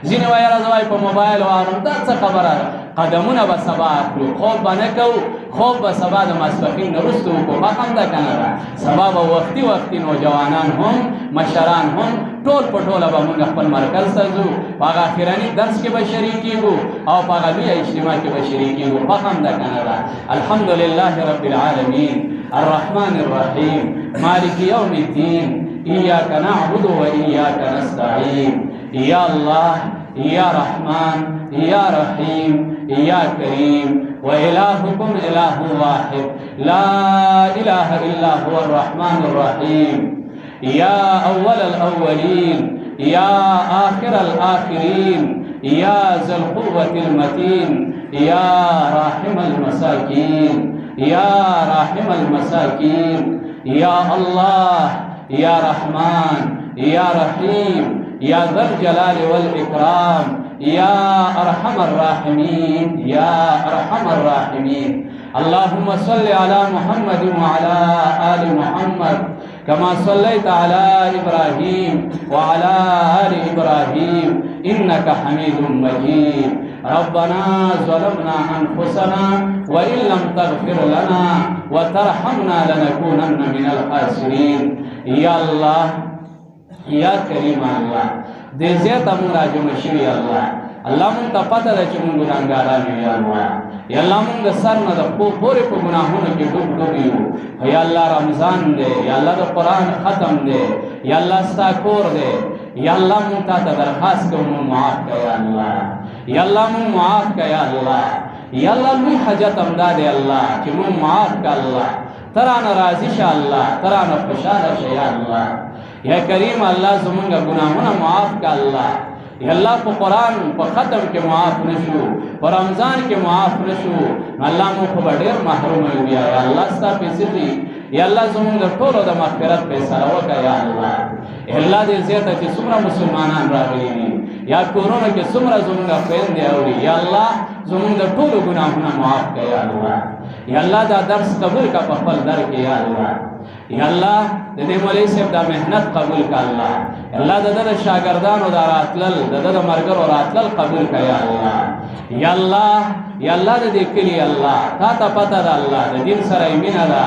ځینې وایي یاره زه وایي په موبایل واورم، دا څه خبره ده؟ قدمونه به سبا اخلو، خوب به نه کوو، خوب به سبا د ماسپښین نه وروسته وکړو، خوښ هم ده که نه ده؟ سبا به وختي نوجوانان هم مشران هم ټول په ټوله به موږ خپل مرکز ته ځو، په هغه اخرني درس کې به شریکېږو او په هغه لویه اجتماع کې به شریکېږو، خوښ هم ده که نه ده؟ الحمدلله رب العالمین الرحمن الرحیم مالک یوم الدین ایاک نعبد و ایاک نستعین. یا الله، یا رحمان، یا رحیم، یا کریم، وإلهكم إله واحد لا إله إلا هو الرحمن الرحيم. يا أول الأولين، يا آخر الآخرين، يا ذا القوة المتين، يا راحم المساكين، يا راحم المساكين، يا الله، يا رحمن، يا رحيم، يا ذا الجلال والإكرام، يا أرحم الراحمين، يا أرحم الراحمين. اللهم صل على محمد وعلى آل محمد كما صليت على إبراهيم وعلى آل إبراهيم إنك حميد مجيد. ربنا ظلمنا أنفسنا وإن لم تغفر لنا وترحمنا لنكونن من الخاسرين. يا الله، یا کریم الله، دې ځای ته مونږ راجمع شوي الله، الله مونږ ته پته ده چې مونږ ګناهګاران یو یا الله. یا الله مونږ د سر نه د پښو پورې په ګناهونو کې ډوب ډوب یو. یا الله رمضان دی، یا الله د قرآن ختم دی، یا الله ستا کور دی، یا الله مونږ تا ته درخواست کوو مونږ معاف کړه یا الله. یا الله مونږ معاف کړه یا الله. یا الله لوی حاجت همدا دی الله چې مونږ معاف کړه الله. ته رانه راضي شه الله، ته رانه خوشحاله شه یا الله. یا کریم الله زمونږ ګناهونه معاف کړه الله. یا الله په قرآن په ختم کې معاف نشو، په رمضان کې معاف نشو، الله مو خو به ډېر محروم یو. یا الله ستا پیسې دي، یا الله زمونږ ټولو د مغفرت فیصله وکړه یا الله. الله دې ځای ته چې څومره مسلمانان راغلي دي یا کورونو کې څومره زمونږ خویندې اوري، یا الله زمونږ د ټولو ګناهونه معاف کړه یا الله. یا الله دا درس قبول کړه په خپل در کې یا الله. یا الله د دې مولوي صاحب دا محنت قبول کړه الله. الله د ده د شاګردانو دا راتلل، د ده د ملګرو راتلل قبول کړه یا الله. یا الله، یا الله د دې کلي الله تا ته پته ده الله د دین سره یې مینه ده،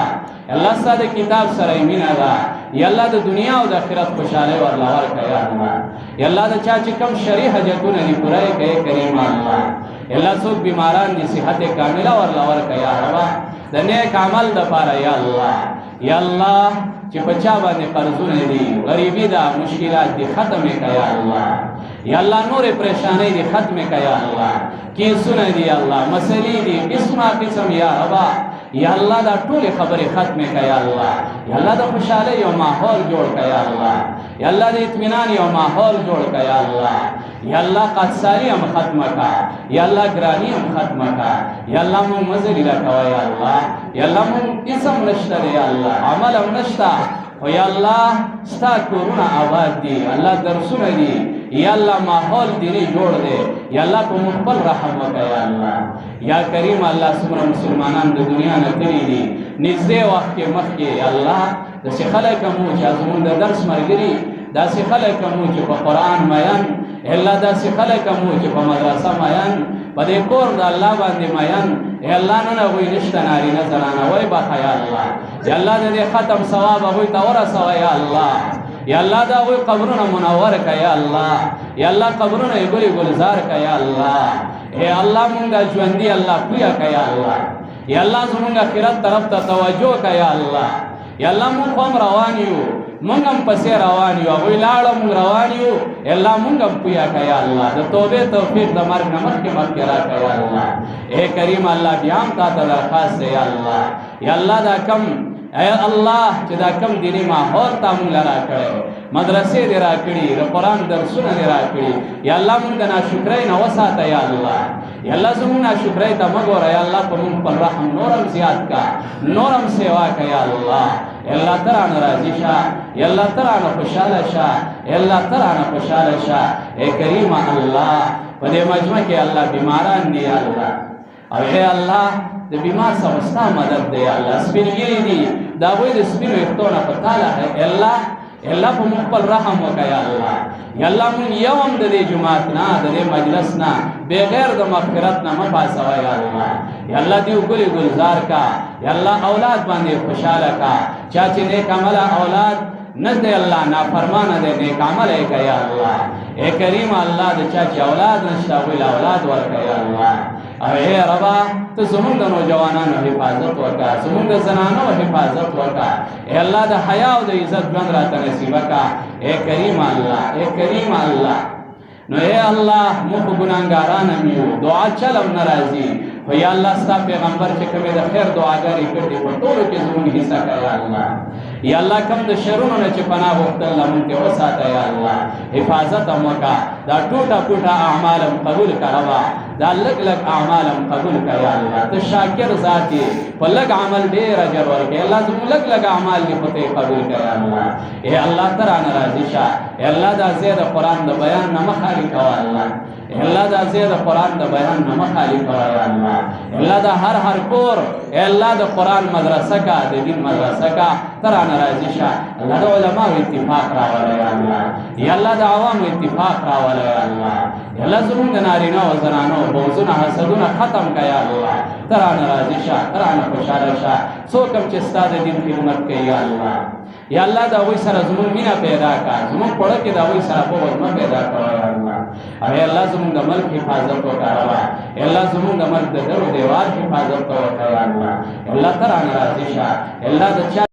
الله ستا د کتاب سره یې مینه ده. یا الله د دنیا او د آخرت خوشحالۍ ورله ورکړه یا الله. یا الله د چا چې کوم شرعي حاجتونه دي پوره یې کړه کریم الله. یا الله څوک بیماران دي صحت کامله ورله ورکړه یا ربه د نیک عمل دپاره یا الله. یا الله چې په چا باندې قرضونه دي، غریبي ده، مشکلات دي، ختم یې کړه یا الله. یا الله نورې پریشانۍ دي ختم یې کړه یا الله. کیسونه دي یا الله، مسلې دي قسمه قسم یا ربه. یا الله دا ټولې خبرې ختمې کړه یا الله. یا الله د خوشحالۍ یو ماحول جوړ کړه یا الله. یا الله د اطمینان یو ماحول جوړ کړه یا الله. یا الله قدساری هم ختمه کړه، یا الله ګراني هم ختمه کړه. یا الله مونږ مه ذلیله کوه یا الله. یا الله مونږ اسم نشته دی یا الله، عمل هم نشته، خو یا الله ستا کورونه آباد دي، الله درسونه دي، یا الله ماحول دیني جوړ دی. یا الله په موږ خپل رحم وکړه یا الله. یا کریم الله څومره مسلمانان د دنیا نه تللي دي نږدې وخت کې مخکې یا الله داسې خلک هم وو چې زمونږ د درس ملګري، داسې خلک هم وو چې په قرآن مین، الله داسې خلک هم وو چې په مدرسه مین، په دې کور د الله باندې مین. یا الله نن هغوی نشته نارینه زنانه وایي بخه یا الله. یا الله د دې ختم ثواب هغوی ته ورسوه یا الله. یا الله دا هغوی قبرونه منور کړه یا الله. یا الله قبرونه یې ګلې ګلزار کړه یا الله. ای الله مونږ ژوندي الله پویه کړه یا الله. یا الله زمونږ آخرت طرف ته توجه کړه یا الله. یا الله مونږ خو هم روان یو، مونږ هم پسې روان یو، هغوی لاړه مونږ روان یو. یا الله مونږ هم پویه کړه یا الله. د توبې توفیق د مرګ نه مخکې راکړه یا الله. ای کریم الله بیا هم تا ته درخواست دی یا الله. یا الله دا کم اے الله چې دا کم دیني ماحول تا مونږ لرا کړی مدرسې دې را کړي د قرآن درسونه دې را کړي یا الله مونږ د ناشکرۍ نه وساته یا الله یا الله زمونږ ناشکرۍ ته مه ګوره یا الله په مونږ خپل رحم نورم زیات کا نورم سیوا کا یا الله یا الله ته رانه راضي شه یا الله ته رانه خوشحاله شه یا الله ته رانه خوشحاله شه اے کریم الله په دې مجمع کې الله بیماران دي یا الله او اے الله د بیمار سره ستا مدد دی یا الله سپینګیري دي دا وایي د سپینو ویښتونه په تاله الله الله په موږ خپل رحم وکړه یا الله یا الله مونږ یو هم د دې جماعت نه د دې مجلس نه بغیر د مغفرت نه مه پاسوه یا الله یا الله دې ګلې ګلزار کا یا الله اولاد باندې خوشحاله کا چا چې نیک عمله اولاد نه دی الله نافرمانه دی نیک عمله یې که یا الله اے کریم الله د چا چې اولاد نشته هغوی له اولاد ورکړه یا الله او اے ربا ته زمونږ د نوجوانانو حفاظت وکړه زمونږ د زنانو حفاظت وکړه اے الله د حیا او د عزت ژوند راته نصیب کړه اے کریم الله اے کریم الله نو اے الله موږ ګناهګاران یو دعا چلم ناراضي خو یا الله ستا پیغمبر چې کومې د خیر دعاګانې کړې په ټولو کې زمونږ حصه کړه یا الله یا الله کم د شرونو نه چې پناه غوښتل مونږ ته وساته یا الله حفاظت هم وکړه دا ټوټه ټوټه اعمال هم قبول کړه ربا دا لږ لږ اعمال هم قبول کړه یا الله ته شاکر ذات یې په لږ عمل ډېر اجر ورکړې الله زموږ لږ لږ اعمال دې خو ته قبول کړه یا الله ای الله ته رانه راضي شه ای الله دا ځای د قرآن د بیان نه مه خالي کوه الله الله دا ځای د قرآن د بیان نه مه خالي کوه یا الله الله دا هر کور الله د قرآن مدرسه کا د دین مدرسه کا ته رانه راضي شه الله د علماو اتفاق راوله یا الله یا الله د عوامو اتفاق راوله یا الله یا الله زمونږ د نارینه او زنانو بغضونه حسدونه ختم کړه یا الله ته رانه راضي شه ته رانه خوشحاله شه څوک هم چې ستا د دین خدمت کوي یا الله یا الله د هغوی سره زمونږ مینه پیدا کړه زمونږ پړه کې د هغوی سره بغض مه پیدا کوه یا الله او یا الله زمونږ د ملک حفاظت وکړه ربا یا الله زمونږ د ملک د در و دیوار حفاظت وکړه یا الله یا الله ته رانه راضي شه یا الله د چا